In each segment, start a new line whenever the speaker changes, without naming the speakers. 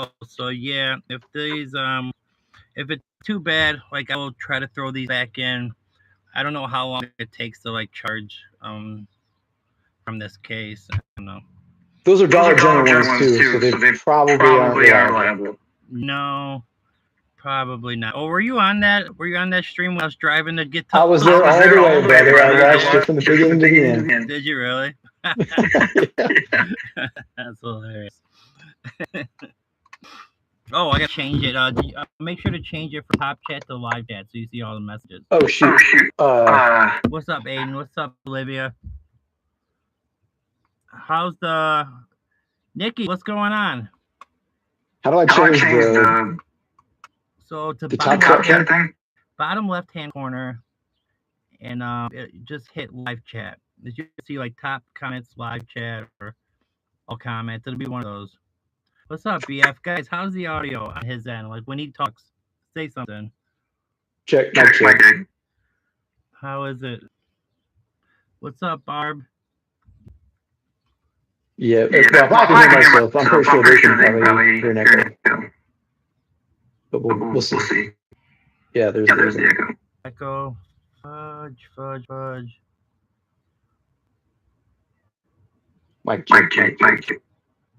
audio. So yeah, if it's too bad, like I will try to throw these back in. I don't know how long it takes to like charge from this case. I don't know.
Those are
Those are
Dollar
Dollar
General
General
ones
ones
too, so
too,
they
so they
probably aren't
probably aren't
reliable.
reliable.
No, probably not. Oh, were you on that? Were you on that stream when I was driving to get
I
to?
was
I
there
was
all
there
the
all
way,
the way,
brother. I
brother. I
watched it from the
watched it from the
beginning to the
beginning to
end.
the end.
Did you really?
Yeah.
That's hilarious. Oh, I gotta change it. Make sure to change it from top chat to live chat so you see all the messages.
Oh
Oh
shoot.
shoot.
What's up, Aiden? What's up, Olivia? How's the Nikki? What's going on?
How do I
How do I
change
change the
So to
the
bottom
top chat
top
left,
chat
thing?
thing?
bottom left hand corner, and just hit live chat. Did you see like top comments, live chat, or all comments? It'll be one of those. What's up, BF guys? How's the audio on his end? Like when he talks, say something.
Check,
Check
mic
my
check.
check.
How is it? What's up, Barb?
Yeah.
Yeah.
Well,
Well,
I
if
can
I
hear
can hear
myself. I'm
myself,
pretty
I'm
sure they
pretty
can
sure they can
probably
probably
hear an
hear an
echo,
echo.
but
But
we'll
we'll
see.
see.
Yeah, there's
Yeah,
the
there's the
echo.
echo.
Echo. Fudge.
Mic
Mic
check,
check,
mic
mic
check.
check.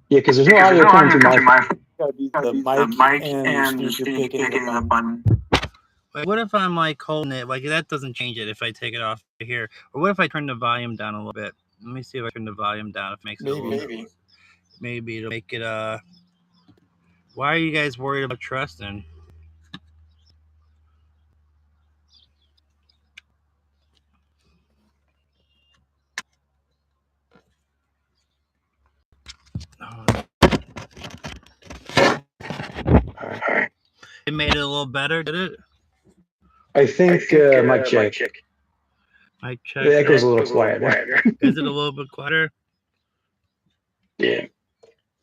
Yeah, because there's no
Because there's
audio
no
coming
audio
through
coming
my
through
phone.
my phone.
It's gotta be
Gotta
the
be the
mic
mic
and the
and the
speaker
speaker
picking it up
picking it up
on.
on.
Wait, what if I'm like holding it? Like that doesn't change it if I take it off here. Or what if I turn the volume down a little bit? Let me see if I turn the volume down. If it makes it a little
Maybe.
bit. Maybe it'll make it. Why are you guys worried about trusting? Oh,
All right.
All right.
it made it a little better, did it?
I
I
think
think
mic
mic
check.
check.
Mic check.
The echo's
The
a little
echo's a little
quieter.
quieter.
Is it a little bit quieter?
Yeah.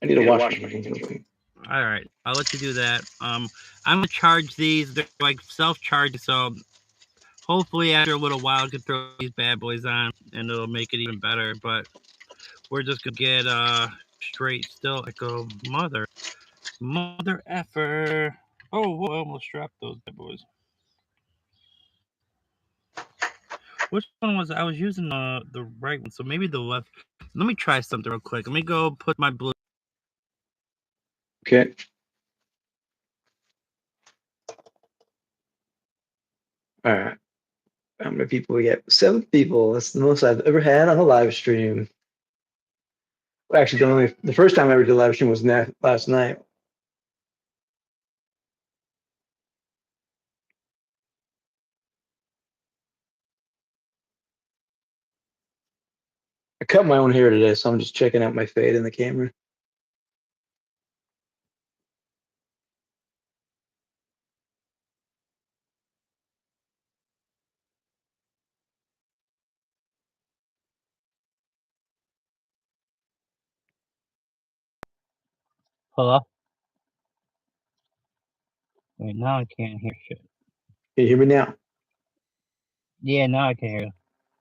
I need
I
to
need to
wash
wash
my
my
hands real
hands.
quick.
All right, I'll let you do that. I'm gonna charge these. They're like self-charging, so hopefully after a little while, I can throw these bad boys on, and it'll make it even better. But we're just gonna get straight still echo mother effer. Oh, whoa, I almost dropped those bad boys. Which one was I was using the right one, so maybe the left. Let me try something real quick. Let me go put my blue.
Okay. All right. How many people we get? 7 people. That's the most I've ever had on a live stream. Well, actually, the first time I ever did a live stream was last night. I cut my own hair today, so I'm just checking out my fade in the camera.
Hello? Wait, now I can't hear shit.
Can you hear me now?
Yeah, now I can hear you.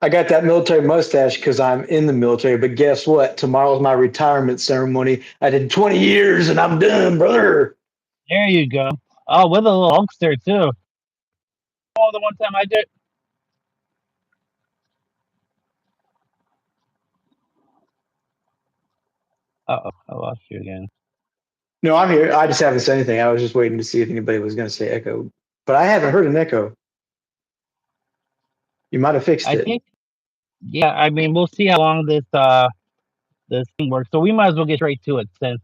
I got that military mustache because I'm in the military, but guess what? Tomorrow's my retirement ceremony. I did 20 years and I'm done, brother.
There you go. Oh, with a little Hulkster too. Oh, the one time I did. Uh-oh, I lost you again.
No, I'm here. I just haven't said anything. I was just waiting to see if anybody was going to say echo, but I haven't heard an echo. You might have fixed
I
it.
think, yeah. I mean, we'll see how long this thing works. So we might as well get straight to it since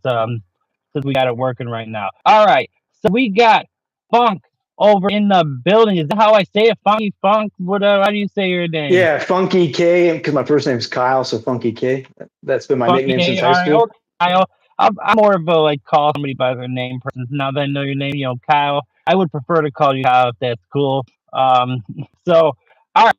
we got it working right now. All right. So we got Funk over in the building. Is that how I say it? Funky Funk? Whatever. How do you say your name?
Yeah, Funky K, because my first name's Kyle, so Funky K. That's been my
Funky
nickname
K.
since
All
high
right.
school.
Okay, Kyle. I'm more of a like call somebody by their name person. Now that I know your name, Kyle. I would prefer to call you Kyle if that's cool. So all right.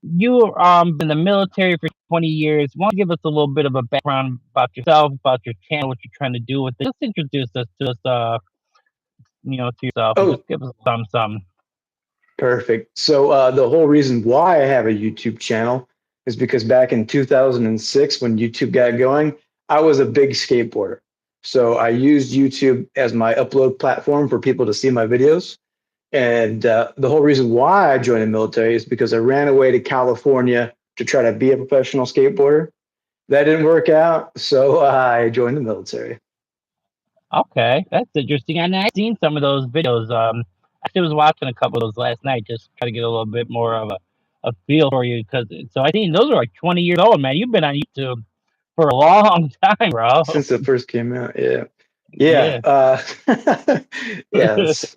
You been in the military for 20 years. Want to give us a little bit of a background about yourself, about your channel, what you're trying to do with it? Just introduce us to yourself, and
Oh,
just give us some.
perfect. So the whole reason why I have a YouTube channel is because back in 2006, when YouTube got going, I was a big skateboarder. So I used YouTube as my upload platform for people to see my videos. And the whole reason why I joined the military is because I ran away to California to try to be a professional skateboarder. That didn't work out, so I joined the military.
Okay, that's interesting. And I've seen some of those videos. I was watching a couple of those last night, just try to get a little bit more of a feel for you. Because so I think those are like 20 years old, man. You've been on YouTube for a long time, bro.
Since it first came out, yeah.
Yeah.
Yeah, it's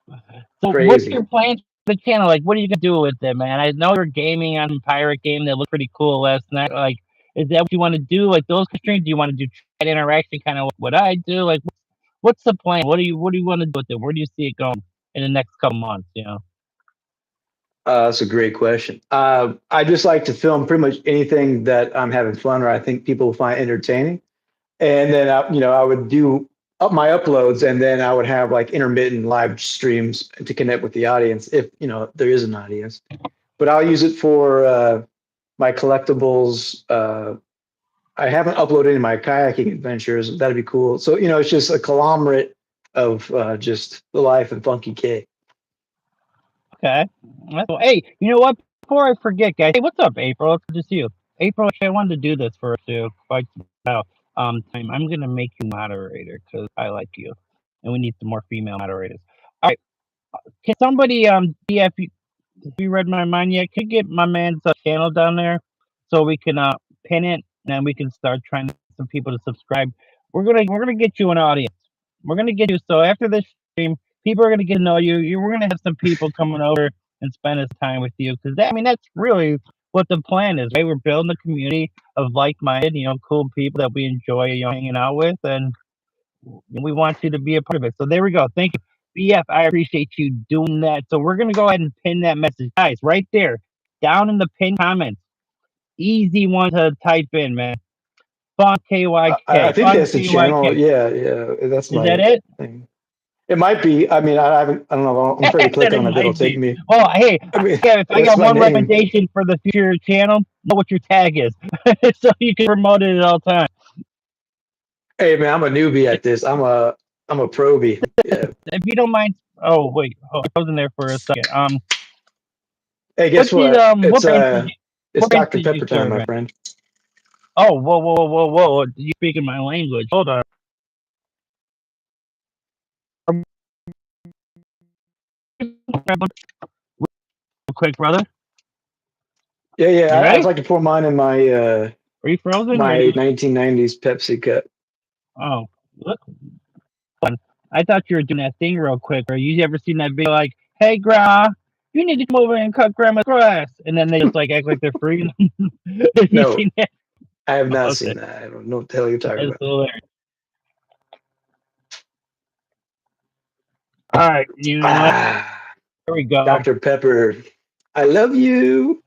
So what's
crazy.
your plans for the channel? Like, what are you gonna do with it, man? I know you're gaming on some pirate game that looked pretty cool last night. Like, is that what you want to do? Like those streams? Do you want to do chat interaction, kind of what I do? Like, what's the plan? What do you want to do with it? Where do you see it going in the next couple months? You know?
That's a great question. I just like to film pretty much anything that I'm having fun or I think people will find entertaining. And then I would do up my uploads, and then I would have like intermittent live streams to connect with the audience if there is an audience. But I'll use it for my collectibles. I haven't uploaded any of my kayaking adventures. That'd be cool. So it's just a conglomerate of just the life of Funky K.
Okay. Hey, you know what? Before I forget, guys. Hey, what's up, April? It's good to see you. April, actually, I wanted to do this for us too. Quite some time. I'm gonna make you moderator because I like you, and we need some more female moderators. All right. Can somebody DF if you read my mind yet? Can you get my man's channel down there so we can pin it and then we can start trying to get some people to subscribe. We're gonna get you an audience. We're gonna get you so after this stream, people are gonna get to know you. We're gonna have some people coming over and spend this time with you because that's really what the plan is, right? We're building a community of like-minded, cool people that we enjoy, hanging out with, and we want you to be a part of it. So there we go. Thank you. BF, I appreciate you doing that. So we're gonna go ahead and pin that message. Guys, right there, down in the pin comments. Easy one to type in, man. Fun KYK.
I think
Fun
that's the channel.
KYK.
Yeah, that's
Is that
my
it?
thing. It might be. I mean, I haven't. I don't know. I'm afraid to click
That it
on it. It'll
might
take
be.
me.
Well, hey,
I mean,
yeah, if I
that's
got
my
one
name.
recommendation for the future channel, know what your tag is. So you can promote it at all times.
Hey man, I'm a newbie at this. I'm a probie. Yeah.
If you don't mind, oh wait, I was in there for a second.
Hey, guess what?
What brand did you,
It's
what brand
Dr.
did you
Pepper time,
serve
my
in?
friend.
Oh, whoa! You speaking my language? Hold on, real quick, brother.
Yeah,
You
I'd
ready?
like to pour mine in my
Are you frozen? Or are
my
you?
1990s Pepsi cup.
Oh, look. I thought you were doing that thing real quick. Or you ever seen that video like, "Hey, grandma, you need to come over and cut grandma's grass," and then they just like act like they're free. Have you
No,
seen that?
I have not
Okay,
seen that. I don't know what the hell you're talking
that's
about.
hilarious. All right, you know what?
Ah,
Here we go.
Dr. Pepper, I love you.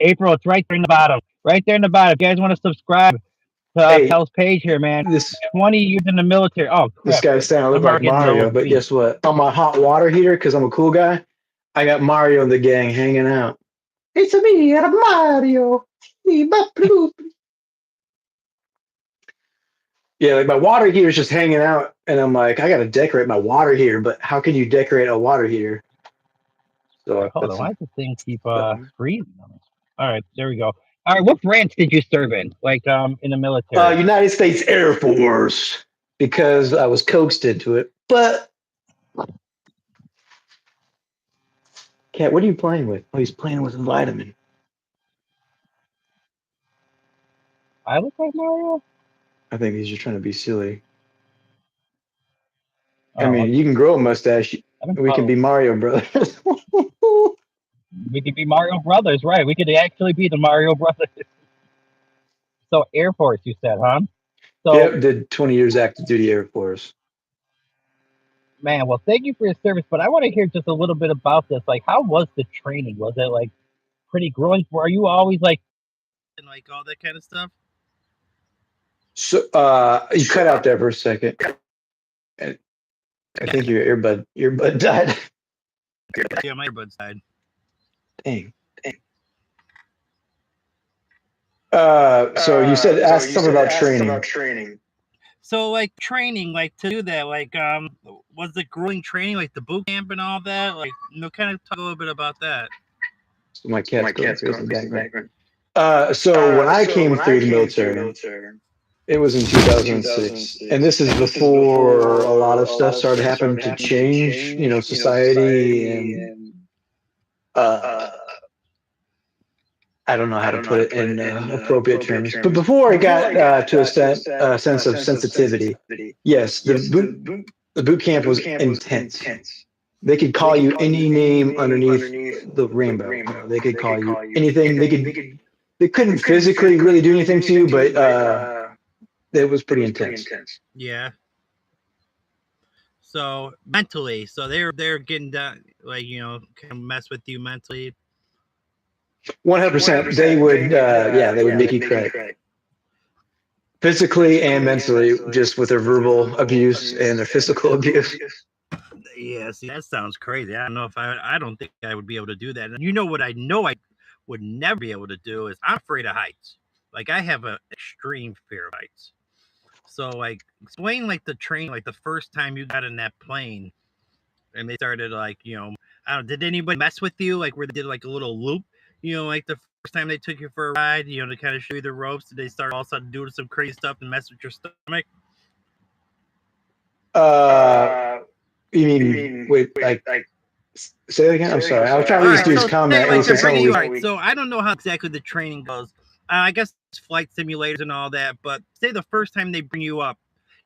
April, it's right there in the bottom. Right there in the bottom. If you guys want to subscribe to
Hey,
Kel's page here, man.
this
20 years in the military. Oh
this
crap!
guy's saying I look
I'm
like
already getting the
Mario,
old
but
beat.
guess what? On my hot water heater, because I'm a cool guy, I got Mario and the gang hanging out. It's me, Mario. Yeah, like my water heater is just hanging out, and I'm like, I gotta decorate my water heater, but how can you decorate a water heater? So I
Hold
put
on, why
some
does the thing keep
stuff in
freezing on me? All right, there we go. All right, what branch did you serve in? Like in the military?
United States Air Force, because I was coaxed into it. But Cat, what are you playing with? Oh, he's playing with a vitamin.
I look like Mario?
I think he's just trying to be silly. I
Oh,
mean,
okay.
you can grow a mustache.
I've been
We can be Mario brothers.
We could be Mario Brothers, right? We could actually be the Mario Brothers. So Air Force, you said, huh? So
Yep, did 20 years active duty Air Force.
man, well, thank you for your service, but I want to hear just a little bit about this. Like, how was the training? Was it like pretty grueling? Were you always like, and like all that kind of stuff?
So you cut out there for a second. I think your earbud died.
Yeah, my earbuds died.
Dang. So you said ask something about training.
So like training, like to do that, like was the grueling training, like the boot camp and all that, like kind of talk a little bit about that.
So my cat's going crazy in the background. So when I came through the military, it was in 2006, and this is before a lot of stuff started happening to change, society and I don't know how to put it in appropriate terms, but before it got to a sense of sensitivity, yes, the boot camp was intense. They could call you any name underneath the rainbow. They could call you anything. They couldn't physically really do anything to you, but it was pretty intense.
Yeah. So mentally, so they're getting down, like kind of mess with you mentally.
100%. They would, they would make you cry. Physically and mentally, just with their verbal abuse and their physical abuse.
Yeah, see, that sounds crazy. I don't know if I don't think I would be able to do that. And you know what I know I would never be able to do is I'm afraid of heights. Like I have an extreme fear of heights. So like explain like the train, like the first time you got in that plane and they started like, I don't know, did anybody mess with you? Like where they did like a little loop, like the first time they took you for a ride, to kind of show you the ropes, did they start all of a sudden doing some crazy stuff and mess with your stomach?
You mean wait, like say that again? I'm sorry. I was trying to read this dude's comment.
So I don't know how exactly the training goes. I guess it's flight simulators and all that, but say the first time they bring you up,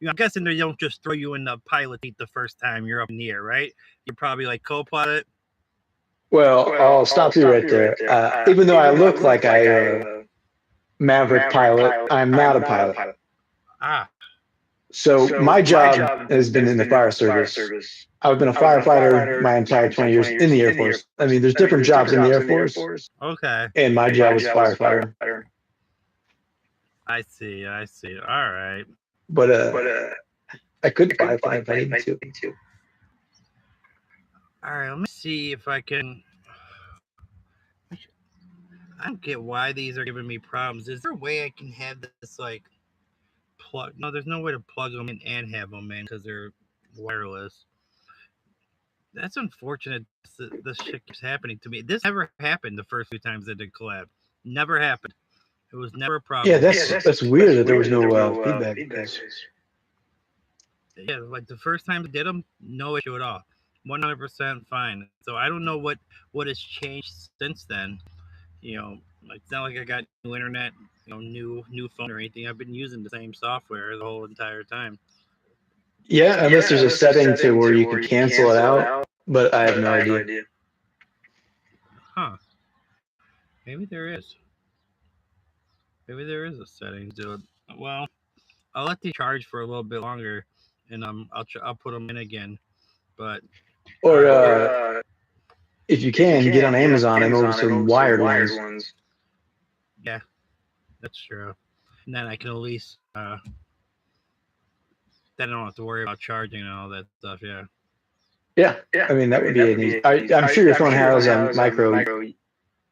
I'm guessing they don't just throw you in the pilot seat the first time you're up in the air, right? You're probably like co-pilot.
Well, I'll stop you right there. Even though I look like a Maverick pilot, I'm not a pilot. So my job has been in the fire service. I've been a firefighter my entire 20 years in the Air Force. I mean, there's different jobs in the Air Force.
Okay.
And my job was firefighter.
I see. All right.
But I could firefight if I needed to.
All right, let me see if I can. I don't get why these are giving me problems. Is there a way I can have this like plug? No, there's no way to plug them in and have them in because they're wireless. That's unfortunate. This shit keeps happening to me. This never happened the first few times I did collab. Never happened. It was never a problem.
Yeah, that's weird that there was no feedback.
Yeah, like the first time I did them, no issue at all. 100% fine. So I don't know what has changed since then. Like it's not like I got new internet, new phone or anything. I've been using the same software the whole entire time.
Yeah, unless there's a setting to where you can cancel it out, but I have no idea.
Huh. Maybe there is. Maybe there is a setting to it. Well, I'll let these charge for a little bit longer, and I'll put them in again. But
if you can get on Amazon and order some wired ones.
Yeah, that's true. And then I can at least then I don't have to worry about charging and all that stuff. Yeah.
Yeah. I mean that would be an easy. I'm sure your phone has a micro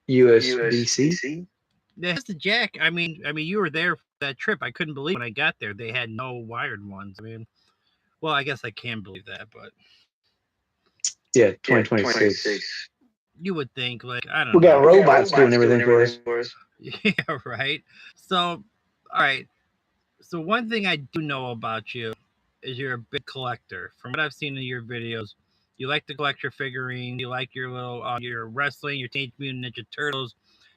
USB-C.
That's the jack. I mean, you were there for that trip. I couldn't believe when I got there they had no wired ones. I mean, well, I guess I can believe that, but
yeah, 2026.
You would think, like, I don't know.
We got robots doing everything for us.
Yeah, right. So, all right. So one thing I do know about you is you're a big collector. From what I've seen in your videos, you like to collect your figurines. You like your little your wrestling, your Teenage Mutant Ninja Turtles.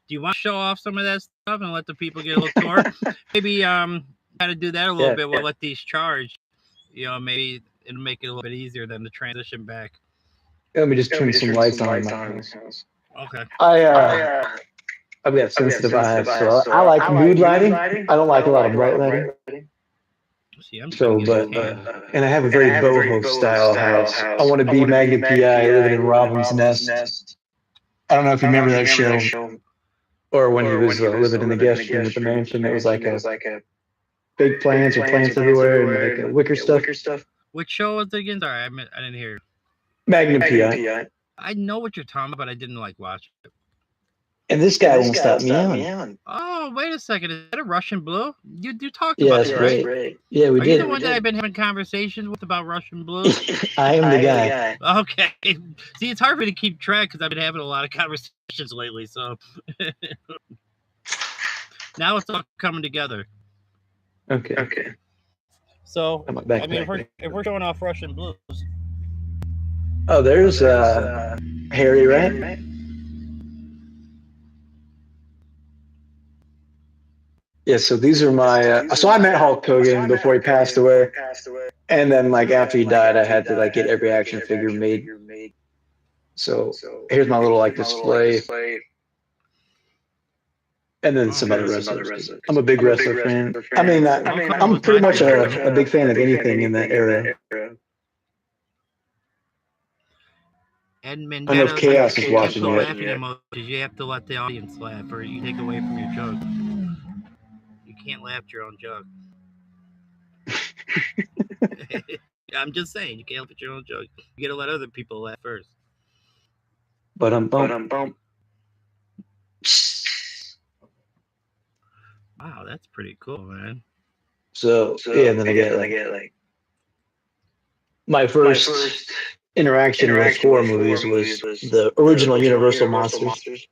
Do you want to show off some of that stuff and let the people get a little tour? Maybe kind of do that a little bit. We'll let these charge. Maybe it'll make it a little bit easier than the transition back.
Let me just turn some lights on in my house.
Okay.
I've got sensitive eyes, so I like mood lighting. I don't like a lot of bright lighting.
See,
and I have a very boho style house. I want to be Magnum PI living in Robin's Nest. I don't know if you remember that show, or when he was living in the guest room at the mansion. It was like a big plants or plants everywhere and like wicker stuff.
Which show was it again? Sorry, I didn't hear.
Magnum PI.
I know what you're talking about, but I didn't watch it.
And this guy won't stop meowing.
Oh, wait a second. Is that a Russian blue? You talked
Yeah,
about
that's
it, right?
right. Yeah, we
Are you
did.
the one that I've been having conversations with about Russian blue?
I am the guy.
Okay. See, it's hard for me to keep track because I've been having a lot of conversations lately. So now it's all coming together.
Okay.
So
I'm back.
I mean, if we're showing off Russian blues,
Oh, there's Harry, right? Yeah, so these are my. So I met Hulk Hogan before he passed away, and then like after he died, I had to like get every action figure made. So here's my little like display, and then some other wrestlers. I'm a big wrestler fan. I mean, I'm pretty much a big fan of anything in that era.
and
I don't know if
Mendetta's
Chaos is watching
put
yet.
laughing emojis. You have to let the audience laugh, or you take away from your joke. You can't laugh at your own joke. I'm just saying, you can't laugh at your own joke. You gotta let other people laugh first.
But
Wow, that's pretty cool, man.
So yeah, and then I get like my first interaction with horror movies was the original Universal Monsters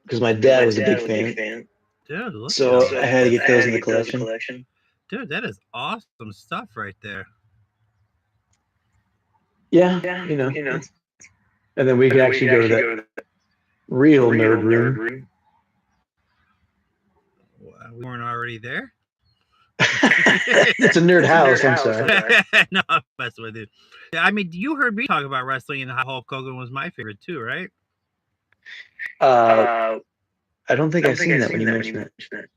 because my dad was a big fan.
Dude, look
So
at
I had to get those in the collection.
Dude, that is awesome stuff right there.
Yeah, you know. And then we could actually go to that real nerd room.
We weren't already there?
It's a nerd house, I'm sorry.
No, I'm messing with you. I mean, you heard me talk about wrestling and how Hulk Hogan was my favorite too, right?
I don't think I've seen that when you mentioned it.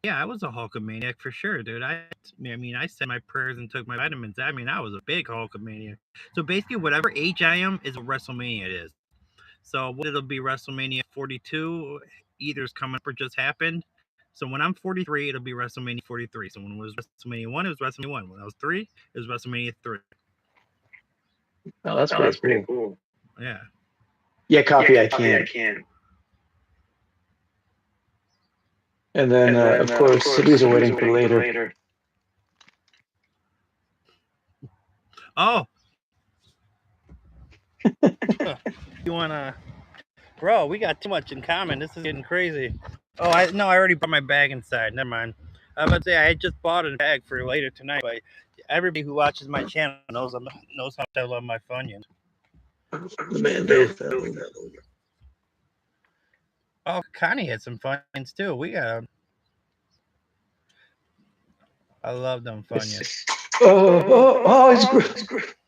Yeah, I was a Hulkamaniac for sure, dude. I mean, I said my prayers and took my vitamins. I mean, I was a big Hulkamaniac. So basically, whatever age I am is what WrestleMania it is. So it'll be WrestleMania 42, either's coming up or just happened. So when I'm 43, it'll be WrestleMania 43. So when it was WrestleMania 1, it was WrestleMania 1. When I was 3, it was WrestleMania 3.
Oh, that's pretty cool.
Yeah.
Yeah, copy I can. And then, of course, these are waiting for later.
Oh. You wanna, bro? We got too much in common. This is getting crazy. Oh, I already brought my bag inside. Never mind. I was about to say I just bought a bag for later tonight. But everybody who watches my channel knows how much I love my Funyuns. Oh, Connie had some Funyuns too. We got. I love them Funyuns.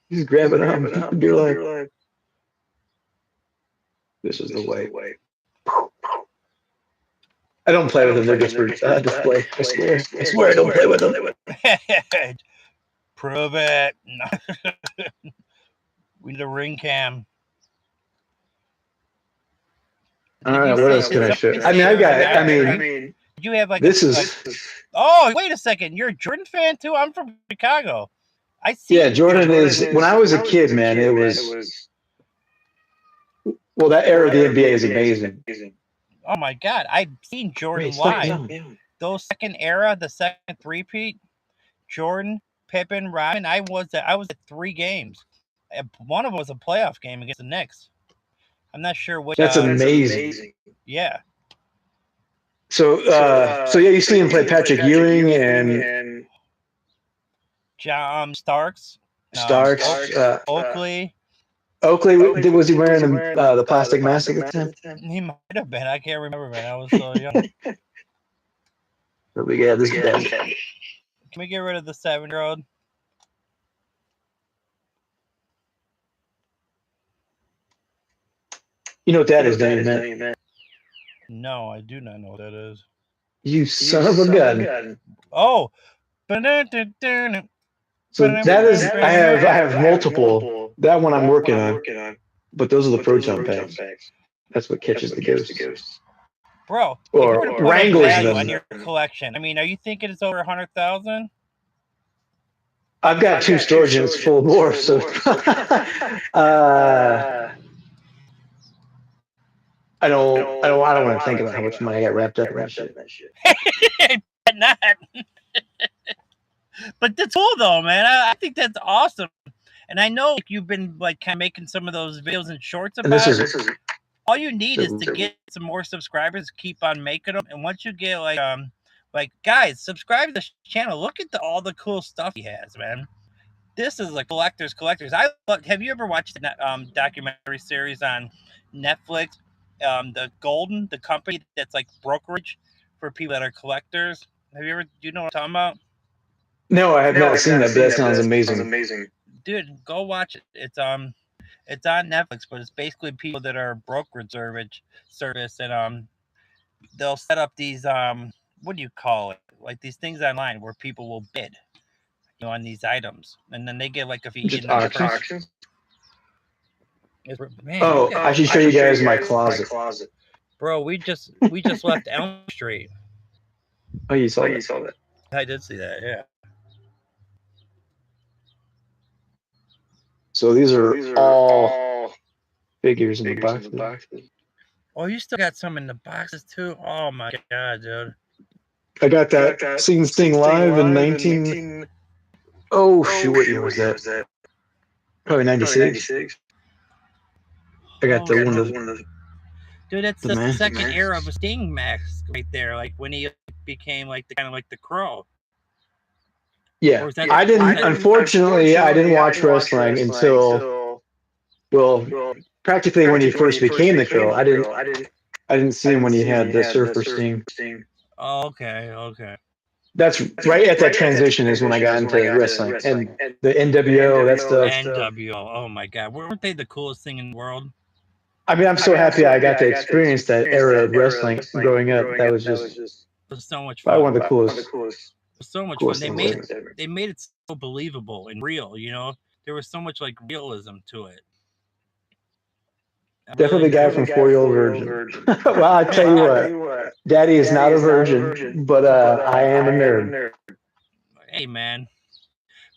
He's grabbing them. Dear life. This is the way. I don't play with them. They're just for display. I swear I don't play with them.
Prove it. No. We need a ring cam.
All right, what else can I show? I mean,
you have like
this is.
Oh, wait a second! You're a Jordan fan too? I'm from Chicago. I see.
Yeah, Jordan is. When I was a kid, man, it was. Well, that era of the NBA is amazing.
Oh my God, I've seen Jordan live. Those second era, the second three-peat, Jordan, Pippen, Rodman. I was at 3 games. One of them was a playoff game against the Knicks. I'm not sure which.
That's amazing.
Yeah.
So yeah, you see him play Patrick Ewing and
John Starks. Oakley.
Oakley, was he wearing the plastic mask at the time?
He might have been. I can't remember, man. I was so young.
But we got this guy.
Can we get rid of the 7-year-old?
You know what that is, don't you, man?
No, I do not know what that is.
You son of a gun.
Oh.
So that is, I have multiple. That one I'm working on. But those are the Pro Jump packs. That's what catches the ghosts.
Bro,
or wranglers them
on your collection. I mean, are you thinking it's over 100,000?
I've got 2 storage units full of more. So don't want to think about how much money I got wrapped up in that shit.
Not. But that's cool though, man. I think that's awesome. And I know like, you've been like kind of making some of those videos and shorts about it. All you need is to get some more subscribers, keep on making them. And once you get like guys, subscribe to this channel. Look at all the cool stuff he has, man. This is like collectors. Have you ever watched the documentary series on Netflix? The Golden, the company that's like brokerage for people that are collectors. Have you ever? Do you know what I'm talking about?
No, I have not seen that, but that sounds amazing.
Dude, go watch it. It's on Netflix, but it's basically people that are brokerage service, and they'll set up these what do you call it? Like these things online where people will bid, on these items, and then they get like a fee.
Just auctions.
Man,
I should show you guys my closet.
Bro, we just left Elm Street.
Oh, you saw that?
I did see that, yeah.
So these are all figures in the boxes.
Oh, you still got some in the boxes too? Oh my god, dude.
I got that Seen Sting live in 19. Oh shoot, what year was that? Probably 96. I got the one of.
Dude, that's the second era of a Sting mask right there. Like when he became like the kind of like the Crow.
Yeah, I didn't. Unfortunately, I didn't watch wrestling until practically when he first became the Crow. I didn't see him when he had the Surfer Sting.
Oh, okay.
That's right at that transition is when I got into wrestling and the NWO. That stuff.
NWO. Oh my god, weren't they the coolest thing in the world?
I mean, I'm so happy I got to experience that era of wrestling growing up. That was just.
It was so much fun.
Probably one of the coolest.
So much fun. They made it so believable and real. There was so much like realism to it.
Definitely the guy from 4-Year-Old Virgin. Well, I tell you what, Daddy is not a virgin, but I am a nerd.
Hey, man.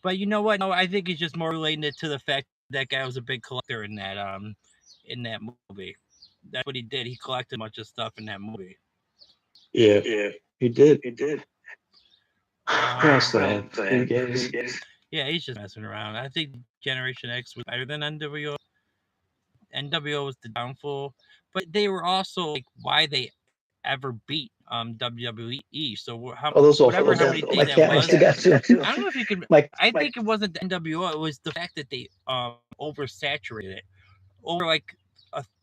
But you know what? No, I think it's just more related to the fact that guy was a big collector in that movie. That's what he did. He collected a bunch of stuff in that movie.
Yeah, he did.
Yeah, he's just messing around. I think Generation X was better than NWO. NWO was the downfall, but they were also like why they ever beat WWE. So whatever how many days that was, I don't know if you could. I think it wasn't the NWO. It was the fact that they oversaturated it. Over like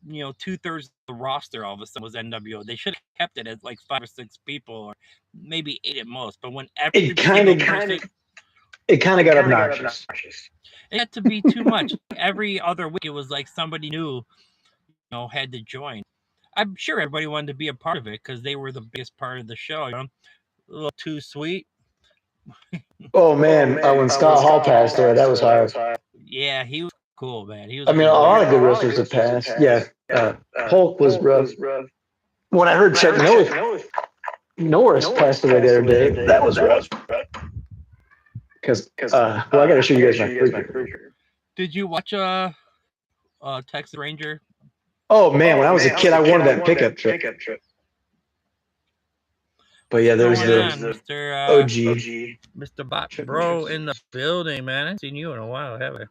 2/3 of the roster all of a sudden was NWO. They should have kept it at like 5 or 6 people, or maybe 8 at most. But when
it kind of got obnoxious.
It had to be too much. Every other week, it was like somebody new, had to join. I'm sure everybody wanted to be a part of it because they were the biggest part of the show. A little too sweet.
Oh man, when Scott Hall passed away, that was hard.
Yeah, he was cool, man. He was.
I mean, a lot of good wrestlers have passed. Yeah, Hulk was rough. When I heard Chuck Norris passed away the other day, that was rough. Because I got to show you guys my freaker.
Did you watch Texas Ranger?
Oh man, when I was a kid, I wanted that pickup truck. But yeah, there's the
Mr.
OG.
Mr. Bot Bro in the building, man. I haven't seen you in a while, have I?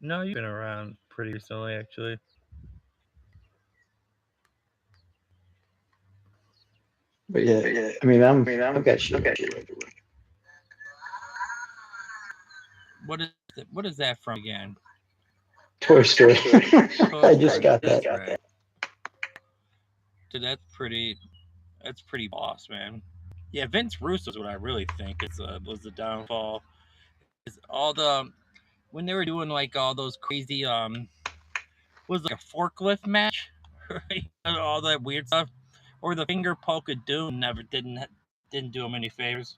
No, you've been around pretty recently, actually.
But yeah, I mean, I've got shit.
What is that from again?
Toy Story. I just got that.
Right. Dude, that's pretty boss, man. Yeah, Vince Russo is what I really think was the downfall. Is all when they were doing like all those crazy was like a forklift match, right? All that weird stuff, or the finger poke of doom didn't do him any favors.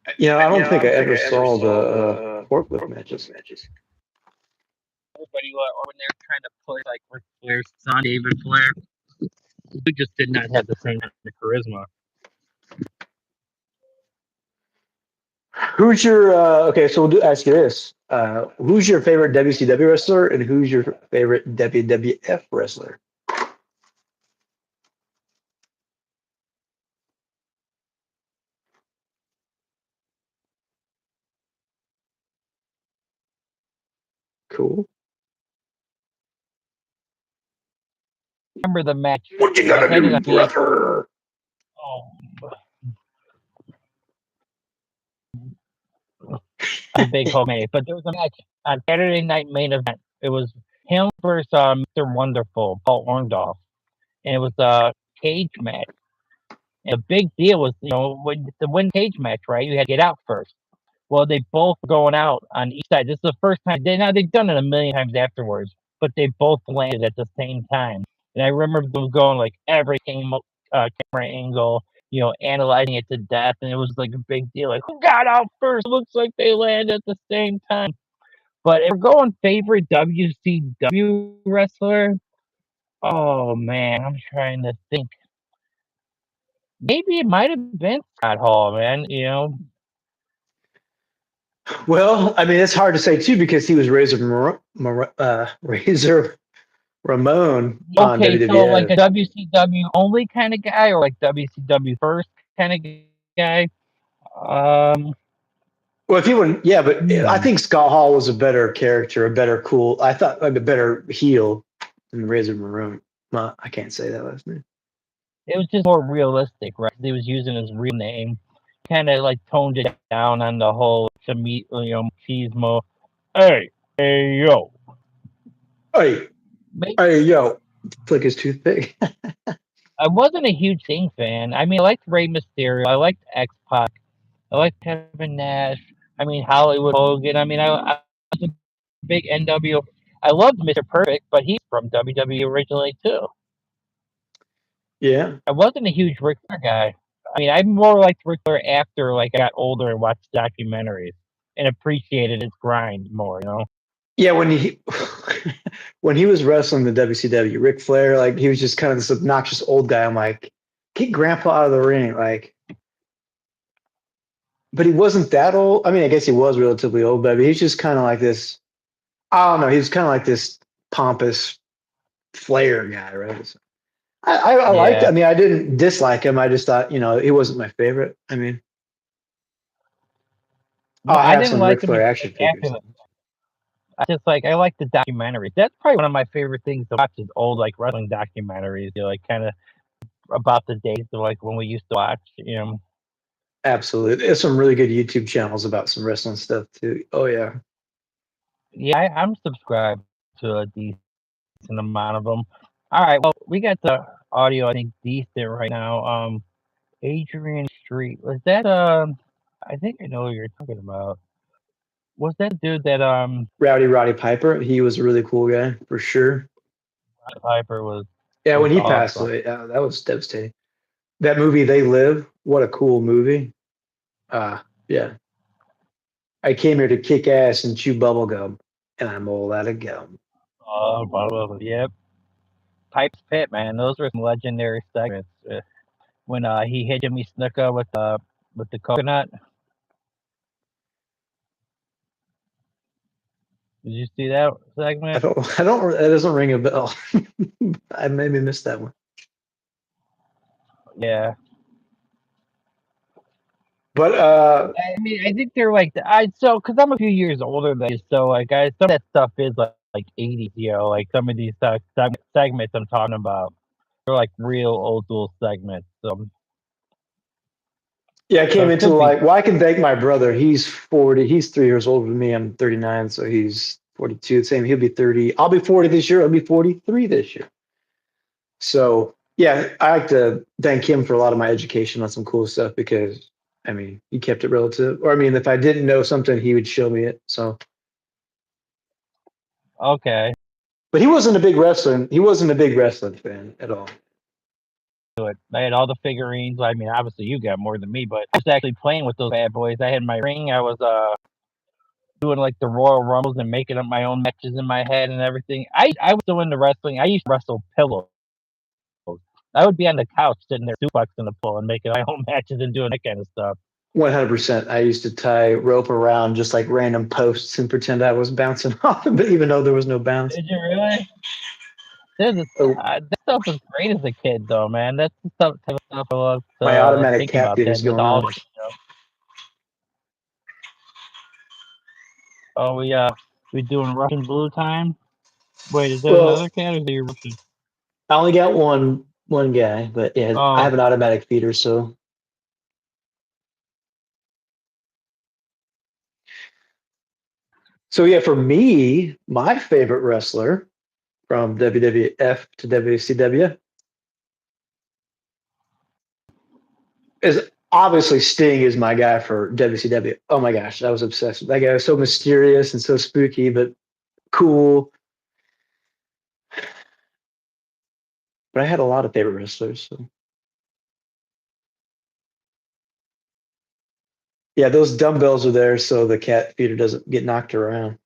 I don't think I ever saw the forklift matches.
Everybody, or when they're trying to play like Ric Flair's son, David Flair, who just did not have the same kind of charisma.
Who's your okay? So ask you this: who's your favorite WCW wrestler, and who's your favorite WWF wrestler? Cool.
Remember the match?
What you
They
gotta
had it
do,
on VH.
brother?
Oh, I'm a big Hulkamania, but there was a match on Saturday Night Main Event. It was him versus Mr. Wonderful, Paul Orndorff, and it was a cage match. And the big deal was, when to win cage match, right? You had to get out first. Well, they both were going out on each side. This is the first time. They've done it a million times afterwards, but they both landed at the same time. And I remember them going like every camera angle, analyzing it to death, and it was like a big deal. Like, who got out first? Looks like they landed at the same time. But if we're going favorite WCW wrestler, oh man, I'm trying to think. Maybe it might have been Scott Hall, man.
Well, I mean, it's hard to say too because he was Razor Ramon on
Okay, so like
WWF.
a WCW only kind of guy, or like WCW first kind of guy. Um,
Well, if you wouldn't, yeah, but I
hmm.
think Scott Hall was a better character, a better cool. I thought like a better heel than Razor Ramon. Well, I can't say that last name.
It was just more realistic, right? He was using his real name, kind of like toned it down on the whole machismo. Hey, yo.
Hey,
Maybe
hey, yo, flick his toothpick.
I wasn't a huge Sting fan. I mean, I liked Rey Mysterio. I liked X Pac. I liked Kevin Nash. I mean, Hollywood Hogan. I mean, I was a big NWO. I loved Mr. Perfect, but he's from WWE originally too.
Yeah,
I wasn't a huge Ric Flair guy. I mean, I more liked Ric Flair after like I got older and watched documentaries and appreciated his grind more.
yeah. When he when he was wrestling the WCW, Ric Flair, like he was just kind of this obnoxious old guy. I'm like, get Grandpa out of the ring, like. But he wasn't that old. I mean, I guess he was relatively old, but he's just kind of like this. I don't know. He was kind of like this pompous Flair guy, right? So I liked.
Yeah.
I mean, I didn't dislike him. I just thought, he wasn't my favorite. I mean,
No,
I
I
have
didn't
some Ric
like him
Flair
until
action
like after
figures.
the. I like the documentaries. That's probably one of my favorite things to watch is old like wrestling documentaries. Like kind of about the days of like when we used to watch.
Absolutely, there's some really good YouTube channels about some wrestling stuff too. Oh yeah,
Yeah, I'm subscribed to a decent amount of them. All right, well, we got the audio, I think, decent right now. Adrian Street, was that, I think I know what you're talking about. Was that dude that,
Roddy Piper. He was a really cool guy for sure.
Piper was,
Yeah,
was
when he passed
awesome.
away, that was devastating. That movie, They Live. What a cool movie. Yeah. I came here to kick ass and chew bubble gum, and I'm all out of gum.
Oh, yep. Pipe's Pit, man, those were some legendary segments. When he hit Jimmy Snuka with the coconut. Did you see that segment?
That doesn't ring a bell. I maybe missed that one.
Yeah.
But
I mean, I think they're like because I'm a few years older than you, so like some of that stuff is like 80s, like some of these segments I'm talking about, they're like real old school segments.
yeah, I
So
came
it
into
could be
like, well, I can thank my brother. He's 40. He's 3 years older than me. I'm 39, so he's 42. Same. He'll be 30. I'll be 40 this year. I'll be 43 this year. So yeah, I like to thank him for a lot of my education on some cool stuff because I mean he kept it relative. Or I mean, if I didn't know something, he would show me it. So,
okay.
but he wasn't a big wrestling. He wasn't a big wrestling fan at all.
Do it. I had all the figurines. I mean, obviously you got more than me, but I was actually playing with those bad boys. I had my ring. I was doing like the Royal Rumbles and making up my own matches in my head and everything. I was still into wrestling. I used to wrestle pillows. I would be on the couch sitting there suplexing the pole and making my own matches and doing that kind of stuff.
100%. I used to tie rope around just like random posts and pretend I was bouncing off them, but even though there was no bounce.
Did you really?
So
That stuff was great as a kid, though, man. That's the type of stuff I love
my automatic
thinking
cat
about
feeder's
that with
going
all
on.
this. Oh, we doing Russian blue time. Wait, is that
Well,
another cat or is that your Russian?
I only got one guy, but yeah, I
Oh,
have an automatic feeder, so yeah, for me, my favorite wrestler from WWF to WCW is obviously Sting is my guy for WCW. Oh my gosh, I was obsessed with that guy. Was so mysterious and so spooky, but cool. But I had a lot of favorite wrestlers. So. Yeah, those dumbbells are there so the cat feeder doesn't get knocked around.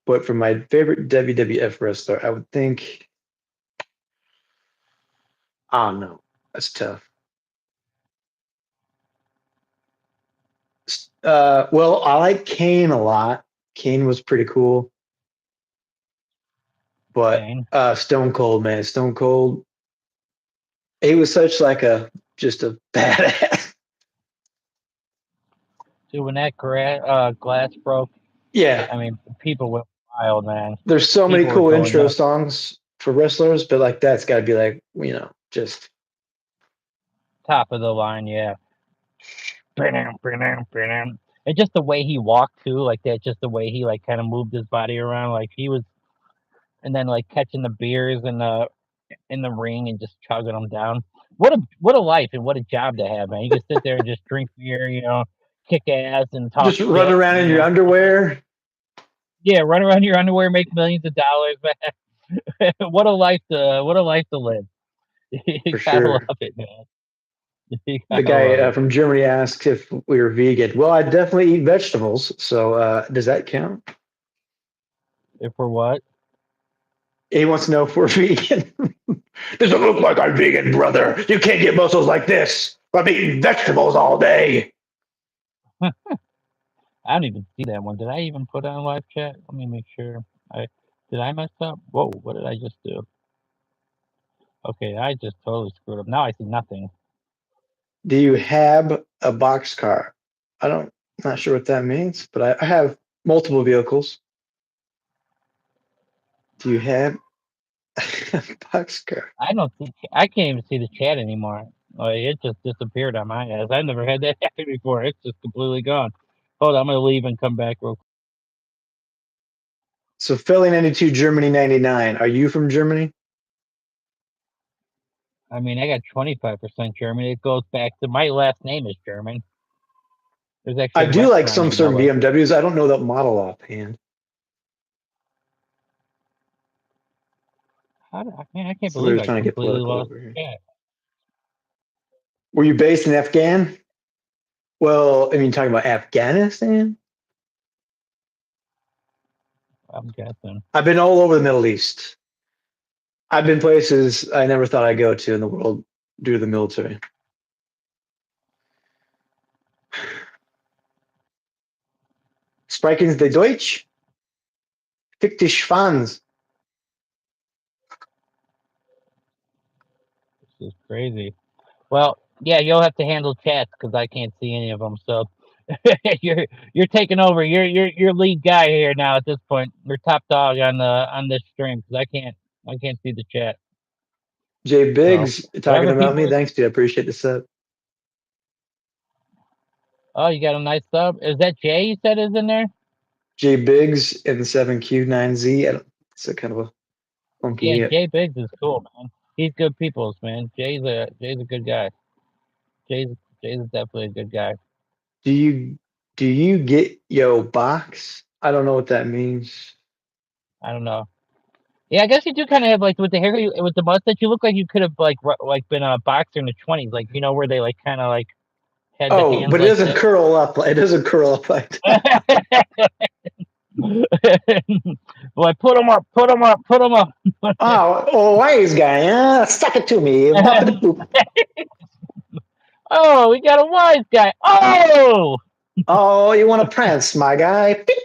But for my favorite WWF wrestler, I would think, oh no, that's tough. Well, I like Kane a lot. Kane was pretty cool. But
Kane.
Stone Cold, man, Stone Cold, he was such like just a badass.
Dude, when that glass broke,
Yeah,
I mean, people went wild, man.
there's so many
People were
cool
going
intro
nuts.
songs for wrestlers, but like that's got to be like just
Top of the line, yeah. And just the way he walked too, like that, just the way he like kind of moved his body around, like he was, and then like catching the beers in the ring and just chugging them down. What a life and what a job to have, man. You can sit there and just drink beer, kick ass and talk
just run
shit,
around in your underwear.
Yeah, run around in your underwear, make millions of dollars, man. What a life to live. You
For
gotta love
sure.
it, man. You
The
gotta love
guy
it.
from Germany asked if we were vegan. Well, I definitely eat vegetables, so does that count?
If for what?
He wants to know if we're vegan. Doesn't look like I'm vegan, brother. You can't get muscles like this. I'm eating vegetables all day.
I don't even see that one. Did I even put on live chat? Let me make sure. Did I mess up? Whoa, what did I just do? Okay, I just totally screwed up. Now I see nothing.
Do you have a box car? Not sure what that means, but I have multiple vehicles. Do you have a box car?
I can't even see the chat anymore. Like, it just disappeared on my ass. I've never had that happen before. It's just completely gone. Hold on, I'm gonna leave and come back real quick.
So Philly 92, Germany 99. Are you from Germany?
I mean, I got 25% German. It goes back to my last name is German. There's
I
actually a
do like
restaurant
some
named
certain
that way.
BMWs. I don't know that model offhand.
Man, I can't
So we
believe
were
I
trying to get
completely
political
lost
over here.
the chat.
Were you based in Afghan? Well, I mean, talking about Afghanistan?
I'm guessing.
I've been all over the Middle East. I've been places I never thought I'd go to in the world due to the military. Sprechen Sie Deutsch? Fick dich Schwanz.
This is crazy. Well, yeah, you'll have to handle chats because I can't see any of them. So you're taking over. You're lead guy here now at this point. You're top dog on this stream because I can't see the chat.
Jay
So
Biggs talking
whatever
about
people.
me. Thanks, dude. I appreciate the sub.
Oh, you got a nice sub. Is that Jay? You said is in there?
Jay Biggs and the 7Q9Z. It's a kind of a funky
Yeah,
name.
Jay Biggs is cool, man. He's good people's, man. Jay's a good guy. Jay's Jay's definitely a good guy.
Do you get yo box? I don't know what that means.
I don't know. Yeah, I guess you do kind of have like with the hair, with the mustache. You look like you could have like been a boxer in the 20s, like where they like kind of like had the
Oh,
hands
but it
like
doesn't
this.
curl up. It doesn't curl up like that.
Boy, put them up, put them up, put them up.
Oh, wise guy, suck it to me. Boop-a-doop.
Oh, we got a wise guy. Oh,
Oh, you want to prance, my guy? Beep.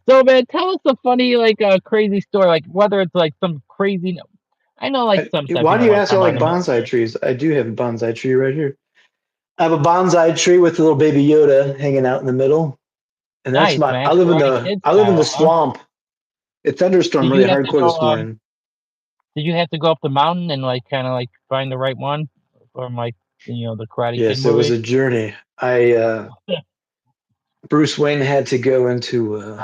so man, tell us a funny, like, crazy story, like whether it's like some crazy. I know, like some stuff you
Why do
don't
you
want to
ask
talk
about
about
like
in the
bonsai
military.
trees? I do have a bonsai tree right here. I have a bonsai tree with a little baby Yoda hanging out in the middle, and that's
Nice,
my.
man. Karate Kid
I live in the
style, huh?
swamp. It thunderstormed
Did
really
you have to
hardcore
go?
this morning.
Did you have to go up the mountain and like kind of like find the right one from like the Karate Kid
Yes, it was
movie?
a journey. Bruce Wayne had to go into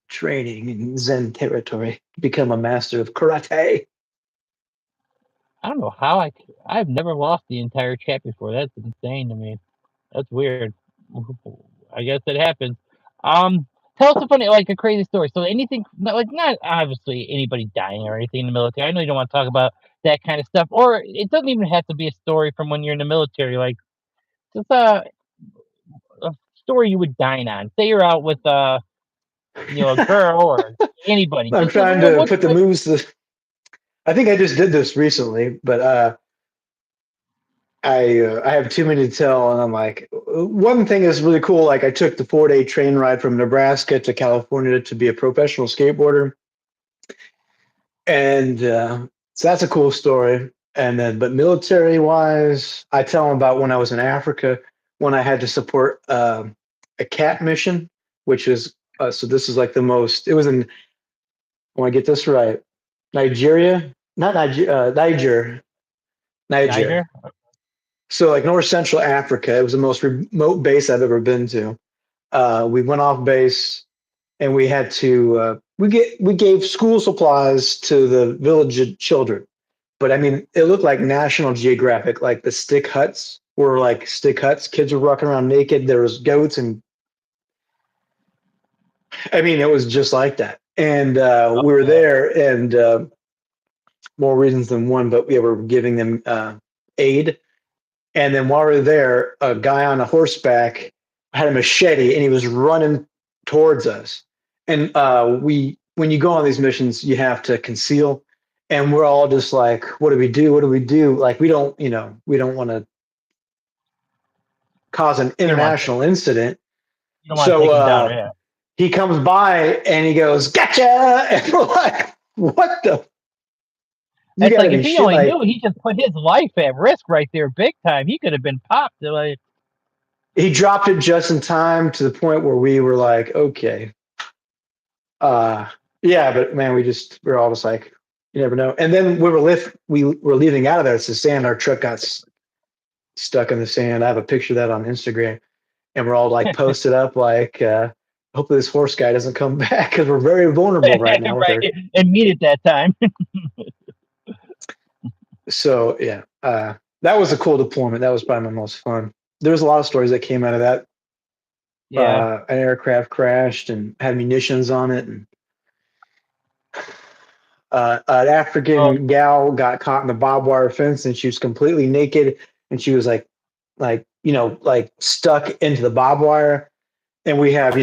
training in Zen territory to become a master of karate.
I don't know how I've never lost the entire chat before. That's insane to me. That's weird. I guess it happens. Um, tell us a funny, like a crazy story. So anything, like not obviously anybody dying or anything in the military. I know you don't want to talk about that kind of stuff, or it doesn't even have to be a story from when you're in the military. Like just a story you would dine on. Say you're out with a girl or anybody.
I'm
Just
trying to
what's
put the
like,
moves. I think I just did this recently, but I have too many to tell, and I'm like, one thing is really cool. Like I took the 4-day train ride from Nebraska to California to be a professional skateboarder, and so that's a cool story. And then, but military wise, I tell them about when I was in Africa when I had to support a cat mission, which is so this is like the most. It was in. I want to get this right. Nigeria, not Niger, Niger.
Niger?
So like North Central Africa, it was the most remote base I've ever been to. We went off base and we had to we gave school supplies to the village children. But I mean, it looked like National Geographic. Like the stick huts were like stick huts. Kids were walking around naked. There was goats, and I mean, it was just like that. And we were
Okay.
there, and more reasons than one, but we were giving them aid. And then while we were there, a guy on a horseback had a machete and he was running towards us. And when you go on these missions, you have to conceal. And we're all just like, what do we do? What do we do? Like, we don't want to cause an
You don't want
international incident.
you don't want to
So
take him down, yeah.
he comes by and he goes, gotcha. And we're like, what the? You
It's
got to
like
be
if he
shit.
only knew,
Like,
he just put his life at risk right there, big time. He could have been popped. Like,
he dropped it just in time to the point where we were like, okay, Uh, yeah, but man, we're all just like, you never know. And then we were leaving out of there. It's the sand. Our truck got stuck in the sand. I have a picture of that on Instagram, and we're all like posted up, like, hopefully this horse guy doesn't come back because we're very vulnerable right now with
right,
her.
and meet at that time.
So yeah, that was a cool deployment. That was probably my most fun. There's a lot of stories that came out of that.
Yeah.
An aircraft crashed and had munitions on it, and an
Oh,
African gal got caught in the barbed wire fence and she was completely naked and she was like stuck into the barbed wire. And we have,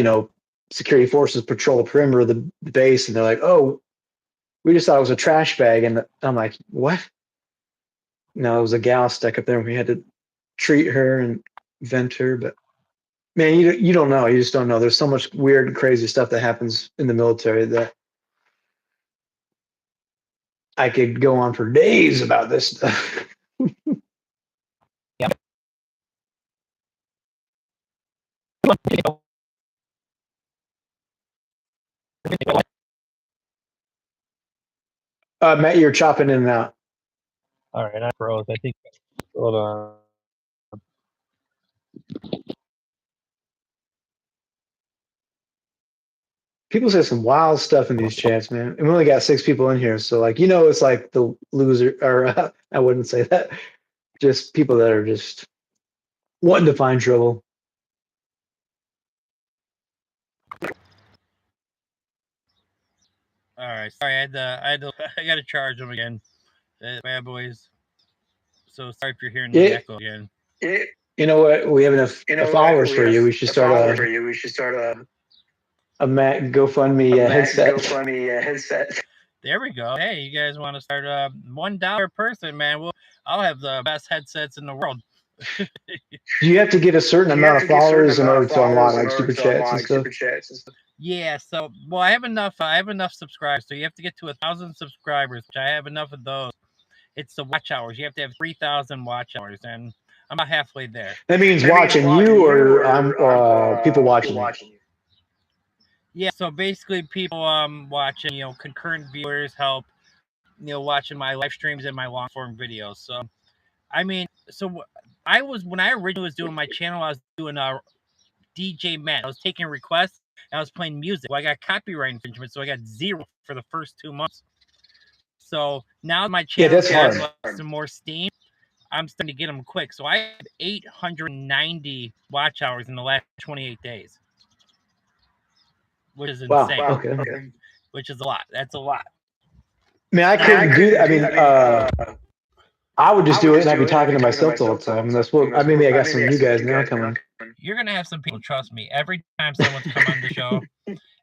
security forces patrol the perimeter of the base and they're like, oh, we just thought it was a trash bag. And I'm like, what? No, it was a gal stuck up there and we had to treat her and vent her. But man, you don't know. You just don't know. There's so much weird, crazy stuff that happens in the military that I could go on for days about this stuff.
yeah.
Matt, you're chopping in and out.
All right, I froze. I think. Hold on.
People say some wild stuff in these chats, man. And we only got 6 people in here, so like it's like the loser, or I wouldn't say that. Just people that are just wanting to find trouble.
All right, sorry, I got to charge them again. Bad boys. So sorry if you're hearing the
Yeah,
echo again.
You know what? We have enough followers for you. We should start a Mac GoFundMe headset.
headset.
There we go. Hey, you guys want to start $1 a person, man? I'll have the best headsets in the world.
You have to get a certain amount of followers in order to unlock like super chats and stuff.
Yeah, so I have enough. Subscribers, so you have to get to 1,000 subscribers, which I have enough of those. It's the watch hours. You have to have 3,000 watch hours, and I'm about halfway there.
That means watching you or people watching you.
Yeah, so basically people watching, concurrent viewers help, watching my live streams and my long form videos. So I mean, when I originally was doing my channel, I was doing DJ Matt. I was taking requests and I was playing music. Well, I got copyright infringement, so I got 0 for the first 2 months. So now my channel has some more steam. I'm starting to get them quick. So I have 890 watch hours in the last 28 days. Which is insane.
Wow. Okay.
Which is a lot. That's a lot.
I mean, I couldn't do that. I would just do it and I'd be talking to myself the whole time. And that's what I mean. I got some new guys now coming.
You're gonna have some people, trust me. Every time someone's come on the show,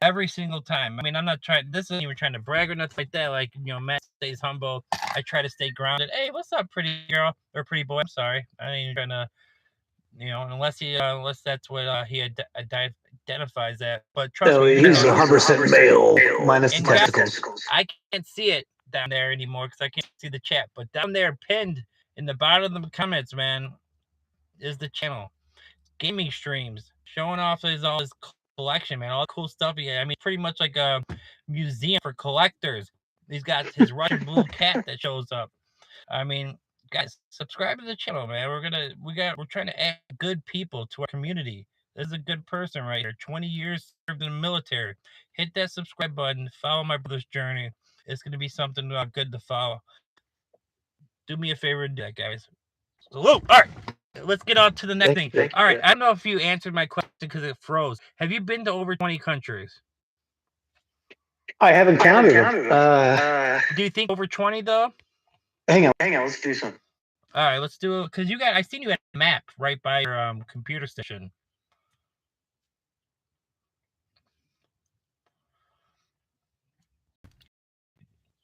every single time. I mean, I'm not trying. This isn't even trying to brag or nothing like that. Like, Matt stays humble. I try to stay grounded. Hey, what's up, pretty girl or pretty boy? I'm sorry. I ain't trying to. Unless that's what he identifies that. But trust me,
he's 100% male, minus the testicles.
I can't see it down there anymore because I can't see the chat. But down there, pinned in the bottom of the comments, man, is the channel. Gaming streams, showing off all his collection, man, all the cool stuff. I mean, pretty much like a museum for collectors. He's got his Russian blue cat that shows up. I mean, guys, subscribe to the channel, man. We're trying to add good people to our community. This is a good person right here. 20 years served in the military. Hit that subscribe button. Follow my brother's journey. It's going to be something good to follow. Do me a favor and do that, guys. All right. Let's get on to the next thing. All right. I don't know if you answered my question because it froze. Have you been to over 20 countries?
I haven't counted them.
Do you think over 20 though?
Hang on. Let's do something.
All right, let's do it because I seen you at a map right by your computer station.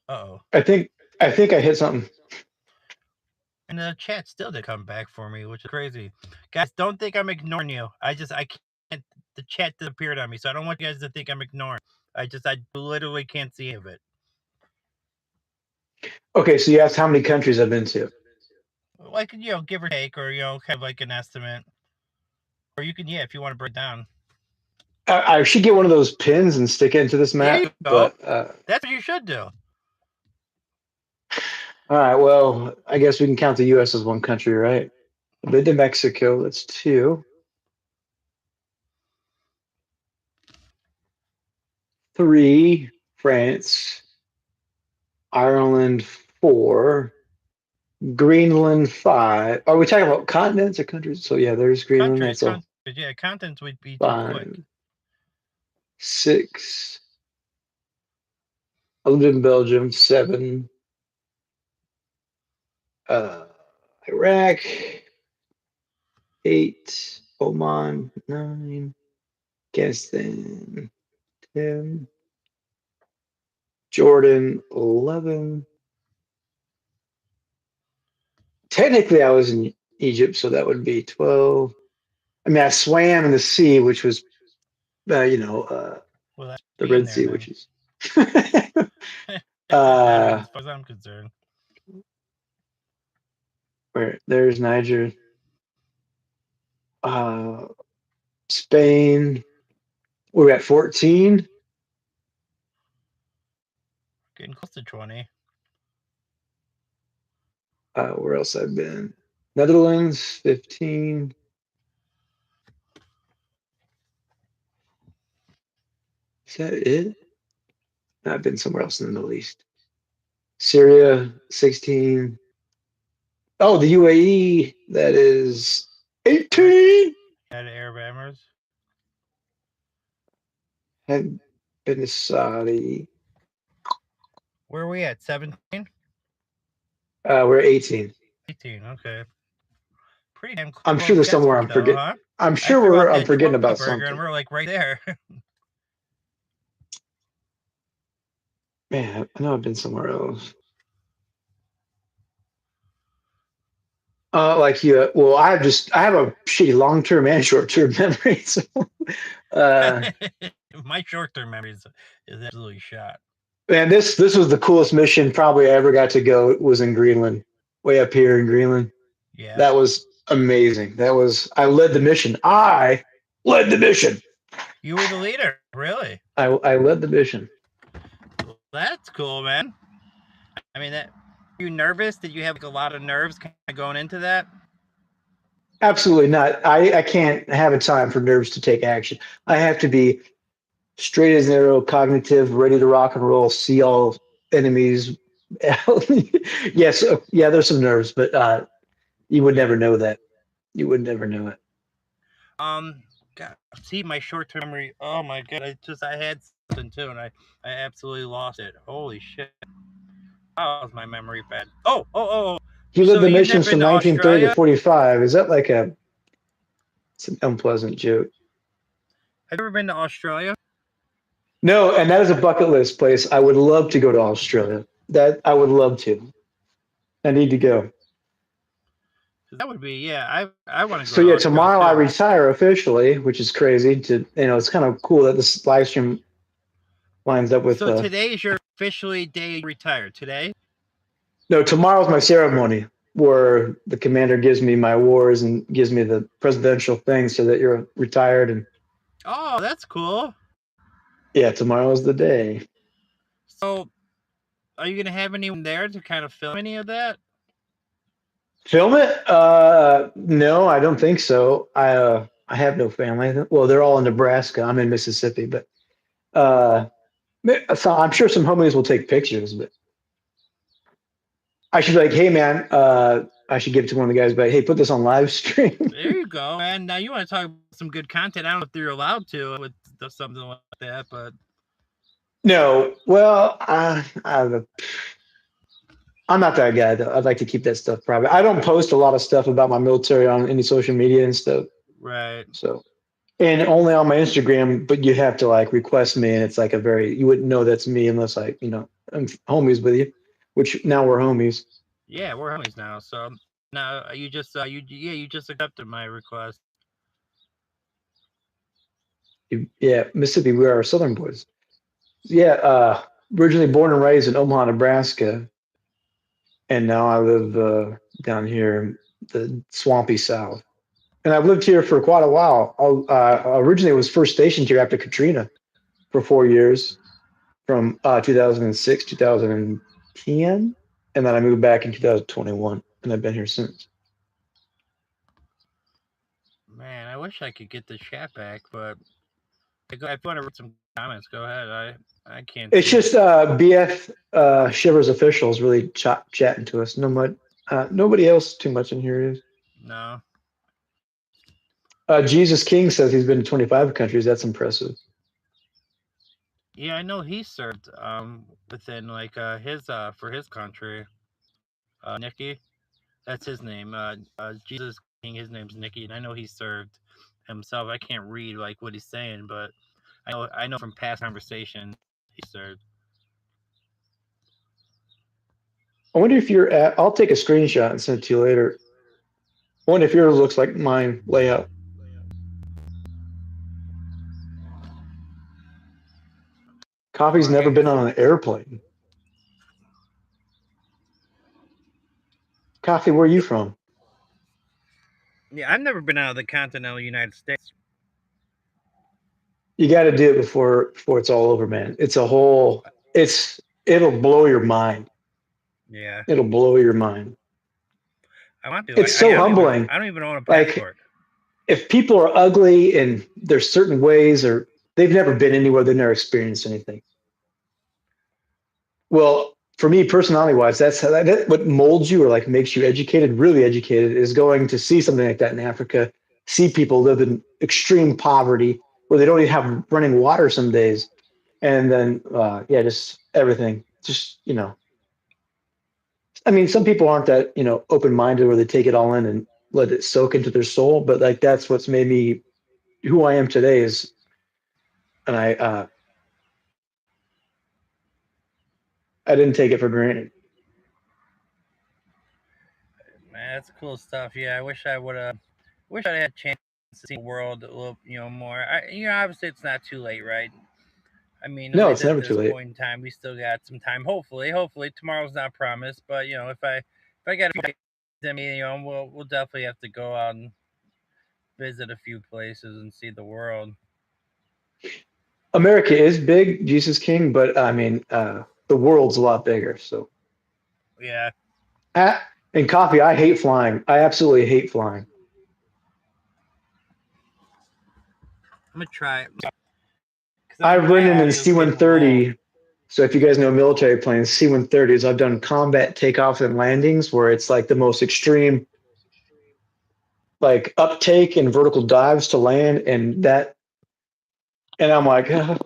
Uh-oh.
I think I hit something.
And the chat still did come back for me, which is crazy. Guys, don't think I'm ignoring you. I can't. The chat disappeared on me, so I don't want you guys to think I'm ignoring. I literally can't see any of it.
Okay, so you asked how many countries I've been to.
Like, give or take, or kind of like an estimate, or you can, if you want to break down.
I should get one of those pins and stick it into this map.
There you go.
But
that's what you should do.
All right. Well, I guess we can count the U.S. as one country, right? I've been to Mexico. That's 2. 3. France. Ireland 4. Greenland 5. Are we talking about continents or countries? So yeah, there's Greenland.
Countries, yeah, continents would be
5.
quick.
6. I lived in Belgium. 7. Iraq. 8. Oman. 9. Afghanistan. 10. Jordan. 11. Technically, I was in Egypt, so that would be 12. I mean, I swam in the sea, which was, the Red Sea, which is.
As far as I'm concerned.
Where there's Niger, Spain. We're at 14.
Getting close to 20.
Where else I've been? Netherlands, 15. Is that it? No, I've been somewhere else in the Middle East. Syria, 16. Oh, the UAE, that is 18.
Had Arab Emirates.
Had been to Saudi.
Where are we at? 17?
We're 18.
18, okay. Pretty damn
I'm
close
sure there's
guess,
somewhere I'm
though,
forgetting.
huh?
I'm
I
sure
threw out
I'm
that
forgetting about
Burger, and
something.
we're like right there.
Man, I know I've been somewhere else. Like you, well, I have a shitty long-term and short-term memory. So, uh,
My short-term memory is absolutely shot.
man, this was the coolest mission probably I ever got to go. It was in Greenland, way up here in Greenland.
Yeah.
That was amazing. I led the mission. I led the mission.
You were the leader, really?
I led the mission.
That's cool, man. I mean, that. Were you nervous? Did you have like a lot of nerves kind of going into that?
Absolutely not. I can't have a time for nerves to take action. I have to be straight as an arrow, cognitive, ready to rock and roll, see all enemies. Yes, yeah, there's some nerves, but you would never know that. You would never know it.
God, see my short-term memory. Oh my god, I had something too, and I absolutely lost it. Holy shit! How was my memory bad? Oh.
He led
So
the
you've never
missions
been
from
to
1930 to
Australia?
45. Is that like it's an unpleasant joke?
Have you ever been to Australia?
No, and that is a bucket list place. I would love to go to Australia. That I would love to. I need to go.
That would be, yeah. I want to go
So
to
yeah,
Australia
tomorrow I
too.
retire officially, which is crazy. It's kind of cool that this live stream lines up with.
So today is your officially day you retire. Today?
No, tomorrow's my ceremony where the commander gives me my awards and gives me the presidential thing so that you're retired. And
Oh, that's cool.
yeah, tomorrow's the day.
So, are you gonna have anyone there to kind of film any of that?
Film it? No, I don't think so. I have no family. Well, they're all in Nebraska. I'm in Mississippi, but uh, so I'm sure some homies will take pictures. But I should be like, hey man, I should give it to one of the guys. But hey, put this on live stream.
There you go, man. Now you want to talk about some good content. I don't know if you're allowed to with something like that, but
No, well, I'm not that guy though. I'd like to keep that stuff private. I don't post a lot of stuff about my military on any social media and stuff.
right.
So, and only on my Instagram, but you have to like request me, and it's like you wouldn't know that's me unless I'm homies with you, which now we're homies.
Yeah, we're homies now. So now you just you just accepted my request.
Yeah, Mississippi, we are Southern boys. Yeah, originally born and raised in Omaha, Nebraska, and now I live down here in the swampy South. And I've lived here for quite a while. Originally, was first stationed here after Katrina for 4 years, from 2006, 2010, and then I moved back in 2021, and I've been here since.
Man, I wish I could get the chat back, but if you want to read some comments, go ahead. I can't.
It's just BF Shivers officials really chatting to us. Nobody else too much in here is.
No.
Jesus King says he's been to 25 countries. That's impressive.
Yeah, I know he served within like his for his country. Nicky, that's his name. Jesus King, his name's Nicky, and I know he served himself. I can't read like what he's saying, but I know from past conversation he served.
I wonder if I'll take a screenshot and send it to you later. I wonder if yours looks like mine layout. Coffee's never been on an airplane. Coffee, where are you from?
Yeah, I've never been out of the continental United States.
You got to do it before it's all over, man. It'll blow your mind.
Yeah,
it'll blow your mind.
I want to.
It's so humbling.
I don't even own a passport.
Like, if people are ugly and there's certain ways, or they've never been anywhere, they've never experienced anything. Well, for me, personality-wise, that's what molds you or like makes you educated, really educated, is going to see something like that in Africa, see people live in extreme poverty where they don't even have running water some days, and then just everything. Just I mean, some people aren't that open-minded where they take it all in and let it soak into their soul. But like that's what's made me who I am today is, and I didn't take it for granted.
Man, that's cool stuff. Yeah, I wish I would have. Wish I had a chance to see the world a little, more. Obviously it's not too late, right? I mean, at
No,
least
it's
at
never too
this
late.
point in time, we still got some time. Hopefully tomorrow's not promised, but if I got a few days in me, we'll definitely have to go out and visit a few places and see the world.
America is big, Jesus King, but I mean, the world's a lot bigger. So,
Yeah,
ah, and coffee, I hate flying. I absolutely hate flying.
I'm gonna try it because
I've
my
ridden in
audio is getting low.
C-130. So if you guys know military planes, C-130s, I've done combat takeoffs and landings where it's like the most extreme, like uptake and vertical dives to land, and I'm like, I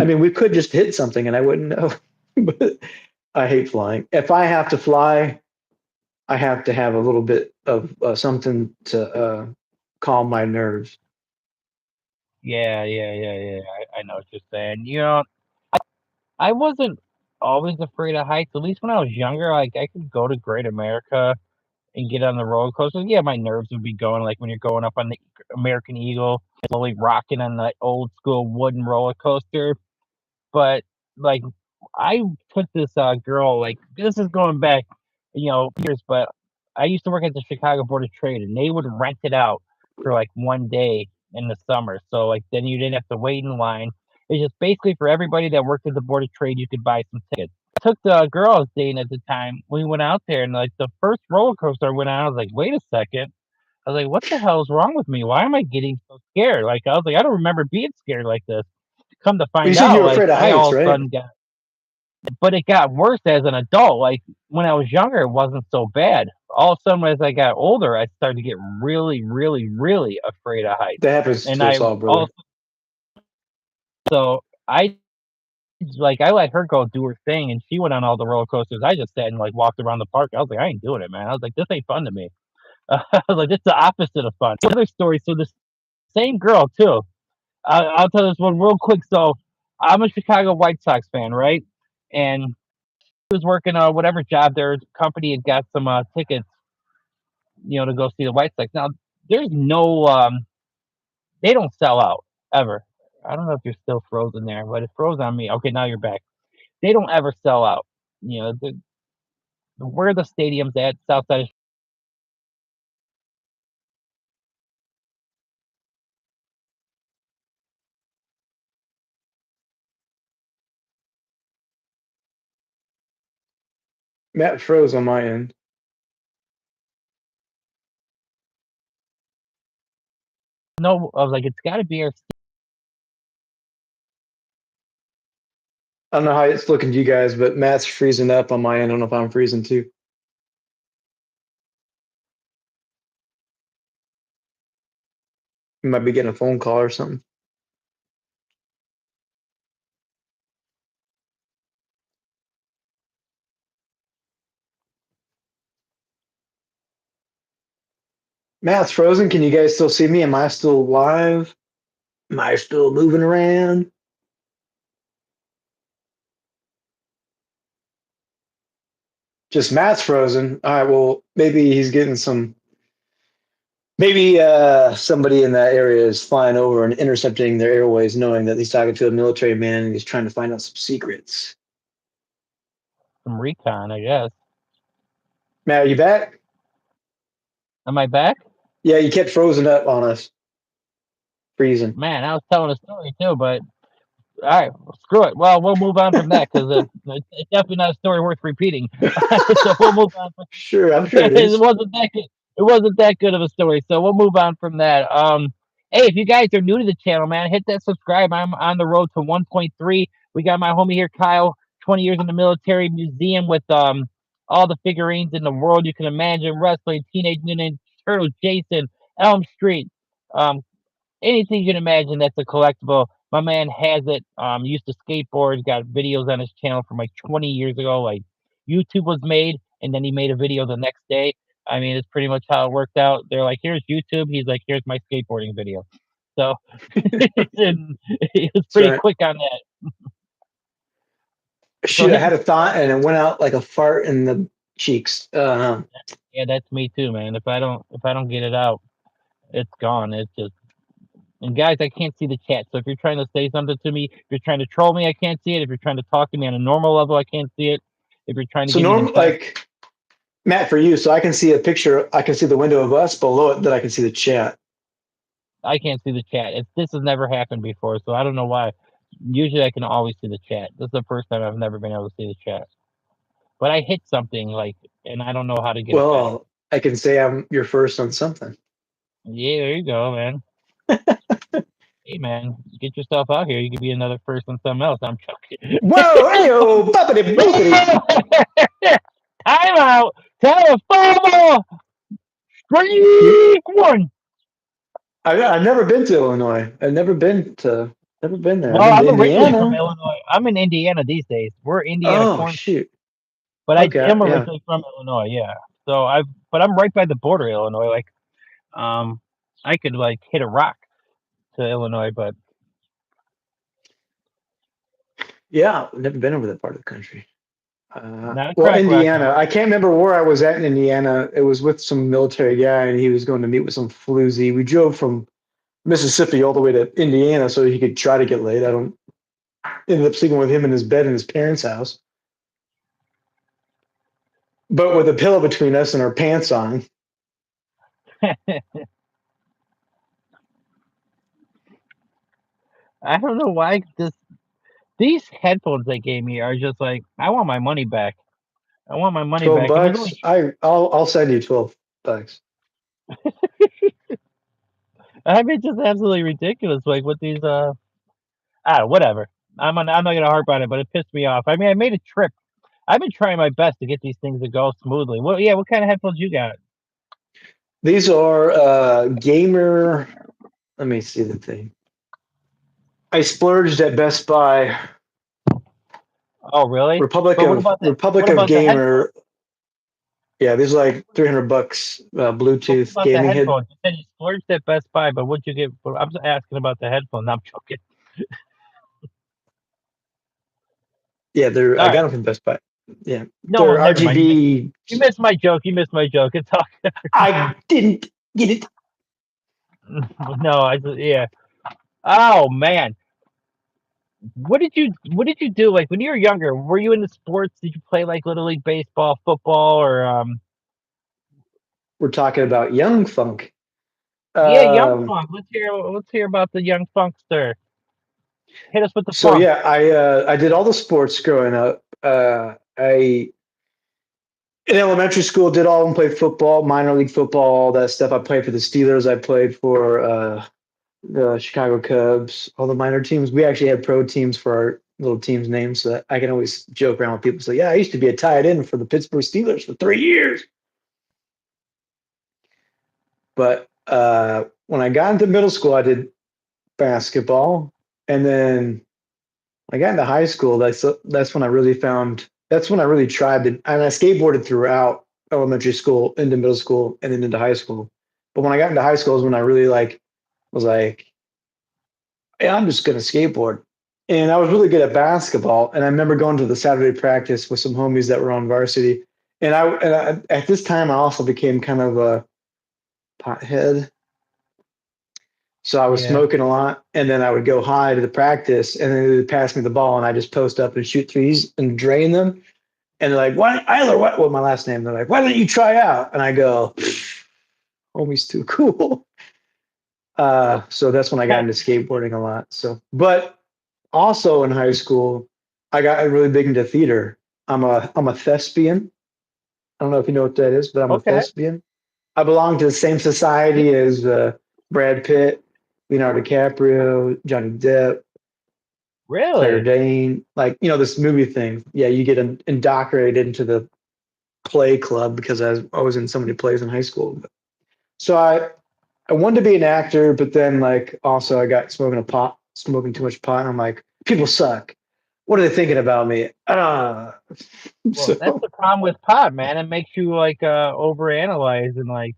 mean, we could just hit something and I wouldn't know. But I hate flying. If I have to fly, I have to have a little bit of something to calm my nerves.
Yeah. I know what you're saying. I wasn't always afraid of heights. At least when I was younger, like I could go to Great America and get on the roller coaster. Yeah, my nerves would be going like when you're going up on the American Eagle, slowly rocking on that old school wooden roller coaster. But like I took this girl, like this is going back, years, but I used to work at the Chicago Board of Trade and they would rent it out for like one day in the summer. So like then you didn't have to wait in line. It's just basically for everybody that worked at the Board of Trade, you could buy some tickets. I took the girl I was dating at the time. We went out there and like the first roller coaster I went on, I was like, wait a second. I was like, what the hell is wrong with me? Why am I getting so scared? Like I was like, I don't remember being scared like this. Come to
You
find
said you
out,
were
like
afraid of
I
heights,
all of a
right?
sudden got, but it got worse as an adult. Like when I was younger, it wasn't so bad. All of a sudden, as I got older, I started to get really, really, really afraid of heights.
That happens
And
to us
I
all, brother.
also, I like I let her go do her thing, and she went on all the roller coasters. I just sat and like walked around the park. I was like, I ain't doing it, man. I was like, this ain't fun to me. I was like, this is the opposite of fun. Another story. So this same girl too. I'll tell this one real quick. So I'm a Chicago White Sox fan, right? And was working whatever job their company had got some tickets, to go see the White Sox. Now there's no they don't sell out ever. I don't know if you're still frozen there, but it froze on me. Okay, now you're back. They don't ever sell out. Where the stadium's at, south side of
Matt froze on my end.
no, I was like, it's got to be our.
I don't know how it's looking to you guys, but Matt's freezing up on my end. I don't know if I'm freezing too. You might be getting a phone call or something. Matt's frozen. Can you guys still see me? Am I still live? Am I still moving around? Just Matt's frozen. All right, well, maybe he's getting some. Maybe somebody in that area is flying over and intercepting their airways, knowing that he's talking to a military man and he's trying to find out some secrets.
Some recon, I guess.
Matt, are you back?
Am I back?
Yeah, you kept frozen up on us, freezing.
Man, I was telling a story too, but all right, well, screw it. Well, we'll move on from that because it's definitely not a story worth repeating. So we'll move on.
Sure, I'm sure it
It
is.
wasn't that good. It wasn't that good of a story, so we'll move on from that. Hey, if you guys are new to the channel, man, hit that subscribe. I'm on the road to 1.3. We got my homie here, Kyle, 20 years in the military museum with all the figurines in the world you can imagine: wrestling, Teenage Mutant Ninja Turtles, Jason, Elm Street, um, anything you can imagine that's a collectible. My man has it. Used to skateboard, got videos on his channel from like 20 years ago. Like YouTube was made, and then he made a video the next day. I mean, it's pretty much how it worked out. They're like, "Here's YouTube." He's like, "Here's my skateboarding video." So and he was
That's
pretty
right.
quick on that. So
Shoot, I
him,
had a thought and it went out like a fart in the cheeks.
yeah, that's me too, man. If I don't get it out, it's gone. It's just and guys, I can't see the chat. So if you're trying to say something to me, if you're trying to troll me, I can't see it. If you're trying to talk to me on a normal level, I can't see it. If you're trying to
So
give me the
normal,
best,
like Matt, for you, so I can see a picture. I can see the window of us below it. That I can see the chat.
I can't see the chat. This has never happened before, so I don't know why. Usually, I can always see the chat. This is the first time I've never been able to see the chat. But I hit something like, and I don't know how to get it back.
Well, I can say I'm your first on something.
Yeah, there you go, man. Hey, man, get yourself out here. You could be another first on something else. I'm joking.
Whoa, ayo, bumpity, bumpity.
Time out. Telephone.
You,
Streak one.
I've never been to Illinois. Never been there. I've
Well,
been to
I'm originally from
Indiana.
Illinois. I'm in Indiana these days. We're Indiana
Oh
corn,
shoot.
but I
Okay,
am
yeah.
originally from Illinois. Yeah. So but I'm right by the border, of Illinois. Like, I could like hit a rock to Illinois, but
Yeah, I've never been over that part of the country.
not a
Well,
crack rock
Indiana.
though.
I can't remember where I was at in Indiana. It was with some military guy, and he was going to meet with some floozy. We drove from Mississippi all the way to Indiana so he could try to get laid. I don't ended up sleeping with him in his bed in his parents' house, but with a pillow between us and our pants on.
I don't know why these headphones they gave me are just like I want my money back. I want my money
12
back. And there's
bucks.
only
I'll send you 12 bucks.
I mean, it's just absolutely ridiculous. Like with these, whatever. I'm not gonna harp on it, but it pissed me off. I mean, I made a trip. I've been trying my best to get these things to go smoothly. Well, yeah. What kind of headphones you got?
These are gamer. Let me see the thing. I splurged at Best Buy.
Oh, really?
Republic
But
of Republic
what
of
about the headphones?
Gamer. Yeah, these are like $300
What
Bluetooth
about the
gaming head.
headphones? You said you splurged at Best Buy, but what'd you get? I'm just asking about the headphones. I'm joking.
Yeah,
All
I got
right.
them from Best Buy. Yeah,
No,
they're
well, never mind.
RGB.
You missed my joke. You missed my joke. It's all good.
I didn't get it.
No, yeah. Oh man. What did you do like when you were younger? Were you into sports? Did you play like little league baseball, football, or
We're talking about Young Funk.
yeah, young
Um,
funk. Let's hear about the young funkster. Hit us with the
so
funk.
yeah, I did all the sports growing up. I in elementary school did all of them, played football, minor league football, all that stuff. I played for the Steelers. I played for the Chicago Cubs, all the minor teams. We actually had pro teams for our little teams' names, so that I can always joke around with people. Say, yeah, I used to be a tight end for the Pittsburgh Steelers for 3 years. But when I got into middle school, I did basketball, and then when I got into high school, that's when I really found. That's when I really tried to. And I skateboarded throughout elementary school, into middle school, and then into high school. But when I got into high school is when I really was like, yeah, I'm just gonna skateboard. And I was really good at basketball. And I remember going to the Saturday practice with some homies that were on varsity. At this time I also became kind of a pothead. So I was
Yeah.
smoking a lot, and then I would go high to the practice, and then they would pass me the ball, and I just post up and shoot threes and drain them. And they're like, "Why, Eiler? What my last name?" They're like, "Why don't you try out?" And I go, "Homie's too cool." So that's when I got into skateboarding a lot. So, but also in high school, I got really big into theater. I'm a thespian. I don't know if you know what that is, but I'm a
Okay.
thespian. I belong to the same society as Brad Pitt, Leonardo DiCaprio, Johnny Depp, Claire
Really?
Danes. Like, this movie thing. Yeah, you get indoctrinated into the play club because I was in so many plays in high school. So I wanted to be an actor, but then like also I got smoking too much pot, and I'm like, people suck. what are they thinking about me?
Well, that's
So
the problem with pot, man. It makes you like overanalyze and like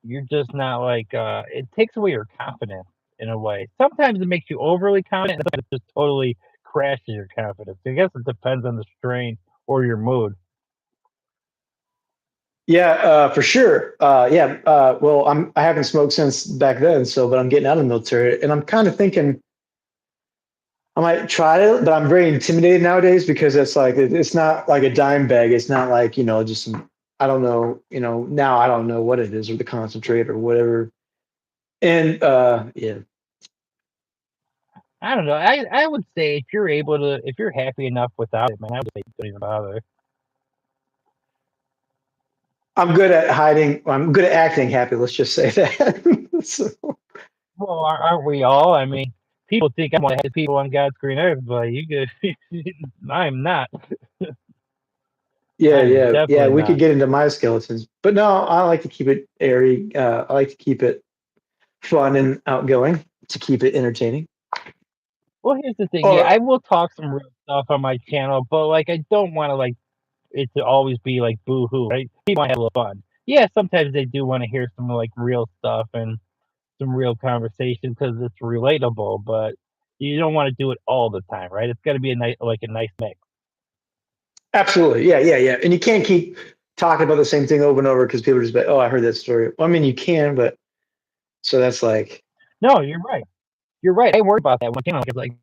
you're just not like it takes away your confidence in a way. Sometimes it makes you overly confident, and sometimes it just totally crashes your confidence. I guess it depends on the strain or your mood.
yeah, for sure. Yeah. Well, I haven't smoked since back then, so but I'm getting out of the military, and I'm kind of thinking I might try it, but I'm very intimidated nowadays because it's like it's not like a dime bag. It's not like just some. I don't know. Now I don't know what it is or the concentrate or whatever. And yeah,
I don't know. I would say if you're able to, if you're happy enough without it, man, I would say don't even bother.
I'm good at hiding. I'm good at acting happy. Let's just say that. So,
Well, aren't we all? I mean, people think I'm one of the people on God's green earth, but you could, I'm not.
yeah,
I am
yeah, yeah.
definitely
We could
not.
get into my skeletons, but no, I like to keep it airy. I like to keep it fun and outgoing to keep it entertaining.
Well, here's the thing. Yeah,
Or
I will talk some real stuff on my channel, but like, I don't want to like it to always be like boo hoo, right? People want to have a little fun. Yeah, sometimes they do want to hear some like real stuff and some real conversation because it's relatable, but you don't want to do it all the time, right? It's got to be a nice mix.
absolutely, yeah, yeah, yeah. And you can't keep talking about the same thing over and over because people are just like, oh, I heard that story. Well, I mean, you can, but so that's like,
No, you're right. You're right. I worry about that when I'm like,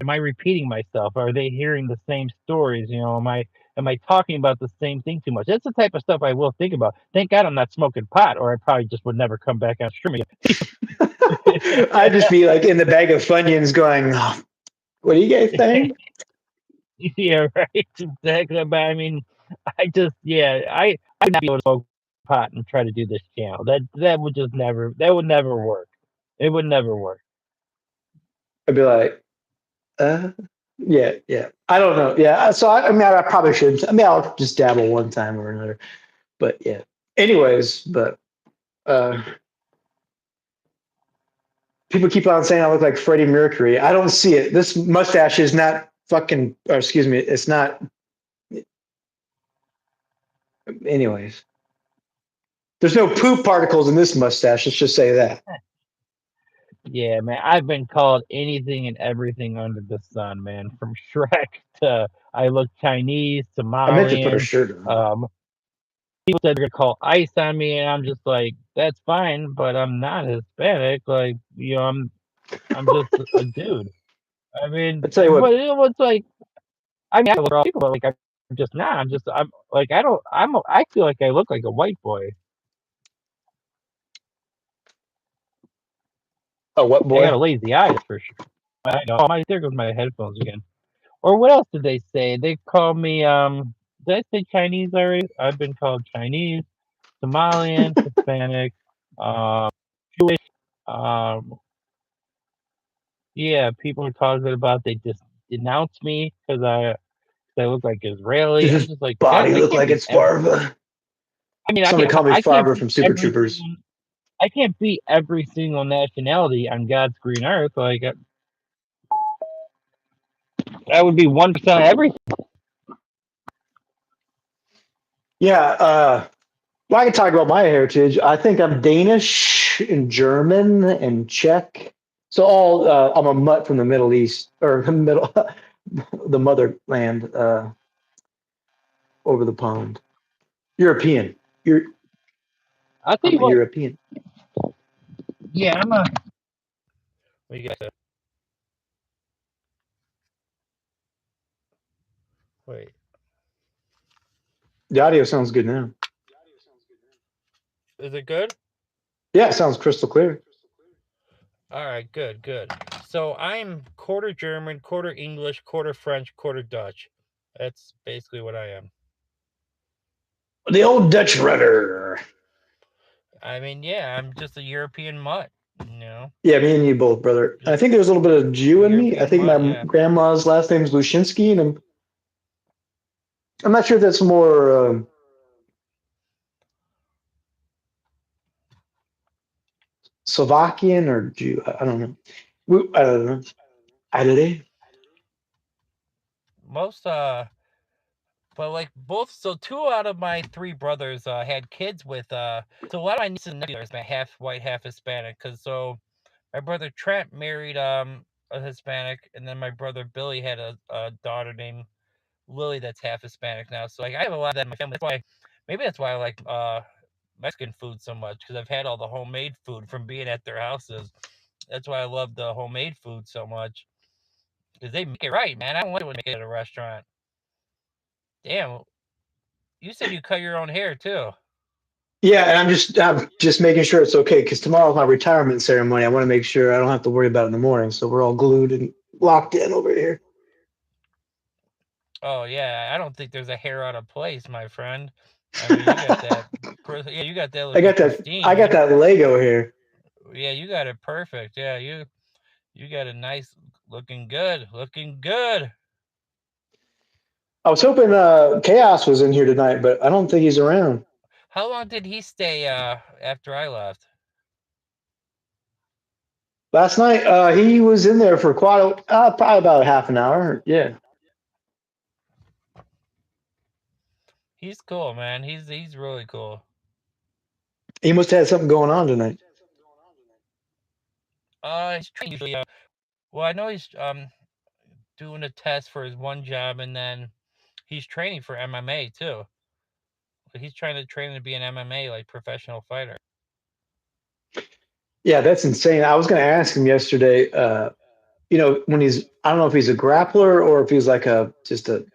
am I repeating myself? Are they hearing the same stories? Am I talking about the same thing too much? That's the type of stuff I will think about. Thank God I'm not smoking pot, or I probably just would never come back on stream
I'd just be like in the bag of Funyuns going, oh, what do you guys
again.
think?
Yeah, right. Exactly. But I mean, I would not be able to smoke pot and try to do this channel. That would just never. That would never work. It would never work.
I'd be like, uh, yeah, yeah. I don't know. Yeah. So I mean, I probably should. I mean, I'll just dabble one time or another. But yeah. Anyways, but uh, people keep on saying I look like Freddie Mercury. I don't see it. This mustache is not fucking. Or excuse me. It's not. Anyways, there's no poop particles in this mustache. Let's just say that.
Yeah, man. I've been called anything and everything under the sun, man. From Shrek to I look Chinese,
I meant to put a
Somalian.
shirt on.
Um, People said they're gonna call ICE on me, and I'm just like, that's fine, but I'm not Hispanic. Like, I'm just a dude. I
I
mean,
tell you what.
but it's like, I mean, I look at people, but like, I'm just not. I'm like, I don't. I feel like I look like a white boy.
Oh, what
I got a
boy?
lazy eye for sure. I know. Oh, there goes my headphones again. Or what else did they say? They called me. Did I say Chinese already? I've been called Chinese, Somalian, Hispanic, um, Jewish. Um, yeah, people are talking about they just denounce me because I look like
Does
Israeli. I'm
his
just like, guys,
body
I
look
can't
like
be
it's
every.
Farva?
I mean,
Somebody call me
I can't
Farva
be
from Super
every
Troopers.
single. I can't be every single nationality on God's green earth. Like that would be 1% of everything.
Yeah, well, I can talk about my heritage. I think I'm Danish and German and Czech. So all I'm a mutt from the Middle East or the middle, the motherland over the pond. European. You're
I'll tell
I'm
you
a
what.
European.
Yeah, I'm a. What you guys say? Wait,
The audio sounds good now.
is it good?
Yeah, it sounds crystal clear.
All right, good, good. So I'm quarter German, quarter English, quarter French, quarter Dutch. That's basically what I am.
The old Dutch rudder.
I mean, yeah, I'm just a European mutt, you know.
Yeah, me and you both, brother. I
Just
think there's a little bit of Jew in me. I
European
think
mutt,
my
yeah.
grandma's last name is Lushinsky, and I'm not sure if that's more Slovakian or Jew. I don't know. I don't know. I don't know.
most but like both, so two out of my three brothers had kids with so a lot of my nieces and nephews are half white, half Hispanic. Cause so my brother Trent married a Hispanic, and then my brother Billy had a daughter named Lily that's half Hispanic now. So like I have a lot of that in my family. That's why I like Mexican food so much, because I've had all the homemade food from being at their houses. That's why I love the homemade food so much, because they make it right, man. I don't want to make it at a restaurant. Damn, you said you cut your own hair too.
Yeah, and I'm just making sure it's okay because tomorrow's my retirement ceremony. I want to make sure I don't have to worry about it in the morning. So we're all glued and locked in over here.
Oh yeah, I don't think there's a hair out of place, my friend. I mean, you got that. Yeah, you got that
I
looking
got that.
pristine.
I got that Lego here.
Yeah, you got it perfect. Yeah, you got a nice looking good, looking good.
I was hoping Chaos was in here tonight, but I don't think he's around.
How long did he stay after I left?
Last night, he was in there for probably about half an hour. Yeah.
He's cool, man. He's really cool.
He must have had something going on tonight.
He's usually. Well, I know he's doing a test for his one job, and then he's training for MMA too. He's trying to train to be an MMA like professional fighter.
Yeah, that's insane. I was going to ask him yesterday. When I don't know if he's a grappler or if he's like just a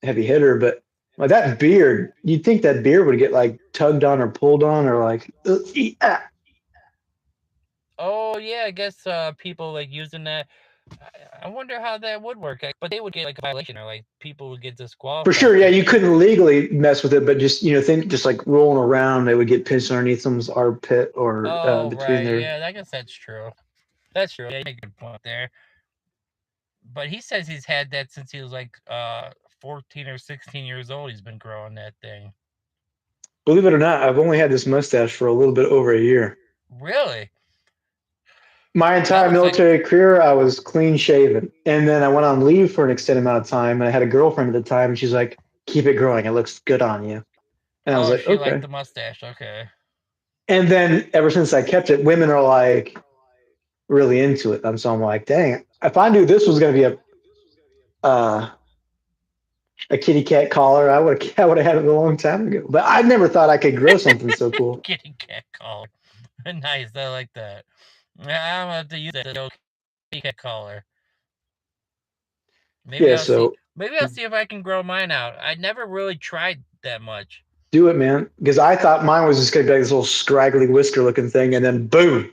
heavy hitter, but like that beard, you'd think that beard would get like tugged on or pulled on or like.
Oh yeah, I guess people like using that. I wonder how that would work. But they would get like a violation, or like people would get disqualified.
For sure, yeah, you couldn't legally mess with it, but just think just like rolling around, they would get pinched underneath someone's armpit or between their.
Yeah, I guess that's true. That's true. Yeah, you make a good point there. But he says he's had that since he was like 14 or 16 years old. He's been growing that thing.
Believe it or not, I've only had this mustache for a little bit over a year.
Really?
My entire military career, I was clean shaven. And then I went on leave for an extended amount of time. And I had a girlfriend at the time, and she's like, keep it growing. It looks good on you. And I was like,
she liked the mustache. Okay.
And then ever since I kept it, women are like really into it. And so I'm like, dang, if I knew this was going to be a kitty cat collar, I would have had it a long time ago. But I never thought I could grow something so cool.
Kitty cat collar. Nice. I like that. I'm going to have to use that kitty cat collar. Maybe I'll see if I can grow mine out. I never really tried that much.
Do it, man. Because I thought mine was just going to be like this little scraggly whisker looking thing, and then boom.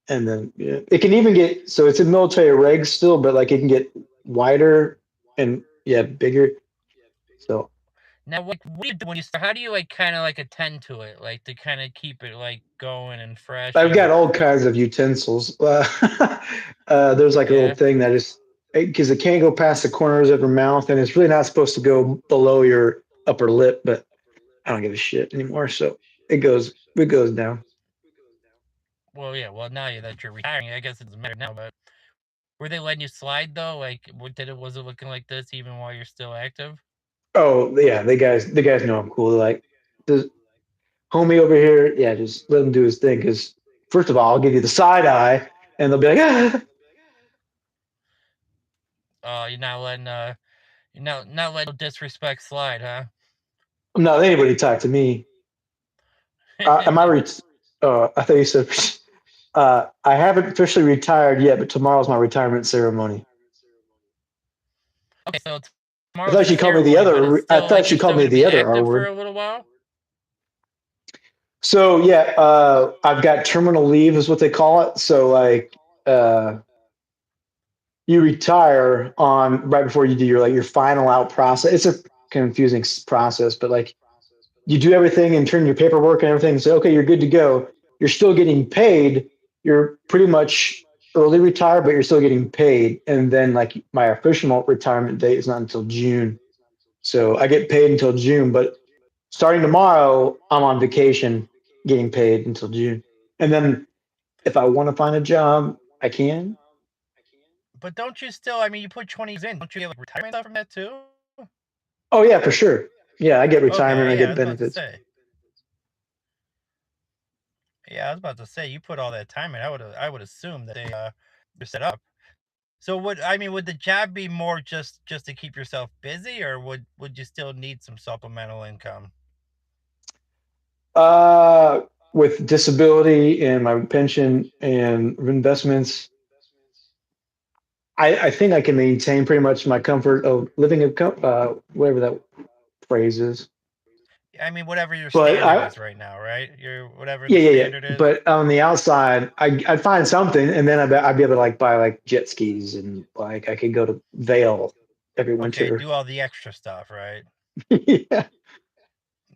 And then it can even get, so it's in military regs still, but like it can get wider and bigger. So
now, what do you do when you start? How do you like kind of like attend to it, like to kind of keep it like going and fresh?
I've got all kinds of utensils. There's like a little thing that is, because it can't go past the corners of your mouth, and it's really not supposed to go below your upper lip, but I don't give a shit anymore. So it goes down.
Well, yeah. Well, now that you're retiring, I guess it doesn't matter now. But were they letting you slide though? Like, was it looking like this even while you're still active?
Oh yeah, the guys know I'm cool. They're like, the homie over here, yeah, just let him do his thing. Because first of all, I'll give you the side eye, and they'll be like, ah.
Oh, you're not letting disrespect slide, huh?
I'm not letting anybody talk to me. I thought you said. I haven't officially retired yet, but tomorrow's my retirement ceremony.
Okay, so
I thought she called me the other. I thought she called me the other R word.
For a little while.
So yeah, I've got terminal leave, is what they call it. So like, you retire on right before you do your final out process. It's a confusing process, but like, you do everything and turn your paperwork and everything. And say, okay, you're good to go. You're still getting paid. You're pretty much early retired, but you're still getting paid. And then like my official retirement date is not until June. So I get paid until June, but starting tomorrow, I'm on vacation getting paid until June. And then if I want to find a job, I can.
But don't you still? I mean, you put 20 years in. Don't you get like retirement stuff from that too?
Oh yeah, for sure. Yeah, I get retirement. I
Okay, yeah, I
get
was about to
benefits.
say. Yeah, I was about to say you put all that time in. I would assume that they're set up. So would the job be more just to keep yourself busy, or would you still need some supplemental income?
Uh, with disability and my pension and investments, I think I can maintain pretty much my comfort of living whatever that phrase is.
I mean, whatever your
But
standard is right now, right? Your whatever
yeah,
the
yeah, yeah.
standard is.
But on the outside, I'd find something, and then I'd be able to like buy like jet skis, and like I could go to Vail every
Okay,
winter.
do all the extra stuff, right?
Yeah.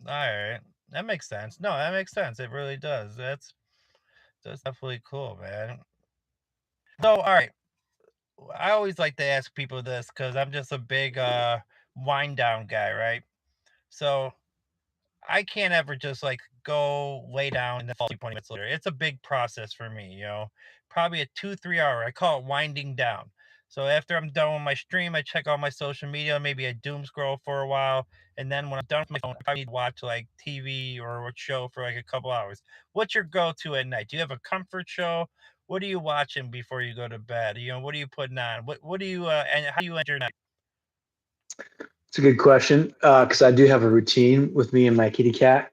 All right, that makes sense. No, that makes sense. It really does. That's definitely cool, man. So, all right, I always like to ask people this because I'm just a big wind down guy, right? So I can't ever just like go lay down and then fall asleep 20 minutes later. It's a big process for me. Probably a 2, 3 hour. I call it winding down. So after I'm done with my stream, I check all my social media, maybe I doom scroll for a while, and then when I'm done with my phone, I probably need to watch like TV or a show for like a couple hours. What's your go-to at night? Do you have a comfort show? What are you watching before you go to bed? What are you putting on? What do you and how do you end your night?
It's a good question because I do have a routine with me and my kitty cat.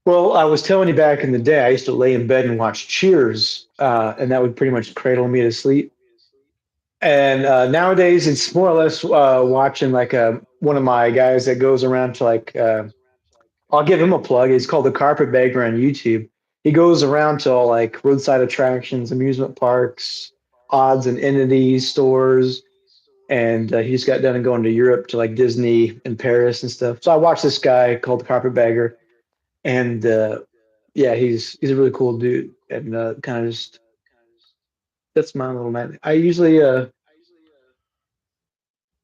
Well, I was telling you back in the day, I used to lay in bed and watch Cheers, and that would pretty much cradle me to sleep. And nowadays, it's more or less watching like one of my guys that goes around to like I'll give him a plug. He's called the Carpetbagger on YouTube. He goes around to all like roadside attractions, amusement parks, odds and entities stores, and he just got done going to Europe to like Disney and Paris and stuff. So I watched this guy called the Carpetbagger, and yeah, he's a really cool dude, and kind of just that's my little night. I usually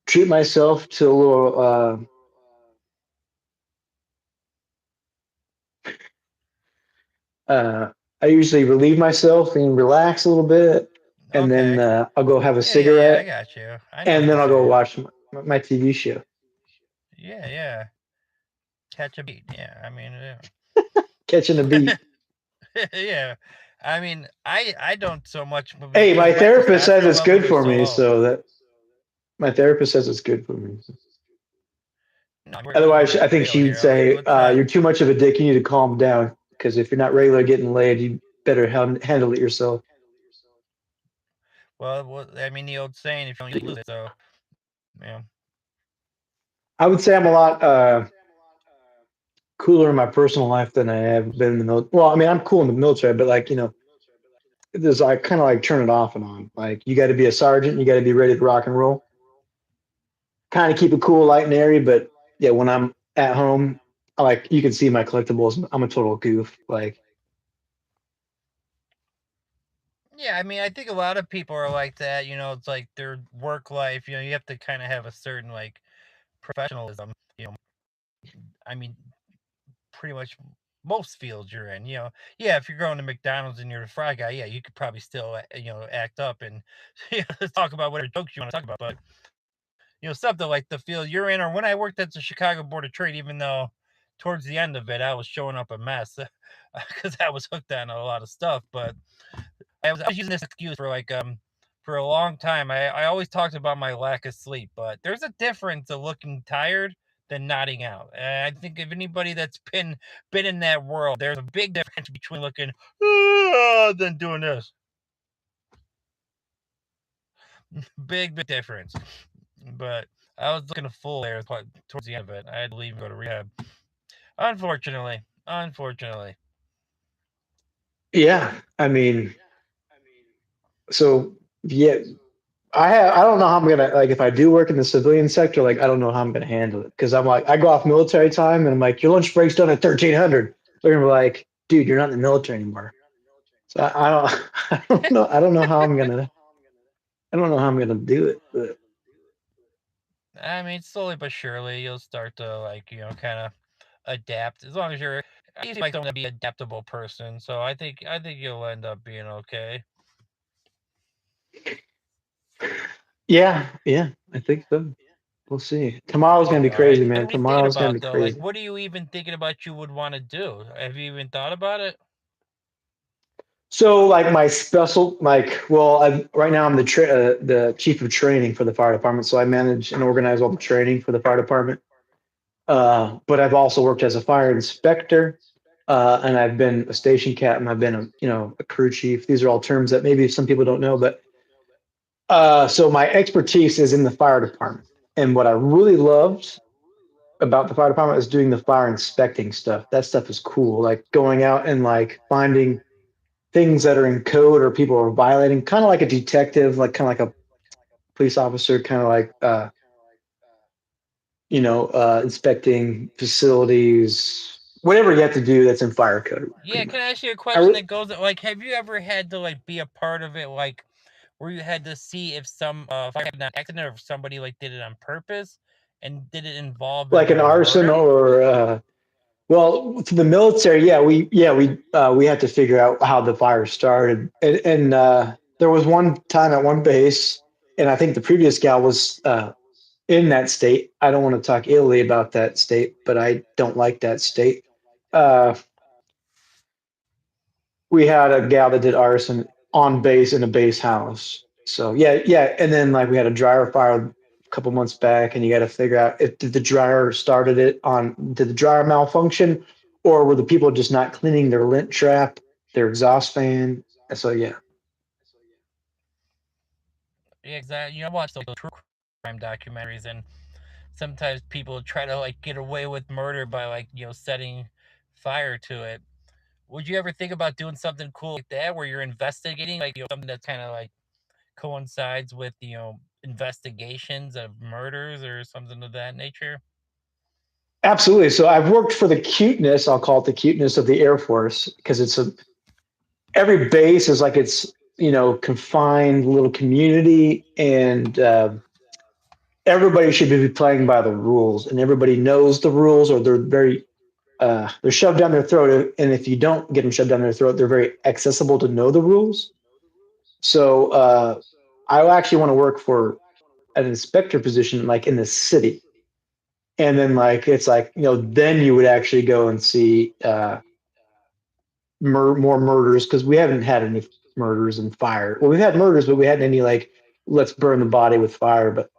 treat myself to a little. I usually relieve myself and relax a little bit, and then
Okay.
I'll go have a
Yeah, yeah, yeah. I
cigarette,
got you. I know
and
what
then
you're
I'll go
saying.
watch my TV show.
Yeah, yeah. Catch a beat. Yeah, I mean, yeah.
Catching a beat.
Yeah. I mean, I don't so much
Hey,
because
my
my
therapist says
testosterone
it's good
levels are
for
so
me,
low.
so that my therapist says it's good for me.
No,
Otherwise,
we're
I think
real
she would
here.
say,
Let's not.
"You're too much of a dick. You need to calm down. Because if you're not regular getting laid, you better handle it yourself."
Well, I mean, the old saying, if you don't lose it, so yeah.
I would say I'm a lot cooler in my personal life than I have been in the military. Well, I mean, I'm cool in the military, but like there's I kind of like turn it off and on. Like you got to be a sergeant, you got to be ready to rock and roll. Kind of keep it cool, light and airy, but yeah, when I'm at home, I like you can see my collectibles. I'm a total goof. Like
Yeah, I mean, I think a lot of people are like that. It's like their work life. You have to kind of have a certain like professionalism. You know, I mean, pretty much most fields you're in. Yeah, if you're going to McDonald's and you're the fry guy, yeah, you could probably still act up and talk about whatever jokes you want to talk about. But something like the field you're in, or when I worked at the Chicago Board of Trade, even though towards the end of it I was showing up a mess because I was hooked on a lot of stuff. But I was using this excuse for for a long time. I always talked about my lack of sleep, but there's a difference of looking tired than nodding out. And I think if anybody that's been in that world, there's a big difference between looking than doing this. Big difference. But I was looking a fool there towards the end of it. I had to leave and go to rehab. Unfortunately.
yeah, I mean, so yeah, I don't know how I'm gonna like if I do work in the civilian sector, like I don't know how I'm gonna handle it because I'm like I go off military time and I'm like your lunch break's done at 1300. They're gonna be like, dude, you're not in the military anymore. So I don't I don't know how I'm gonna do it. But
I mean, slowly but surely, you'll start to kind of adapt as long as you're. I usually like someone to be an adaptable person, so I think you'll end up being okay.
Yeah, yeah, I think so. We'll see. Tomorrow's gonna be
All right.
crazy,
What
man.
are you thinking
Tomorrow's gonna be
about though? Like,
crazy.
what are you even thinking about you would want to do? Have you even thought about it?
So, like my special, like, well, right now I'm the chief of training for the fire department. So I manage and organize all the training for the fire department. But I've also worked as a fire inspector, and I've been a station captain. I've been a crew chief. These are all terms that maybe some people don't know, but so my expertise is in the fire department. And what I really loved about the fire department is doing the fire inspecting stuff. That stuff is cool. Like going out and like finding things that are in code or people are violating, kind of like a detective, like kind of like a police officer, kind of like inspecting facilities, whatever you have to do that's in fire code,
Yeah,
pretty
can I
much.
ask you a
I
question
re-
that goes like, have you ever had to like be a part of it, like where you had to see if some fire had an accident or if somebody like did it on purpose, and did it involve
like an
like a
arson
murder?
or well, to the military, we had to figure out how the fire started, and there was one time at one base, and I think the previous gal was in that state. I don't want to talk illy about that state, but I don't like that state. Uh, we had a gal that did arson on base in a base house. So yeah, yeah, and then like we had a dryer fire a couple months back, and you got to figure out if did the dryer started it on did the dryer malfunction, or were the people just not cleaning their lint trap, their exhaust fan? So yeah,
Yeah, exactly. I watch those true crime documentaries, and sometimes people try to like get away with murder by like setting fire to it. Would you ever think about doing something cool like that, where you're investigating like something that's kind of like coincides with investigations of murders or something of that nature?
absolutely. So I've worked for the cuteness. I'll call it the cuteness of the Air Force because it's a every base is like it's confined little community, and everybody should be playing by the rules, and everybody knows the rules, or they're shoved down their throat, and if you don't get them shoved down their throat, they're very accessible to know the rules. So I actually want to work for an inspector position like in the city, and then like it's like then you would actually go and see more murders because we haven't had any murders and fire. Well, we've had murders, but we hadn't any like let's burn the body with fire. But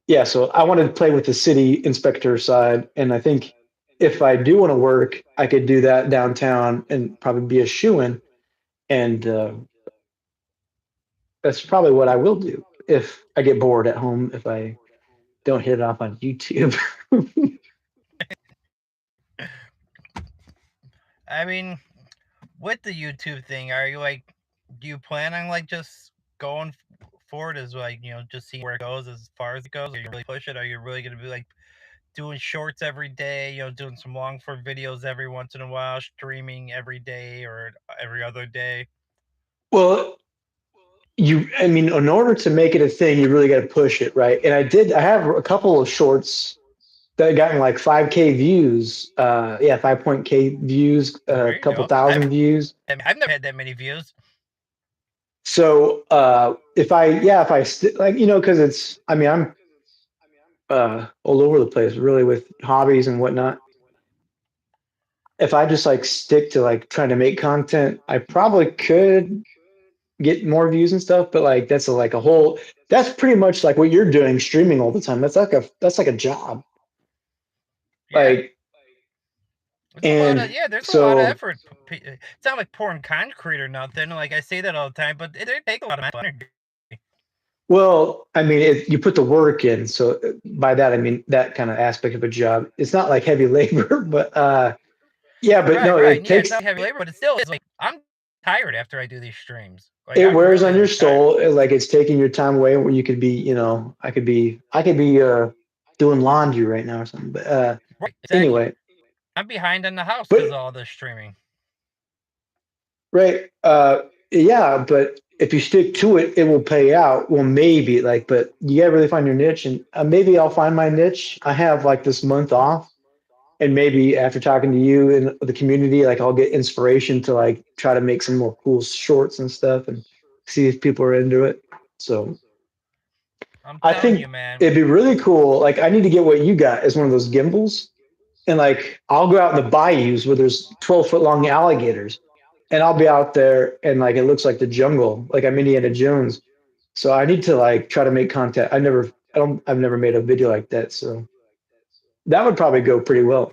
yeah, so I wanted to play with the city inspector side, and I think if I do want to work, I could do that downtown and probably be a shoo-in, and that's probably what I will do if I get bored at home if I don't hit it off on YouTube.
I mean, with the YouTube thing, are you like, do you plan on like just going forward as like just seeing where it goes as far as it goes? Are you really push it? Are you really gonna be like doing shorts every day? Doing some long form videos every once in a while, streaming every day or every other day?
Well, I mean, in order to make it a thing, you really got to push it, right? And I have a couple of shorts that gotten like 5K views. Yeah, 5 K views, a
There you
couple
go. I've
thousand views.
I've never had that many views.
So if I like because it's I mean I'm all over the place really with hobbies and whatnot. If I just like stick to like trying to make content, I probably could get more views and stuff. But like like a whole that's pretty much like what you're doing, streaming all the time. That's like a job.
Yeah.
Like
It's a lot of
and
there's a lot of
so
effort. It's not like pouring concrete or nothing. Like I say that all the time, but it takes a lot of energy.
well, I mean, you put the work in. So by that I mean that kind of aspect of a job. It's not like heavy labor, but yeah, but
Right,
no,
right.
it
Yeah, it's
takes
not heavy labor, but it still is like I'm tired after I do these streams. Like
it
I'm
wears on
really
your
like tired.
soul. Like it's taking your time away where you could be, I could be doing laundry right now or something. But
Right, exactly.
anyway,
I'm behind on the house because
but
of all this streaming.
right, yeah, but if you stick to it, it will pay out. Well, maybe like, but you gotta really find your niche, and maybe I'll find my niche. I have like this month off, and maybe after talking to you and the community, like I'll get inspiration to like try to make some more cool shorts and stuff, and see if people are into it. So
I'm
I
telling
think
you, man.
it'd be really cool. Like, I need to get what you got as one of those gimbals, and like I'll go out in the bayous where there's 12-foot long alligators, and I'll be out there, and like it looks like the jungle, like I'm Indiana Jones. So I need to like try to make content. I've never made a video like that, so that would probably go pretty well.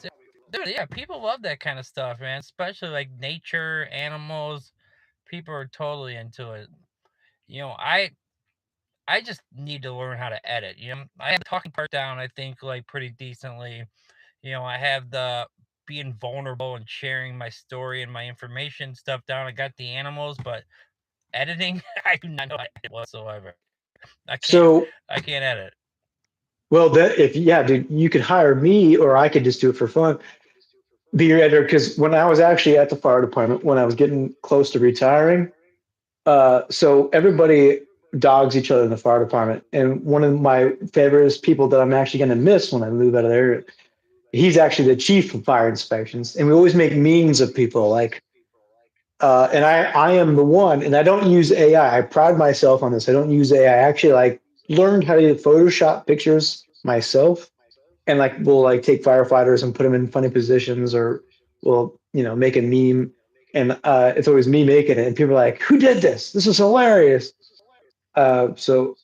Dude, yeah, people love that kind of stuff, man. Especially like nature, animals. People are totally into it. You know, I just need to learn how to edit. You know, I have the talking part down, I think, like pretty decently. You know, I have the being vulnerable and sharing my story and my information stuff down. I got the animals, but editing, I do not know how to edit whatsoever. I can't
So,
I can't edit.
well, that if yeah, dude, you could hire me, or I could just do it for fun. Be your editor, because when I was actually at the fire department, when I was getting close to retiring, so everybody dogs each other in the fire department, and one of my favorite people that I'm actually going to miss when I move out of there, he's actually the chief of fire inspections, and we always make memes of people like, and I am the one, and I don't use AI. I pride myself on this. I don't use AI. I actually like learned how to Photoshop pictures myself, and like we'll like take firefighters and put them in funny positions, or we'll make a meme, and it's always me making it, and people are like, "Who did this? This is hilarious." So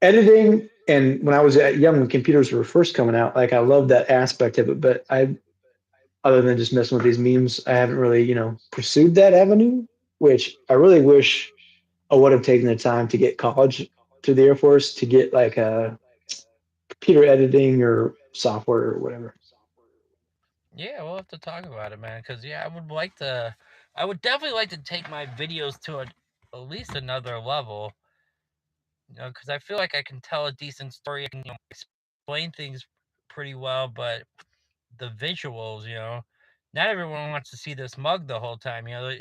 editing, and when I was young, when computers were first coming out, like I loved that aspect of it, but I, other than just messing with these memes, I haven't really pursued that avenue, which I really wish I would have taken the time to get college to the Air Force to get like a computer editing or software or whatever.
Yeah, we'll have to talk about it, man. Because yeah, I would definitely like to take my videos to at least another level. You know, because I feel like I can tell a decent story. I can explain things pretty well, but the visuals, not everyone wants to see this mug the whole time. You know,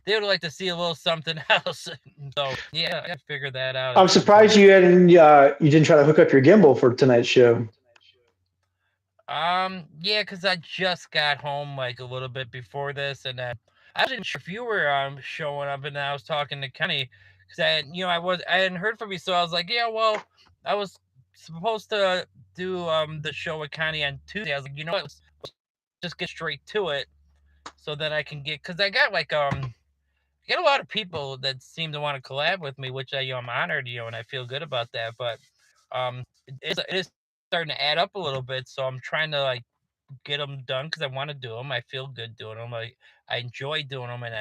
they would like to see a little something else. So yeah, I gotta figure that out
I'm
at some
surprised
point.
you didn't try to hook up your gimbal for tonight's show.
Yeah, because I just got home like a little bit before this, and then I wasn't sure if you were showing up, and then I was talking to Kenny because I hadn't heard from you, so I was like, yeah, well, I was supposed to do the show with Kenny on Tuesday. I was like, you know what, let's just get straight to it, so that I can get because I got like I get a lot of people that seem to want to collab with me, which I'm honored, and I feel good about that, but it is starting to add up a little bit, so I'm trying to like get them done because I want to do them. I feel good doing them. Like I enjoy doing them, and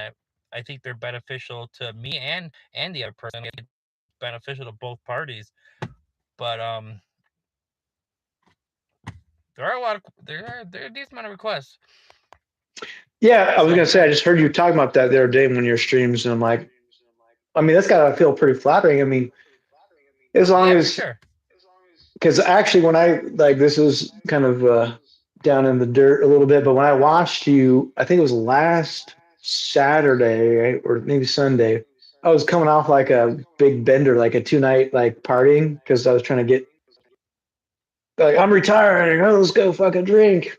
I think they're beneficial to me and the other person. It's beneficial to both parties. But there are a lot of there are a decent amount of requests.
Yeah, I was
So
gonna say I just heard you talking about that the other day in one of your streams, and I'm like, I mean, that's gotta feel pretty flattering. I mean, as long
yeah, for
as
sure.
because actually when I like this is kind of down in the dirt a little bit, but when I watched you, I think it was last Saturday, right? Or maybe Sunday. I was coming off like a big bender, like a 2 night like partying because I was trying to get like I'm retiring. Oh, let's go fucking drink.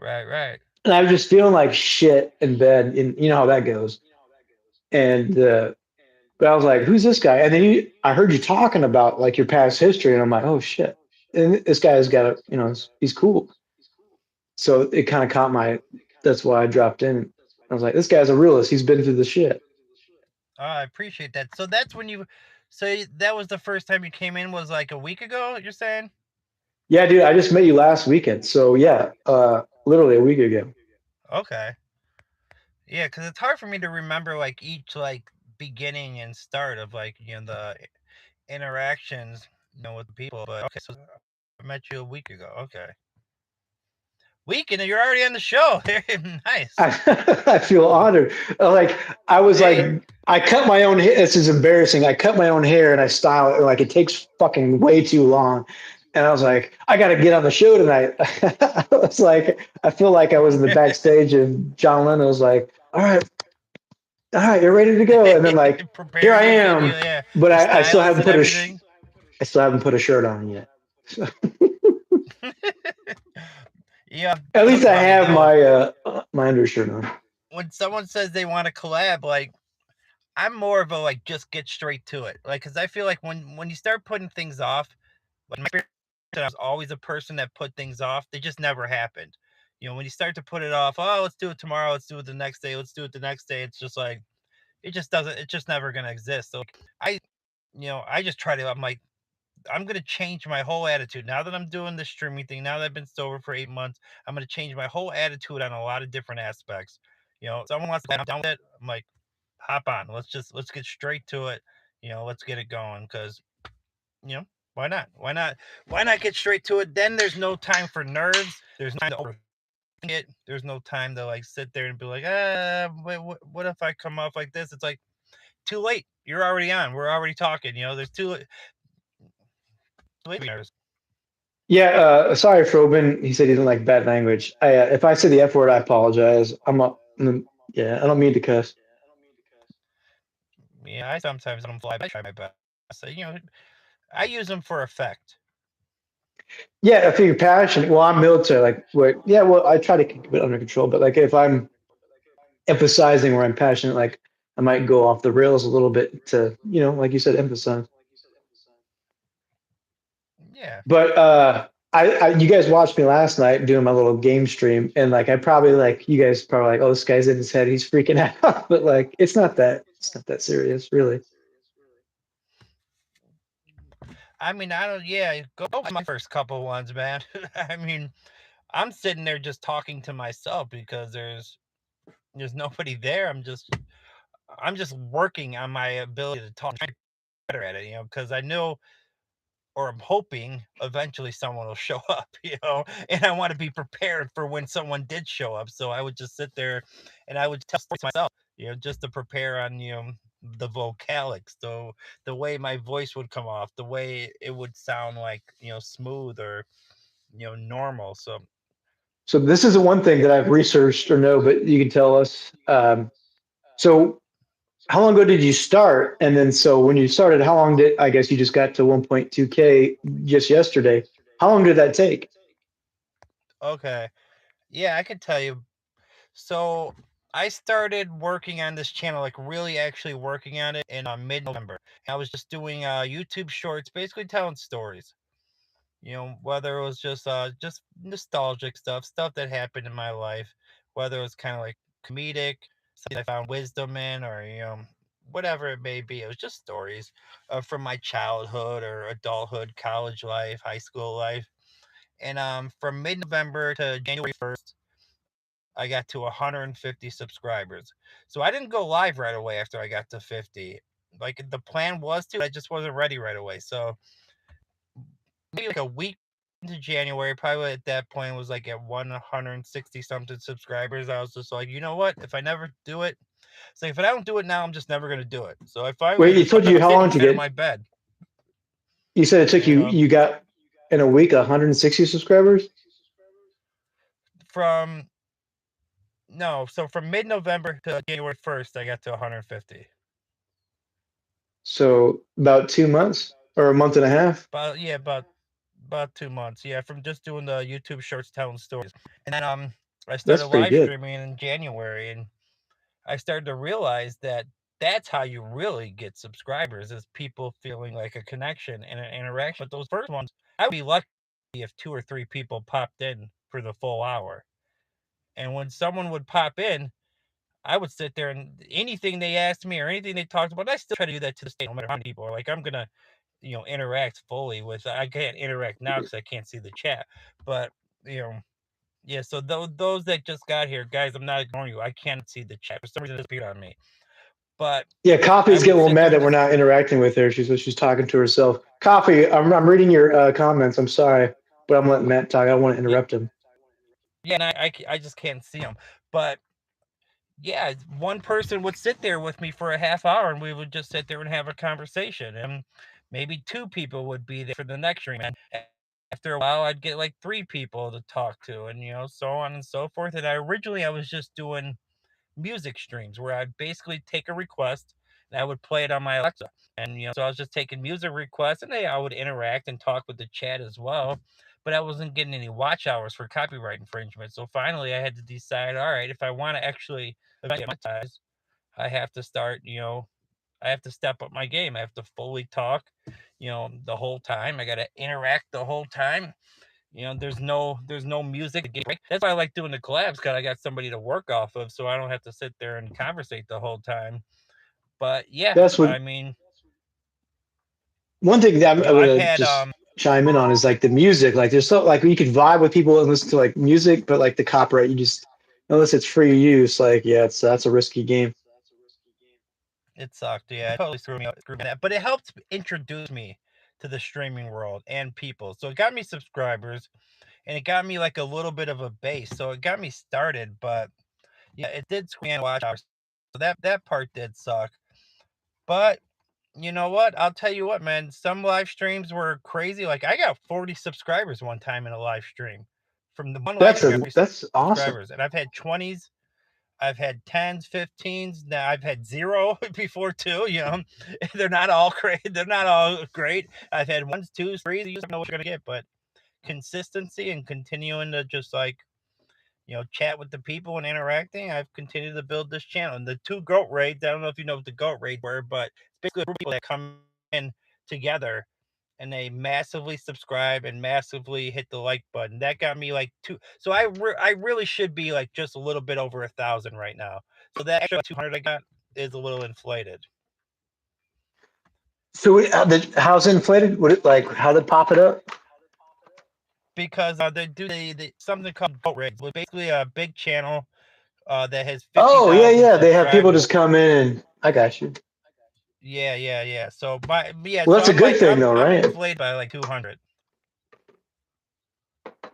Right, right.
And I was just feeling like shit in bed, and you know how that goes. And but I was like, "Who's this guy?" And then I heard you talking about like your past history, and I'm like, "Oh shit!" And this guy's got a, he's cool. So it kind of caught my. That's why I dropped in. I was like, "This guy's a realist. He's been through the shit."
Oh, I appreciate that. So that's when that was the first time you came in was like a week ago. You're saying?
Yeah, dude, I just met you last weekend. So yeah, literally a week ago.
Okay. Yeah, because it's hard for me to remember like each like beginning and start of like the interactions with the people. But okay, so I met you a week ago. Okay, week and you're already on the show. Nice.
I feel honored. Like I was like,
Hey,
I cut my own hair. This is embarrassing. I cut my own hair and I style it. Like it takes fucking way too long. And I was like, I got to get on the show tonight. I was like, I feel like I was in the backstage of John Lennon. I was like, all right, you're ready to go. And then like, here I
preparing the video,
am.
yeah,
But
the
I still
stylist
haven't
and everything.
I still haven't put a shirt on yet. So,
Yeah,
at
you'll
least I
probably
have
do.
my undershirt on.
When someone says they want to collab, like
I'm more of a like just get straight to it, like because I feel like when you start putting things off, like my experience, I was always a person that put things off. They just never happened. When you start to put it off, oh, let's do it tomorrow, let's do it the next day, let's do it the next day. It's just like it just doesn't. It's just never gonna exist. So I, I just try to. I'm like, I'm gonna change my whole attitude now that I'm doing this streaming thing. Now that I've been sober for 8 months, I'm gonna change my whole attitude on a lot of different aspects. Someone wants to get down with it. I'm like, hop on. Let's get straight to it. Let's get it going because you know why not? Why not get straight to it? Then there's no time for nerves. There's no time to overthink it. There's no time to like sit there and be like, what if I come off like this? It's like too late. You're already on. We're already talking. There's too late to be nervous.
Yeah, sorry, Frobin. He said he didn't like bad language. If I say the F word, I apologize. Yeah, I don't mean to cuss.
Yeah, I sometimes don't fly, but I try my best. So, I use them for effect.
Yeah, if you're passionate, well, I'm military. Like, what? Yeah, well, I try to keep it under control. But like, if I'm emphasizing where I'm passionate, like, I might go off the rails a little bit to, like you said, emphasize.
Yeah.
But you guys watched me last night doing my little game stream, and like, you guys probably like, oh, this guy's in his head, he's freaking out. But like, it's not that serious, really.
I mean, I don't. Yeah, go my first couple ones, man. I mean, I'm sitting there just talking to myself because there's nobody there. I'm just working on my ability to talk, trying to get better at it. Because I know, or I'm hoping, eventually someone will show up. And I want to be prepared for when someone did show up. So I would just sit there, and I would tell stories to myself, just to prepare on the vocalics, so the way my voice would come off, the way it would sound like smooth or normal.
So this isn't one thing that I've researched or know, but you can tell us. So how long ago did you start? And then, so when you started, how long I guess you just got to 1.2K just yesterday. How long did that take?
Okay, yeah, I could tell you. So I started working on this channel, like really actually working on it in mid-November. I was just doing YouTube shorts, basically telling stories. Whether it was just nostalgic stuff that happened in my life, whether it was kind of like comedic, something I found wisdom in, or whatever it may be. It was just stories from my childhood or adulthood, college life, high school life. And from mid-November to January 1st, I got to 150 subscribers. So I didn't go live right away after I got to 50. Like the plan was to, I just wasn't ready right away. So maybe like a week into January, probably at that point was like at 160 something subscribers. I was just like, you know what? If I never do it, so if I don't do it now, I'm just never gonna do it. So I finally
Wait, it
just
took you how long to
out of
get?
my bed.
You said it took you got in a week 160 subscribers?
From mid-November to January 1st, I got to 150.
So about 2 months or a month and a half?
About 2 months. Yeah, from just doing the YouTube shorts telling stories. And then I
That's
started
pretty
live
good.
streaming in January, and I started to realize that that's how you really get subscribers, is people feeling like a connection and an interaction. But those first ones, I would be lucky if 2 or 3 people popped in for the full hour. And when someone would pop in, I would sit there and anything they asked me or anything they talked about, I still try to do that to this day, no matter how many people are like, I'm gonna, interact fully with. I can't interact now because I can't see the chat, but yeah. So those that just got here, guys, I'm not ignoring you. I can't see the chat for some reason. It disappeared on me, but
Yeah, Coffee's
I
getting
would
a little
sit
mad
there
that
and
we're
just
not interacting with her. She's talking to herself. Coffee, I'm reading your comments. I'm sorry, but I'm letting Matt talk. I don't want to
yeah,
interrupt him.
and I just can't see them, but yeah, one person would sit there with me for a half hour, and we would just sit there and have a conversation, and maybe 2 people would be there for the next stream, and after a while, I'd get like 3 people to talk to, and so on and so forth. And I was just doing music streams where I'd basically take a request and I would play it on my Alexa. And so I was just taking music requests, and I would interact and talk with the chat as well. But I wasn't getting any watch hours for copyright infringement. So finally I had to decide, all right, if I want to actually monetize, I have to start,
I have to step up my game. I have to fully talk, the whole time. I got to interact the whole time. There's no music. That's why I like doing the collabs, because I got somebody to work off of, so I don't have to sit there and conversate the whole time. But yeah,
That's what
I mean,
one thing that I'm
I've
gonna
had
just chime in on is like the music. Like there's so like you could vibe with people and listen to like music, but like the copyright, you just unless it's free use, like yeah, that's a risky game.
it sucked. Yeah, it totally screwed me up. But it helped introduce me to the streaming world and people. So it got me subscribers, and it got me like a little bit of a base. So it got me started. But yeah, it did screw me and watch hours. So that part did suck. But you know what? I'll tell you what, man. Some live streams were crazy. Like I got 40 subscribers one time in a live stream. From the one live stream, I got 40
That's awesome.
subscribers, and I've had 20s. I've had 10s, 15s. Now I've had 0 before too. They're not all great. They're not all great. I've had 1s, 2s, 3s. You don't know what you're gonna get, but consistency and continuing to just like chat with the people and interacting, I've continued to build this channel. And the 2 goat raids, I don't know if you know what the goat raids were, but it's basically a group of people that come in together and they massively subscribe and massively hit the like button. That got me like 2. So I really should be like just a little bit over 1,000 right now. So that extra 200 I got is a little inflated.
So how's it inflated? What it like? How did it pop it up?
Because they do something called goat raids. It's basically a big channel that has
Oh
50,000
yeah. They have people
subscribers.
just come in and I got you.
Yeah. So
Well,
so
that's a
I'm
good
like
thing though,
I'm
right?
inflated by like 200.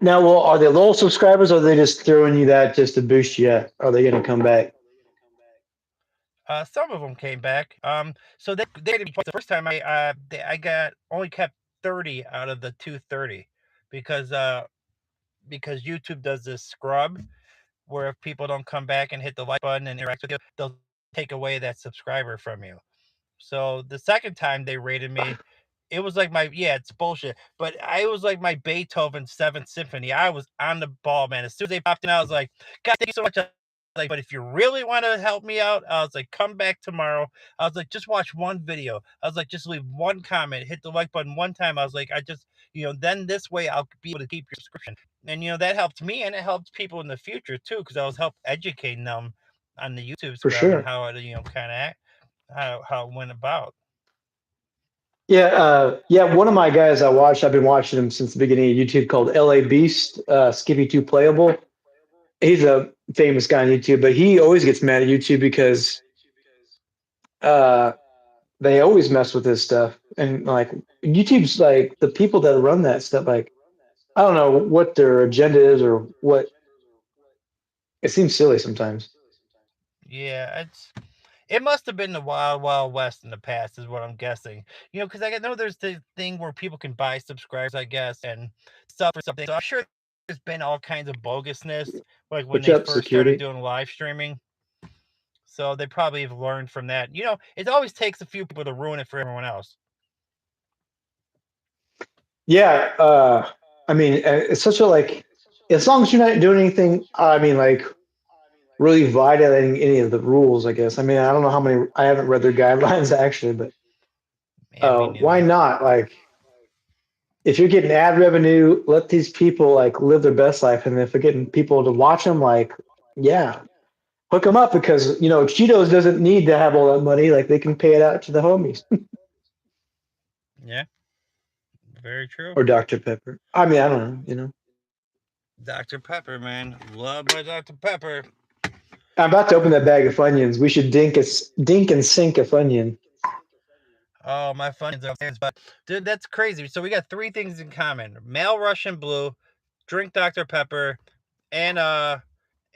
Now, well, are they loyal subscribers or are they just throwing you that just to boost you up? Are they gonna come back?
Some of them came back. So they had to be the first time I got only kept 30 out of the 230 because YouTube does this scrub where if people don't come back and hit the like button and interact with you, they'll take away that subscriber from you. So the second time they rated me, it was like it's bullshit, but I was like my Beethoven 7th Symphony. I was on the ball, man. As soon as they popped in, I was like, God, thank you so much. Like, but if you really want to help me out, I was like, come back tomorrow. I was like, just watch one video. I was like, just leave one comment, hit the like button one time. I was like, I just, then this way I'll be able to keep your subscription. And, that helped me and it helped people in the future too, because I was help educating them on the YouTube
For
scrub and
sure.
how it, kind of act, how it went about.
Yeah. One of my guys I watched, I've been watching him since the beginning of YouTube called LA Beast, Skippy2 Playable. He's a famous guy on YouTube, but he always gets mad at YouTube because uh, they always mess with his stuff. And like YouTube's like the people that run that stuff, like I don't know what their agenda is or what. It seems silly sometimes.
Yeah, it must have been the wild, wild west in the past, is what I'm guessing. Because I know there's the thing where people can buy subscribers, I guess, and stuff or something. So I'm sure there's been all kinds of bogusness, like when
What's
they
up,
first started
security?
doing live streaming. So they probably have learned from that. It always takes a few people to ruin it for everyone else.
Yeah. I mean, it's such a like, as long as you're not doing anything, I mean, like really violating any of the rules, I guess. I mean, I don't know how many, I haven't read their guidelines actually, but
Yeah, me
why
neither.
not? Like, if you're getting ad revenue, let these people like live their best life. And if they're getting people to watch them, like, yeah, hook them up because, Cheetos doesn't need to have all that money. Like, they can pay it out to the homies
Yeah, very true.
or Dr. Pepper. I mean, I don't know.
Dr. Pepper, man. Love my Dr. Pepper.
I'm about to open that bag of Funyuns. We should dink and sink a Funyun.
Oh, my Funyuns are upstairs, but dude, that's crazy. So we got 3 things in common: male Russian blue, drink Dr. Pepper, and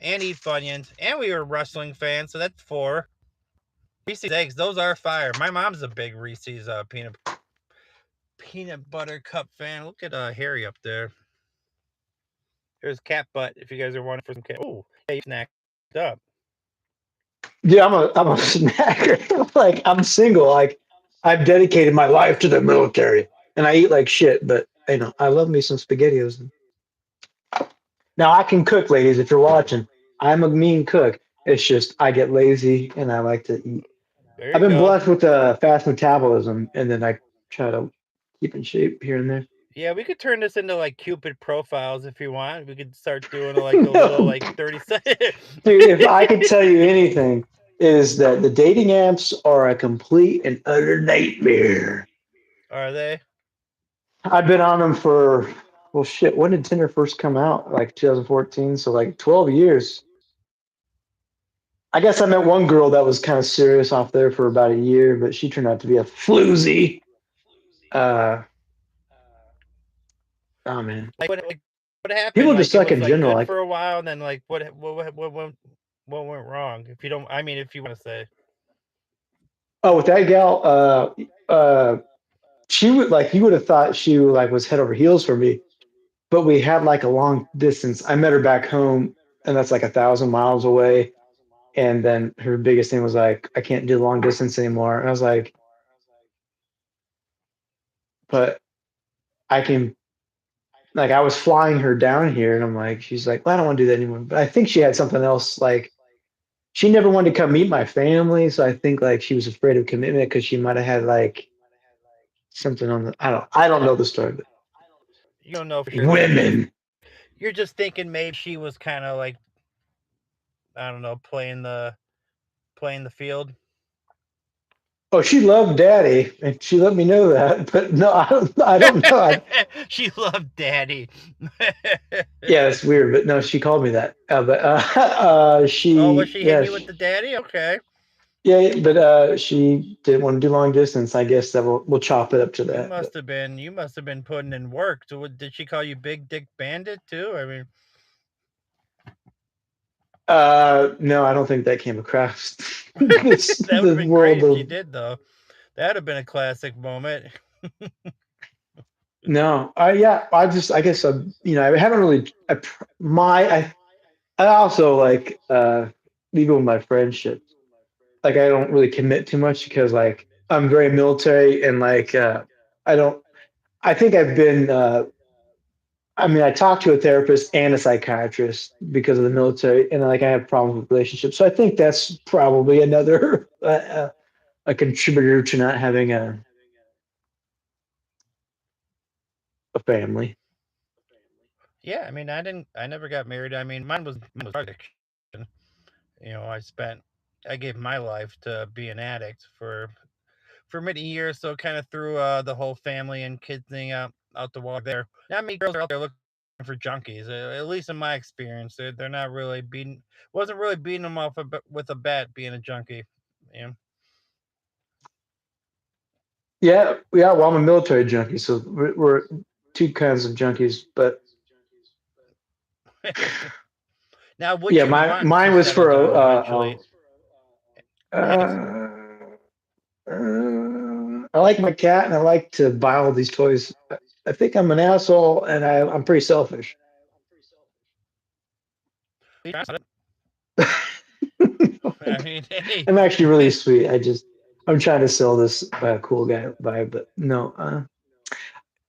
eat Funyuns, and we were wrestling fans, so that's 4. Reese's eggs, those are fire. My mom's a big Reese's peanut butter cup fan. Look at Harry up there. There's cat butt. If you guys are wanting for some cat, oh, yeah, you snacked up.
Yeah, I'm a snacker. Like, I'm single. Like, I've dedicated my life to the military, and I eat like shit. But I love me some SpaghettiOs. Now I can cook, ladies. If you're watching, I'm a mean cook. It's just I get lazy and I like to eat.
There
I've
you
been
go.
blessed with a fast metabolism, and then I try to keep in shape here and there.
Yeah, we could turn this into like Cupid profiles if you want. We could start doing like a little
No,
like 30 second.
dude, if I could tell you anything, is that the dating apps are a complete and utter nightmare.
Are they?
I've been on them for, well, shit. When did Tinder first come out? Like 2014, so like 12 years. I guess I met one girl that was kind of serious off there for about a year, but she turned out to be a floozy. Uh, oh man,
What happened?
people
Like
just
it
suck
was
in
like
general.
good
Like,
for a while, and then like what went wrong? If you don't, I mean, if you want to say.
oh, with that gal, she would like you would have thought she like was head over heels for me, but we had like a long distance. I met her back home, and that's like 1,000 miles away. And then her biggest thing was like, I can't do long distance anymore. And I was like, but I can, like, I was flying her down here, and I'm like, she's like, well, I don't want to do that anymore. But I think she had something else. Like, she never wanted to come meet my family, so I think like she was afraid of commitment because she might have had like something on the. I don't know the story, but
You don't know for sure.
women.
You're just thinking maybe she was kind of like, I don't know, playing the field.
Oh, she loved daddy, and she let me know that. But no, I don't know.
She loved daddy.
Yeah, it's weird, but no, she called me that. But
Oh, was
she,
she hitting
yeah,
you with the daddy? Okay.
yeah, but she didn't want to do long distance. I guess that we'll chop it up to that. But
You must have been putting in work. So did she call you Big Dick Bandit too? I mean,
no, I don't think that came across this
that would have
the
been great
world
if she
of.
did though. That would have been a classic moment.
No, I guess I haven't really I also like even with my friendships, like I don't really commit too much because like I'm very military and like I don't I think I've been I mean I talked to a therapist and a psychiatrist because of the military, and like I have problems with relationships, so I think that's probably another a contributor to not having a family.
Yeah, I mean, I never got married. I mean, mine was drug addiction. You know, I gave my life to be an addict for many years, so kind of threw the whole family and kid thing out the water there. Not many girls are out there looking for junkies, at least in my experience. They're not really wasn't really beating them off with a bat being a junkie. You
Yeah. Well, I'm a military junkie, so we're two kinds of junkies. But
know. Now, would
yeah,
you
my
want to
mine was
settle
for
down eventually? Yes.
I like my cat, and I like to buy all these toys. I think I'm an asshole, and I'm pretty selfish.
I mean, hey,
I'm actually really sweet. I'm trying to sell this cool guy vibe, but no,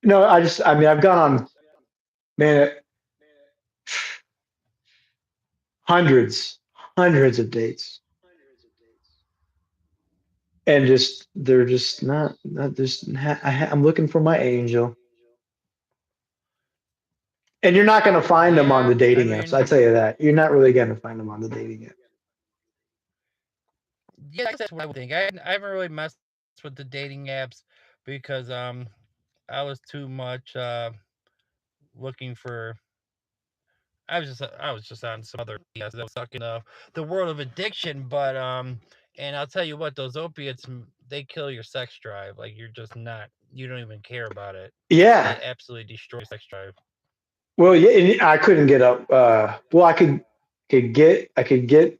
no. I mean, I've gone on, man, hundreds, hundreds of dates, and just they're just not just. I'm looking for my angel, and you're not going to find them on
yeah,
the
I
dating apps.
mean,
I tell you that you're not really going to find them on the dating app.
yeah, that's what I would think. I haven't really messed with the dating apps because I was too much looking for. I was just on some other BS that was stuck in the world of addiction. But and I'll tell you what, those opiates they kill your sex drive. Like you're just not. You don't even care about it. They
Yeah.
absolutely destroy your sex drive.
Well, yeah, and I couldn't get up. Well, I could get,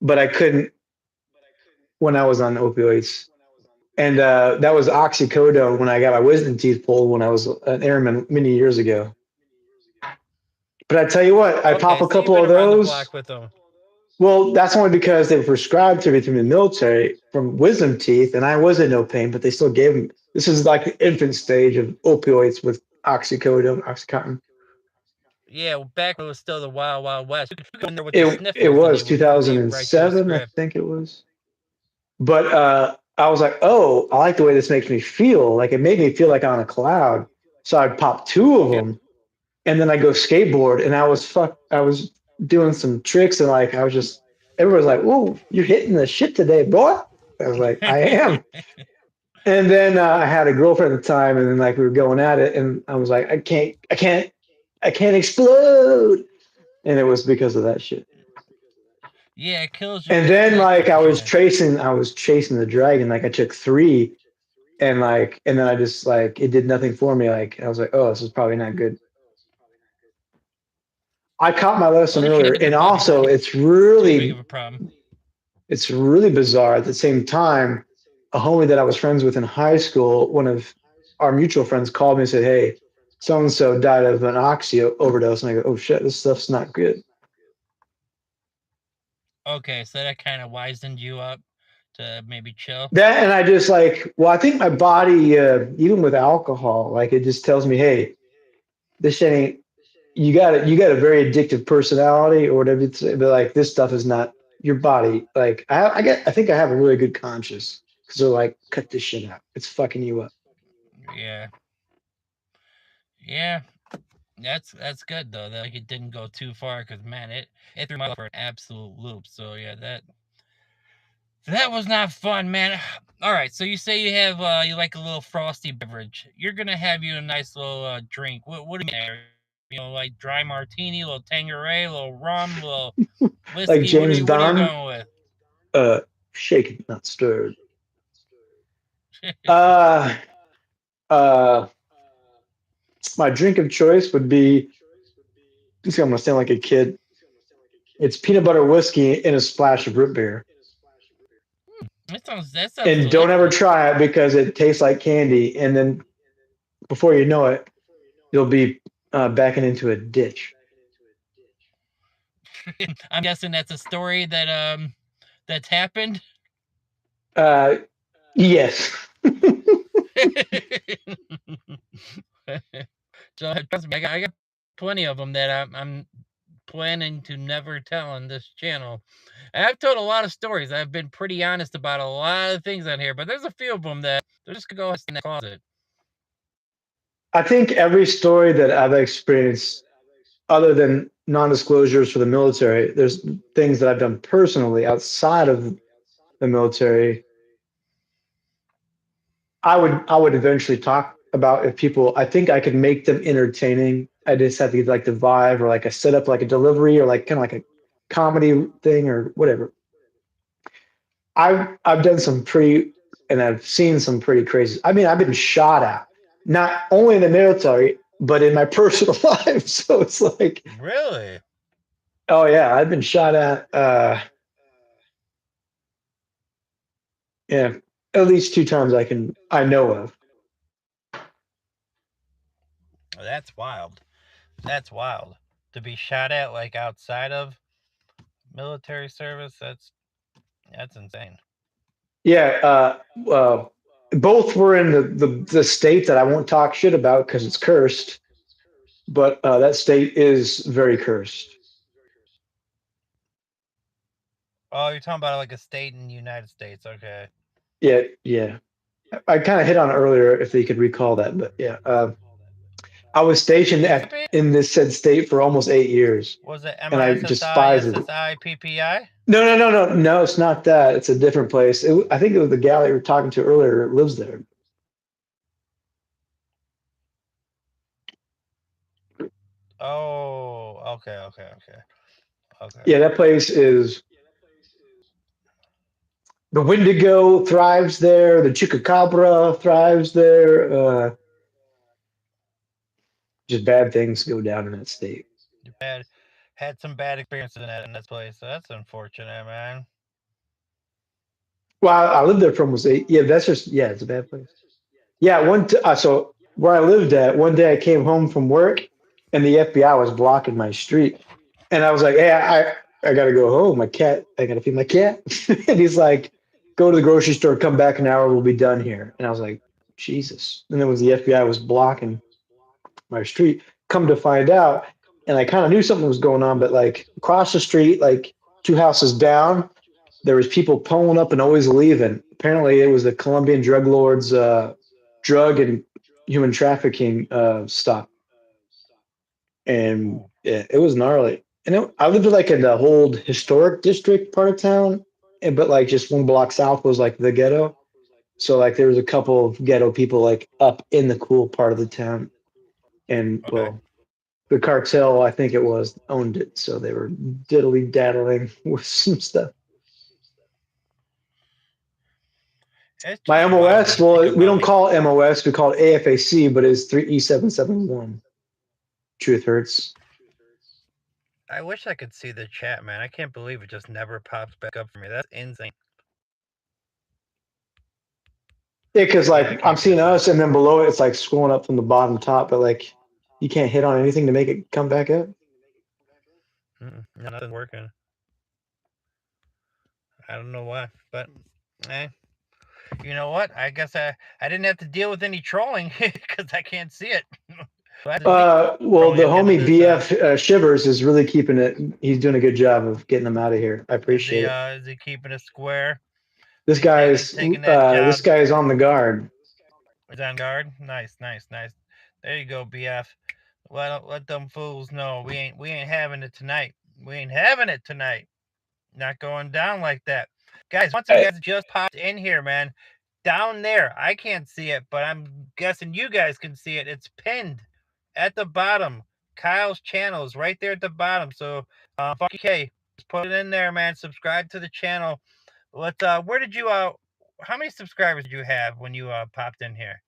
but I couldn't when I was on opioids. And that was oxycodone when I got my wisdom teeth pulled when I was an airman many years ago. But I tell you what, I pop
Okay,
a
so you've
couple
been
of
around the
those.
block with them.
Well, that's only because they were prescribed to me through the military from wisdom teeth, and I was in no pain, but they still gave me. This is like the infant stage of opioids with oxycodone, oxycontin.
Yeah, well, back when it was still the Wild Wild West, you could go in there with the
It
sniffles, and
was
they write you a
2007, I
script.
think it was. But I was like, oh, I like the way this makes me feel. Like it made me feel like on a cloud. So I'd pop two of them, and then I go skateboard, and I was doing some tricks, and like I was just everyone was like, "Whoa, you're hitting the shit today, boy." I was like, "I am." And then I had a girlfriend at the time, and then like we were going at it, and I was like, I can't explode," and it was because of that shit.
Yeah, it kills your
And then
respect
like
for sure.
I was chasing the dragon. Like I took three, and then I just like it did nothing for me. Like I was like, oh, this is probably not good. I caught my
Well,
lesson
at least you
earlier,
didn't get
and
the body
also
burn. Too big of a problem.
it's really bizarre. At the same time, a homie that I was friends with in high school, one of our mutual friends called me and said, "Hey, so and so died of an oxy overdose," and I go, "Oh shit, this stuff's not good."
Okay, so that kind of wisened you up to maybe chill.
That and I just like, well, I think my body, even with alcohol, like it just tells me, "Hey, this shit ain't." You got a very addictive personality or whatever you say, but like this stuff is not your body. Like I think I have a really good conscience because they're like, cut this shit out. It's fucking you up.
Yeah, yeah, that's good though. That like it didn't go too far because man, it threw my life for an absolute loop. So yeah, that was not fun, man. All right, so you say you have you like a little frosty beverage. You're gonna have you a nice little drink. What do you mean? You know, like dry martini, a little Tanqueray, a little rum, a little
Like
whiskey.
James
What are you
Bond,
going with?
shaken, not stirred. Uh, uh, my drink of choice would be. See, I'm gonna sound like a kid. It's peanut butter whiskey and a splash of root beer.
That sounds
And don't ever
delicious.
try it because it tastes like candy. And then before you know it, you'll be backing into a ditch.
I'm guessing that's a story that's happened.
Uh, yes.
So trust me, I got plenty of them that I'm planning to never tell on this channel. And I've told a lot of stories. I've been pretty honest about a lot of things on here, but there's a few of them that they're just gonna go in the closet.
I think every story that I've experienced, other than non-disclosures for the military, there's things that I've done personally outside of the military. I would eventually talk about if people. I think I could make them entertaining. I just have to get like the vibe or like a setup, like a delivery or like kind of like a comedy thing or whatever. I've done some pretty, and I've seen some pretty crazy. I mean, I've been shot at, not only in the military, but in my personal life. So it's like,
Really?
oh yeah, I've been shot at. Yeah, at least two times I know of.
That's wild. That's wild. To be shot at like outside of military service, that's insane.
Yeah, both were in the state that I won't talk shit about because it's cursed. But that state is very cursed.
Oh, you're talking about like a state in the United States. Okay.
Yeah, yeah. I kind of hit on it earlier if they could recall that, but yeah. I was stationed
Mississippi?
in this said state for almost 8 years,
Was it
and I despise it.
MISSIPPI?
No. It's not that. It's a different place. I think it was the gal that you were talking to earlier that lives there.
Oh, okay.
Yeah, that place is the Wendigo thrives there. The Chupacabra thrives there. Just bad things go down in that state.
You had some bad experiences in that place. So that's unfortunate, man.
Well, I lived there for almost 8. Yeah, that's just yeah, it's a bad place. Yeah, so where I lived at, one day I came home from work, and the FBI was blocking my street, and I was like, "Hey, I got to go home. My cat, I got to feed my cat." And he's like, "Go to the grocery store. Come back an hour. We'll be done here." And I was like, "Jesus!" And then was the FBI was blocking my street. Come to find out, and I kind of knew something was going on, but like across the street, like two houses down, there was people pulling up and always leaving. Apparently, it was the Colombian drug lords, drug and human trafficking stop, and
Ooh,
yeah, it was gnarly. And I lived like in the whole historic district part of town, but like just one block south was like the ghetto. So like there was a couple of ghetto people like up in the cool part of the town, and
okay.
well, the cartel I think it was owned it, so they were diddly daddling with some stuff.
It's
My
just wild when
MOS,
you think
well, we
about
don't
like
call it MOS, we call it AFAC, but it's 3E771. Truth hurts.
I wish I could see the chat, man. I can't believe it just never pops back up for me. That's insane.
Yeah, because
Yeah, I
like I'm
can't
seeing
get that.
us, and then below it, it's like scrolling up from the bottom top, but like you can't hit on anything to make it come back up.
No, nothing's working. I don't know why, but eh. You know what? I guess I didn't have to deal with any trolling because I can't see it. So I have to see
Well,
trolling
the
at the end of
homie
this.
BF Shivers is really keeping it. He's doing a good job of getting them out of here. I appreciate it.
Is he keeping it square?
This
Is he
guy's
taking that
this
job?
guy's on the guard.
He's on guard. Nice. There you go, BF. Let them fools know we ain't having it tonight. We ain't having it tonight. Not going down like that. Guys, once you guys just popped in here, man, down there, I can't see it, but I'm guessing you guys can see it. It's pinned at the bottom. Kyle's channel is right there at the bottom. So, Funky K, just put it in there, man. Subscribe to the channel. Where did you, how many subscribers did you have when you, popped in here?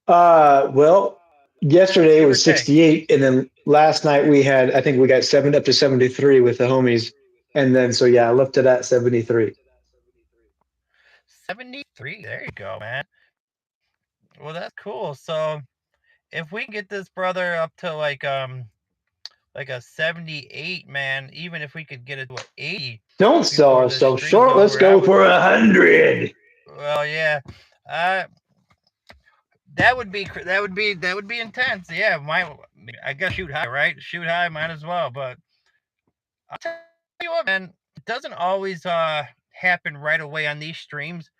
Well, yesterday it
Give or
was
take.
68, and then last night I think we got up to 73 with the homies, and then so yeah, I left it at 73.
73. There you go, man. Well, that's cool. So, if we can get this brother up to like a 78, man, even if we could get it to an 80
Don't sell
before this
ourselves
stream's
short. Let's
over, I
go
would.
for 100.
Well, yeah, uh, that would be intense. Yeah, I guess shoot high, right? Shoot high, might as well. But I'll tell you what, man, it doesn't always happen right away on these streams.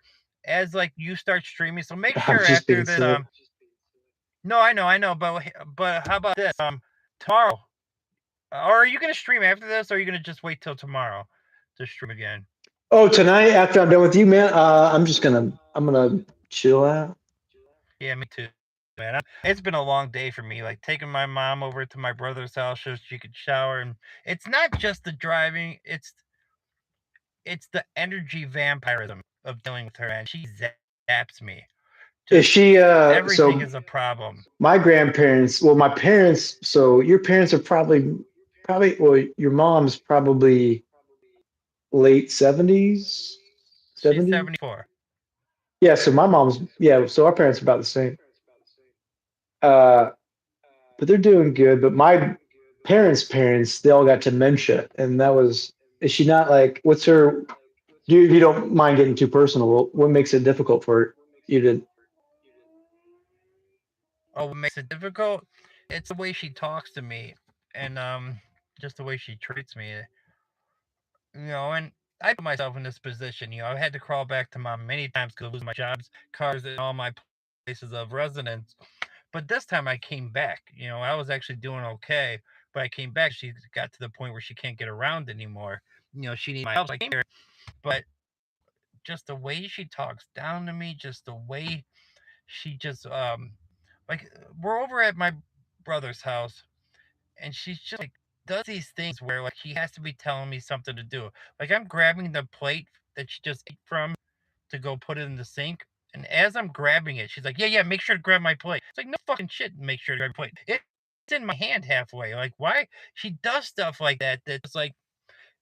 As like you start streaming, so make
I'm
sure
just
after
being
this.
silly.
No, I know, but how about this? Tomorrow, or are you gonna stream after this, or are you gonna just wait till tomorrow to stream again?
Oh, tonight after I'm done with you, man, I'm gonna chill out.
Yeah, me too, man. It's been a long day for me. Like taking my mom over to my brother's house so she could shower, and it's not just the driving; it's the energy vampirism of dealing with her, and she zaps me.
Is
Just
she
everything
so
is a problem.
my grandparents, well my parents, so your parents are probably well your mom's probably late 70s,
She's
70s.
74.
Yeah, so my mom's yeah, so our parents are about the same. Uh but they're doing good, but my parents they all got dementia, and that was is she not like what's her you don't mind getting too personal, what makes it difficult for you to
Oh, what makes it difficult? It's the way she talks to me, and just the way she treats me. And I put myself in this position. I've had to crawl back to mom many times because I lose my jobs, cars, and all my places of residence. But this time I came back. I was actually doing okay, but I came back. She got to the point where she can't get around anymore. She needs my help. I came here, but just the way she talks down to me, just the way she just like we're over at my brother's house, and she's just like does these things where like he has to be telling me something to do. Like I'm grabbing the plate that she just ate from to go put it in the sink. And as I'm grabbing it, she's like, yeah, make sure to grab my plate. It's like, no fucking shit, make sure to grab your plate. It's in my hand halfway. Like, why? She does stuff like that that's like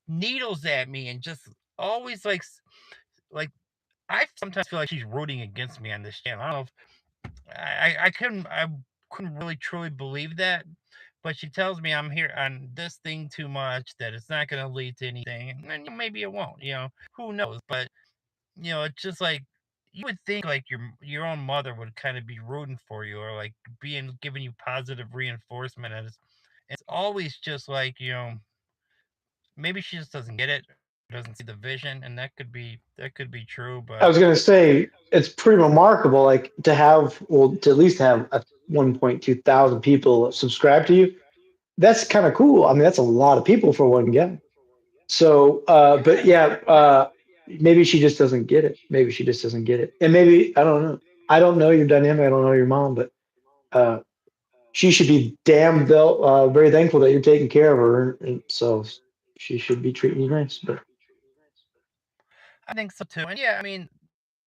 needles at me and just always like, I sometimes feel like she's rooting against me on this channel. I don't know if I couldn't really truly believe that, but she tells me I'm here on this thing too much, that it's not going to lead to anything, and maybe it won't. Who knows? But it's just like you would think like your own mother would kind of be rooting for you or like giving you positive reinforcement, and it's always just like
maybe she just doesn't get it, doesn't see the vision, and that could be true.
I
But
was gonna say it's pretty remarkable, like to have, well, to at least have 1.2 thousand people subscribe to you. That's kind of cool. I mean, that's a lot of people for one guy. So, but
yeah,
yeah, maybe she just doesn't get it. Maybe she just doesn't get it, and maybe I don't know. I don't know your dynamic. I don't know your mom, but uh, she should be damn very thankful that you're taking care of her, and so she should be treating you nice. But
I think so too. And yeah, I mean,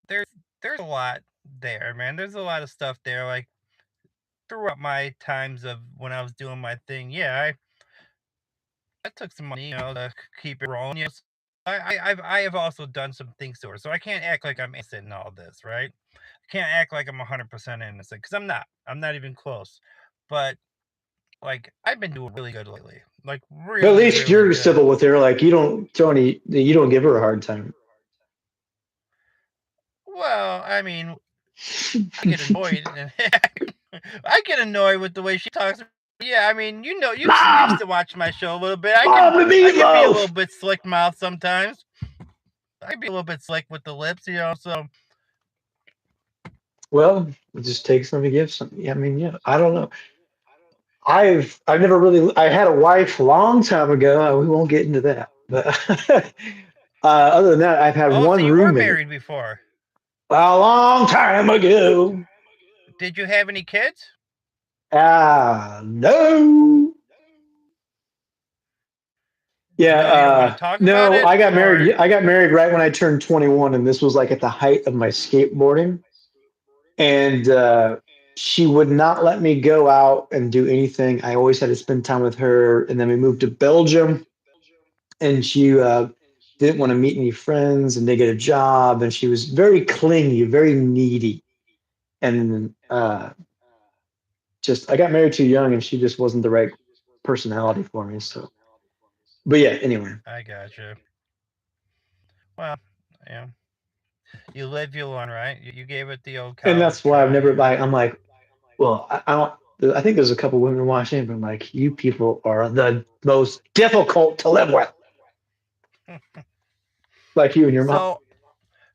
there's a lot there, man. There's a lot of stuff there. Like throughout my times of when I was doing my thing, yeah, I took some money, to keep it rolling. Yes, I have also done some things to her, so I can't act like I'm innocent in all this, right? I can't act like I'm 100% innocent because I'm not. I'm not even close. But like I've been doing really good lately, like
at
really,
least
really
you're
good.
civil with her. Like you don't give her a hard time.
Well, I mean, I get annoyed, and I get annoyed with the way she talks. Yeah, I mean, you've
Mom,
to watch my show a little bit.
mom, the
I can be a little
meatloaf.
bit slick mouth sometimes. I can be a little bit slick with the lips, So
Well, it just takes some to give some. Yeah, I mean, yeah, I don't know. I've never really I had a wife a long time ago. We won't get into that. But other than that, I've had
oh, so
one
you were
roommate
married before?
a long time ago.
Did you have any kids?
No. Yeah,
No, you don't want to talk about
no,
it,
I got
or
married. I got married right when I turned 21, and this was like at the height of my skateboarding. And she would not let me go out and do anything. I always had to spend time with her. And then we moved to Belgium, and she didn't want to meet any friends and they get a job. And she was very clingy, very needy. And just, I got married too young, and she just wasn't the right personality for me. So, but yeah, anyway.
I got you. Well, yeah, you live, you learn, right? You gave it the old
And
college
that's why I've
try.
never, like, I'm like, well, I don't. I think there's a couple women watching, but I'm like, you people are the most difficult to live with, like you and your mom.
So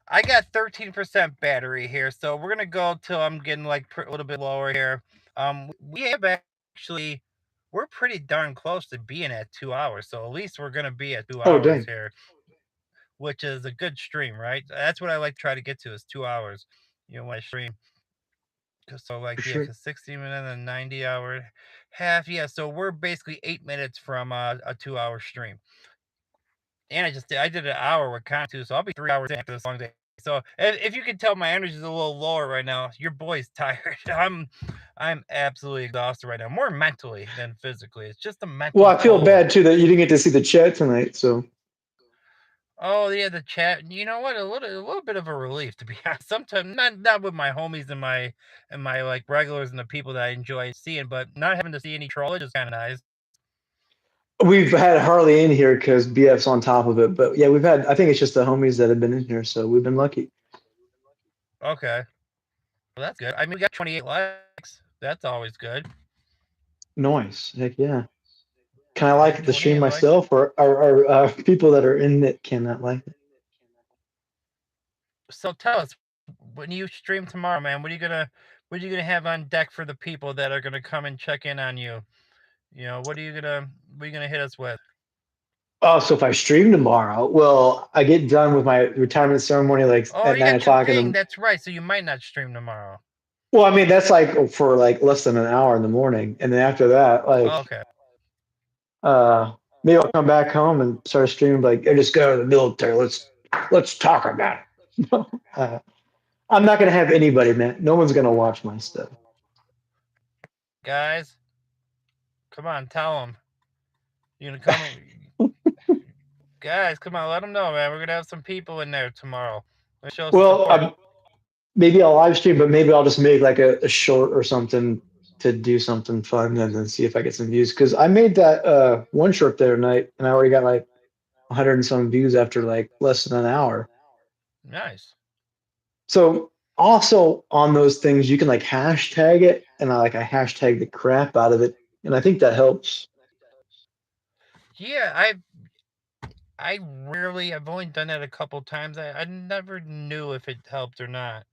I got 13% battery here, so we're gonna go till I'm getting like a little bit lower here. We have actually, we're pretty darn close to being at 2 hours, so at least we're gonna be at two
Oh,
hours
dang.
here, which is a good stream, right? That's what I like to try to get to is 2 hours. When I stream. So like
For
yeah,
sure.
cause 60 minute and 90 hour half. Yeah, so we're basically 8 minutes from a 2 hour stream. And I did an hour with Con too, so I'll be 3 hours in after this long day. So if you can tell my energy is a little lower right now, your boy's tired. I'm absolutely exhausted right now, more mentally than physically. It's just a
Well,
mental
I feel
toll.
bad too that you didn't get to see the chat tonight. So,
Oh yeah, the chat. You know what? A little bit of a relief to be honest. Sometimes not with my homies and my like regulars and the people that I enjoy seeing, but not having to see any trollage is kind of nice.
we've had Harley in here because BF's on top of it. But yeah, we've had, I think it's just the homies that have been in here. So we've been lucky.
Okay, well that's good. I mean, we got 28 likes. That's always good.
Nice. Heck yeah. Can I
Yeah,
like the stream
28 likes.
myself, or are people that are in it cannot like it?
So tell us, when you stream tomorrow, man, what are you gonna have on deck for the people that are gonna come and check in on you? What are you gonna hit us with?
Oh, so if I stream tomorrow, well, I get done with my retirement ceremony like
Oh,
at
you
nine
got your
o'clock in
thing.
the.
That's right. So you might not stream tomorrow.
Well, I mean that's like for like less than an hour in the morning, and then after that,
Oh,
like
okay.
maybe I'll come back home and start streaming. Like I just go to the military. Let's talk about it. uh, I'm not gonna have anybody, man. No one's gonna watch my stuff.
Guys, come on, tell them. You gonna come? Guys, come on, let them know, man. We're gonna have some people in there tomorrow. Let's show some
Well,
support.
maybe I'll live stream, but maybe I'll just make like a short or something to do something fun and then see if I get some views. Because I made that one short the other night, and I already got like 100 and some views after like less than an hour.
Nice.
So also on those things, you can like hashtag it, and I hashtag the crap out of it, and I think that helps.
Yeah, I've only done that a couple times. I never knew if it helped or not.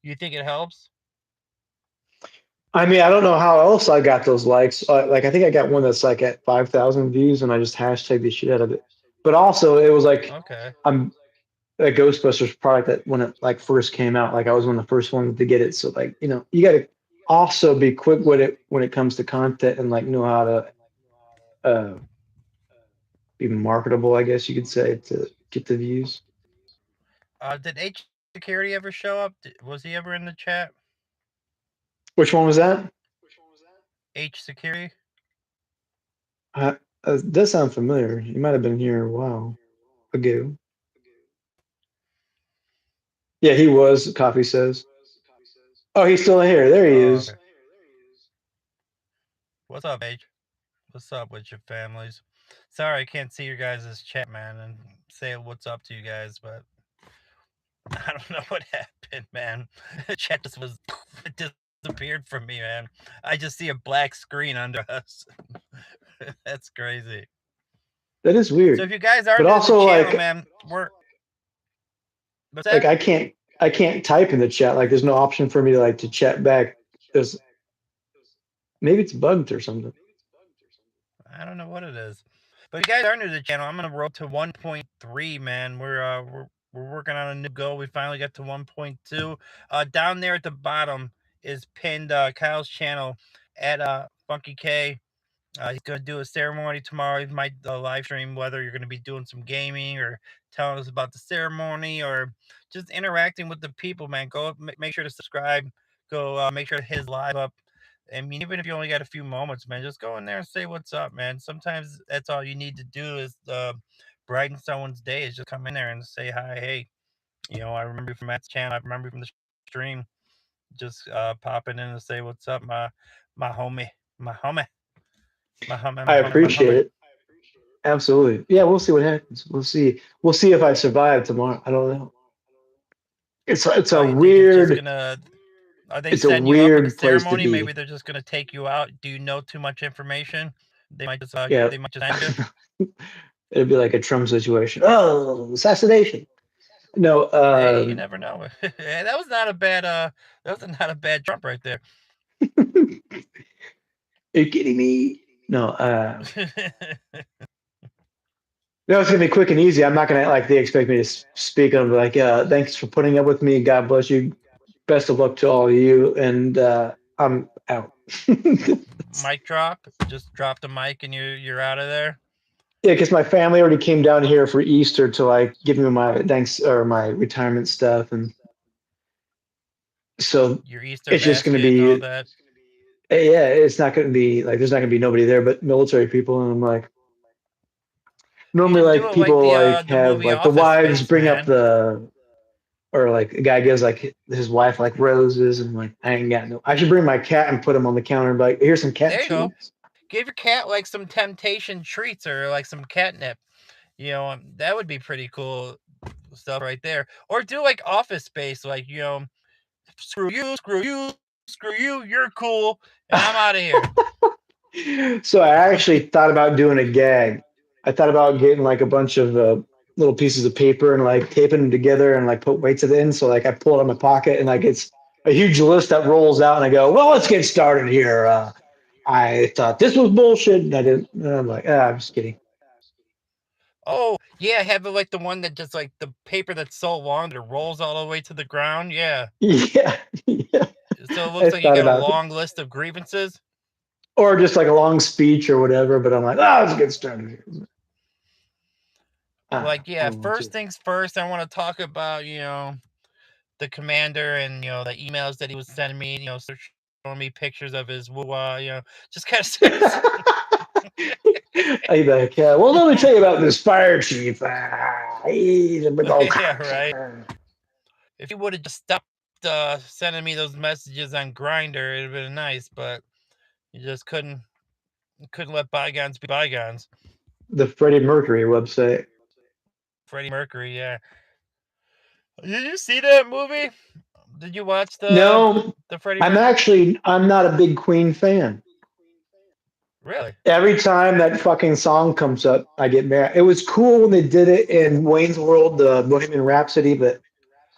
You think it helps?
I mean, I don't know how else I got those likes. Like, I think I got one that's like at 5,000 views, and I just hashtag the shit out of it. But also, it was like
Okay.
I'm a Ghostbusters product that when it like first came out, like I was one of the first ones to get it. So like, you got to also be quick with it when it comes to content and like know how to uh, be marketable, I guess you could say, to get the views.
Did H Security ever show up? Was he ever in the chat?
Which one was that?
H Security?
Does sound familiar. He might have been here a while ago. Yeah, he was. Coffee says. Oh, he's still in here. There he
Oh,
is.
okay. What's up, H? What's up with your families? Sorry, I can't see your guys' chat, man, and say what's up to you guys, but I don't know what happened, man. Chat just disappeared from me, man. I just see a black screen under us. That's crazy.
That is
So
weird.
if you guys are
But
new to the
also,
channel,
like,
man, what's
like
that?
I can't type in the chat. Like, there's no option for me to like to chat back. There's maybe it's bugged or something.
I don't know what it is. But if you guys are new to the channel, I'm gonna roll to 1.3, man. We're working on a new goal. We finally got to 1.2. Down there at the bottom is pinned Kyle's channel at Funky K. He's gonna do a ceremony tomorrow. He might live stream whether you're gonna be doing some gaming or telling us about the ceremony or just interacting with the people, man. Go make sure to subscribe. Go make sure to hit his live up. I mean, even if you only got a few moments, man, just go in there and say what's up, man. Sometimes that's all you need to do is brighten someone's day. Is just come in there and say hi, hey. I remember you from Matt's channel. I remember you from the stream. Just popping in and say what's up, my homie, my homie.
I appreciate it. Absolutely. Yeah, we'll see what happens. We'll see. We'll see if I survive tomorrow. I don't know. It's a
You think it's just
weird.
gonna? Are they
It's a
setting you up with a
weird place to
ceremony? Maybe
be.
they're just gonna take you out. Do you know too much information? They might just
Yeah.
end you.
It'd be like a Trump situation. Oh, assassination. No.
Hey, you never know. That was not a bad Trump right there.
Are you kidding me? No. No, it's gonna be quick and easy. I'm not gonna like they expect me to speak on like, thanks for putting up with me. God bless you. Best of luck to all of you, and I'm out.
Mic drop. Just drop the mic and you're out of there.
Yeah, because my family already came down here for Easter to like give me my thanks or my retirement stuff, and so
Your Easter
it's just gonna
basket and all
be
that.
yeah, it's not gonna be like there's not gonna be nobody there but military people, and I'm like
You
normally
should do
like
it like
people like
the
have
movie
like the
Office
wives
Space,
bring up
man.
the or like a guy gives like his wife like roses and like I ain't got no. I should bring my cat and put him on the counter and be like, here's some cat
There you go.
treats.
Give your cat like some temptation treats or like some catnip. That would be pretty cool stuff right there. Or do like Office Space, like screw you, screw you, screw you. You're cool, and I'm out of here.
So I actually thought about doing a gag. I thought about getting like a bunch of little pieces of paper and like taping them together and like put weights at the end. So like I pull it out of my pocket and like it's a huge list that rolls out and I go, well, let's get started here. I thought this was bullshit and I didn't. And I'm like, I'm just kidding.
Oh yeah, have it like the one that just like the paper that's so long that it rolls all the way to the ground. Yeah.
Yeah, yeah.
So it
I
looks like you
thought
got a
about it.
long list of grievances.
Or just like a long speech or whatever. But I'm like, let's get started here.
Like,
I
yeah,
don't want to.
first things first, I want to talk about, the commander and, the emails that he was sending me, showing me pictures of his woo-wah, just kind of.
I'd be like, well, let me tell you about this fire chief. He's a big old
Yeah,
cock.
right. If he would have just stopped sending me those messages on Grindr, it'd have been nice, but you just couldn't let bygones be bygones.
The Freddie Mercury website.
Freddie Mercury, yeah. Did you see that movie? Did you watch
No,
the Freddie Mercury?
I'm not a big Queen fan.
Really?
Every time that fucking song comes up, I get mad. It was cool when they did it in Wayne's World, the Bohemian Rhapsody, but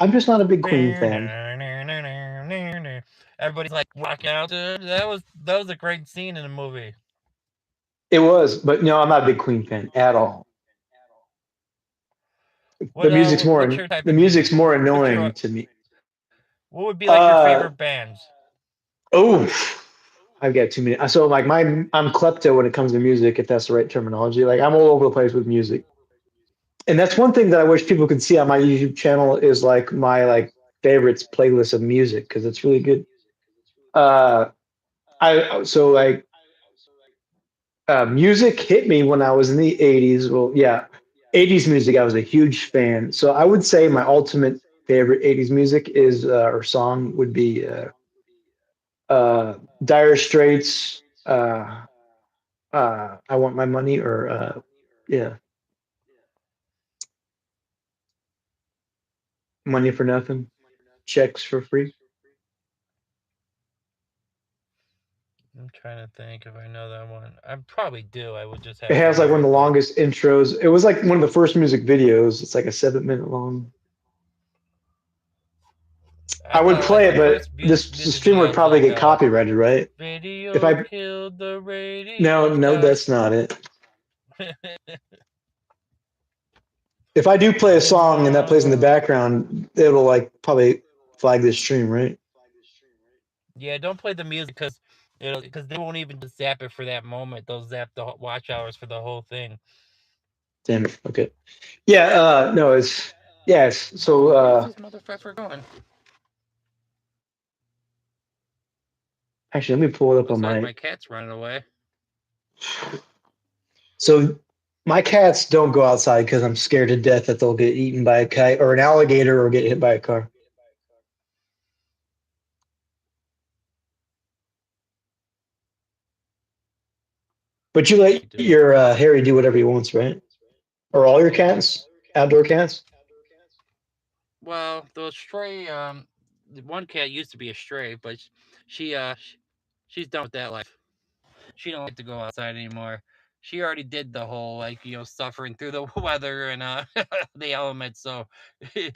I'm just not a big Queen fan.
Everybody's like rocking out to it. That was a great scene in the movie.
It was, but no, I'm not a big Queen fan at all.
What what's your type
The
of
music's
music?
more
What's
annoying
your
to me.
what would be like your
Uh
favorite bands?
oh, I've got too many. So like I'm klepto when it comes to music, if that's the right terminology. Like I'm all over the place with music. And that's one thing that I wish people could see on my YouTube channel is like my like favorites playlist of music because it's really good. Uh I so like music hit me when I was in the 80s. Well, yeah, 80s music, I was a huge fan. So I would say my ultimate favorite 80s music is, or song would be Dire Straits, I Want My Money, or yeah, Money for Nothing, Checks for Free.
I'm trying to think if I know that one. I probably do. I would just
It
have to
has like
hear
one of
it.
the
But
longest intros. It was like one of the first music videos. It's like a 7 minute long.
I
I would
thought like
play
the
it, but
first
this the
music
stream
video
would
was
probably
like
get copyrighted, right? If
video
I
killed the
no,
radio
no,
star.
that's not it. If I do play a
Hold
song and that
on,
plays in the
hold.
background, it'll like probably flag this stream, right?
Yeah, don't play the music because they won't even just zap it for that moment. They'll zap the watch hours for the whole thing.
Damn it. Okay. Yeah. No. It's yes. So
Where's this motherfucker going?
actually, let me pull it up on
Looks like
my.
my cat's running away.
So my cats don't go outside because I'm scared to death that they'll get eaten by a kite or an alligator or get hit by a car. But you let
Do.
your Harry do whatever he wants, right? Or all your cats, outdoor cats.
Well, the stray, the one cat used to be a stray, but she's done with that life. She don't like to go outside anymore. She already did the whole suffering through the weather and the elements. So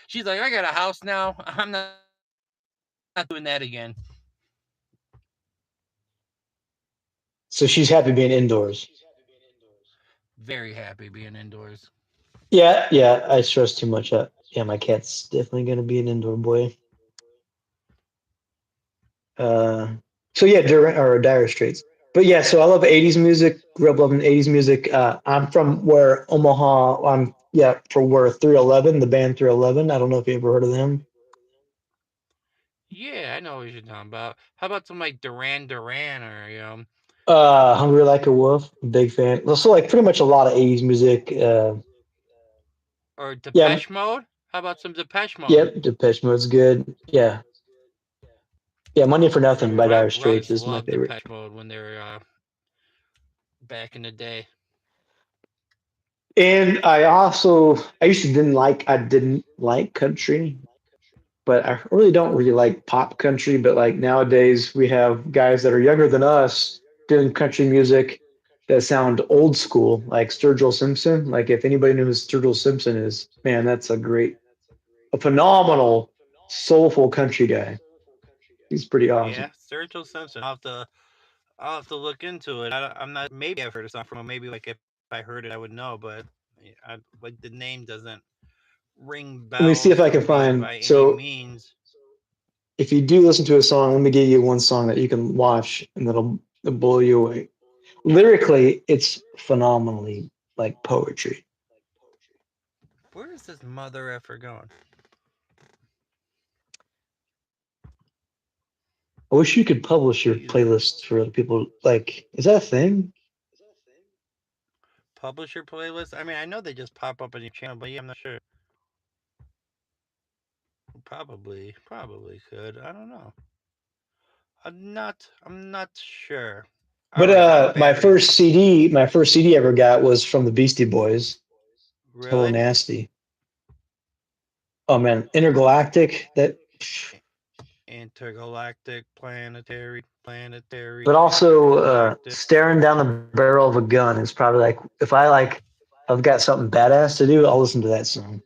she's like, I got a house now. I'm not doing that again.
So she's happy being indoors.
Very happy being indoors.
Yeah, yeah. I stress too much. Yeah, my cat's definitely gonna be an indoor boy. Uh, so yeah, Dire Straits. But yeah, so I love 80s music. Grew up loving 80s music. I'm from where Omaha. I'm yeah, from where 311, the band 311. I don't know if you ever heard of them.
Yeah, I know what you're talking about. How about some like Duran Duran or
Hungry Like a Wolf, big fan. Also, like pretty much a lot of 80s music.
or
Yeah,
Depeche Mode? How about some Depeche Mode?
yep, Depeche Mode's good. Yeah, yeah, Money for
I
Nothing
mean,
by
my
Dire Straits
brothers
is my
loved
favorite.
Depeche Mode when they were back in the day.
And I didn't like country, but I really don't like pop country. But like nowadays, we have guys that are younger than us doing country music that sound old school, like Sturgill Simpson. Like if anybody knows who Sturgill Simpson is, man, that's a phenomenal, soulful country guy. He's pretty
Yeah,
awesome.
Sturgill Simpson. I'll have to look into it. I'm not. Maybe I've heard a song from him. Maybe like if I heard it, I would know. But like the name doesn't ring
Let me see
bells
if I
for
can
me
find.
by any
So
means.
if you do listen to a song, let me give you one song that you can watch, and that'll blow you away. Lyrically, it's phenomenally like poetry.
Where is this mother effer going?
I wish you could publish your
Jesus.
playlists for other people. Like, is that a thing?
Publisher playlist. I mean, I know they just pop up on your channel, but yeah, I'm not sure. Probably could. I don't know. I'm not sure. All
But
right, my battery's
my first CD I ever got was from the Beastie Boys. Hello
really
Nasty. Oh man, Intergalactic. That
Intergalactic, planetary.
But also,
intergalactic.
staring down the barrel of a gun is probably like if I've got something badass to do, I'll listen to that song.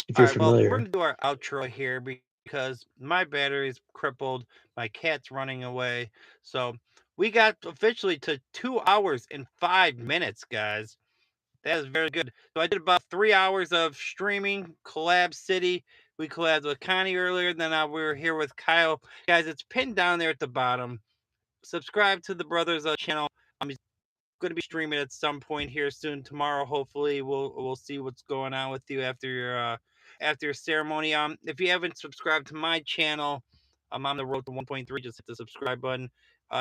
If
All
you're
right, well, we're
familiar.
gonna do our outro here because my battery's crippled, my cat's running away. So we got officially to 2 hours and 5 minutes, guys. That is very good. So I did about 3 hours of streaming, Collab City. We collabed with Connie earlier, then we were here with Kyle. Guys, it's pinned down there at the bottom. Subscribe to the brothers' channel. He's going to be streaming at some point here soon. Tomorrow, hopefully, we'll see what's going on with you after your ceremony. If you haven't subscribed to my channel, I'm on the road to 1.3. Just hit the subscribe button.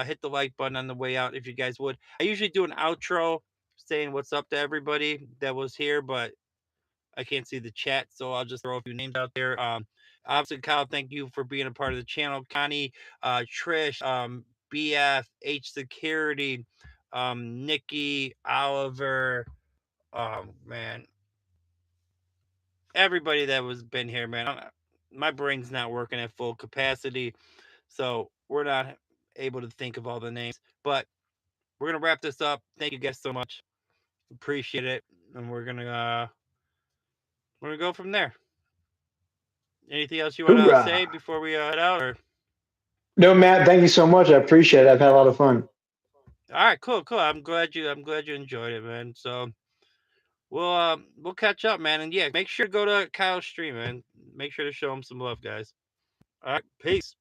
Hit the like button on the way out if you guys would. I usually do an outro saying what's up to everybody that was here, but I can't see the chat, so I'll just throw a few names out there. Obviously, Kyle, thank you for being a part of the channel. Connie, Trish, BF, H Security, Nikki, Oliver, man, everybody that was been here, man. My brain's not working at full capacity, so we're not able to think of all the names. But we're gonna wrap this up. Thank you guys so much. Appreciate it, and we're gonna go from there. Anything else you want to say
Hoorah!
before we head out? Or
No, Matt, thank you so much. I appreciate it. I've had a lot of fun.
all right, cool. I'm glad you enjoyed it, man. So we'll catch up, man. And yeah, make sure to go to Kyle's stream, man. Make sure to show him some love, guys. All right, peace.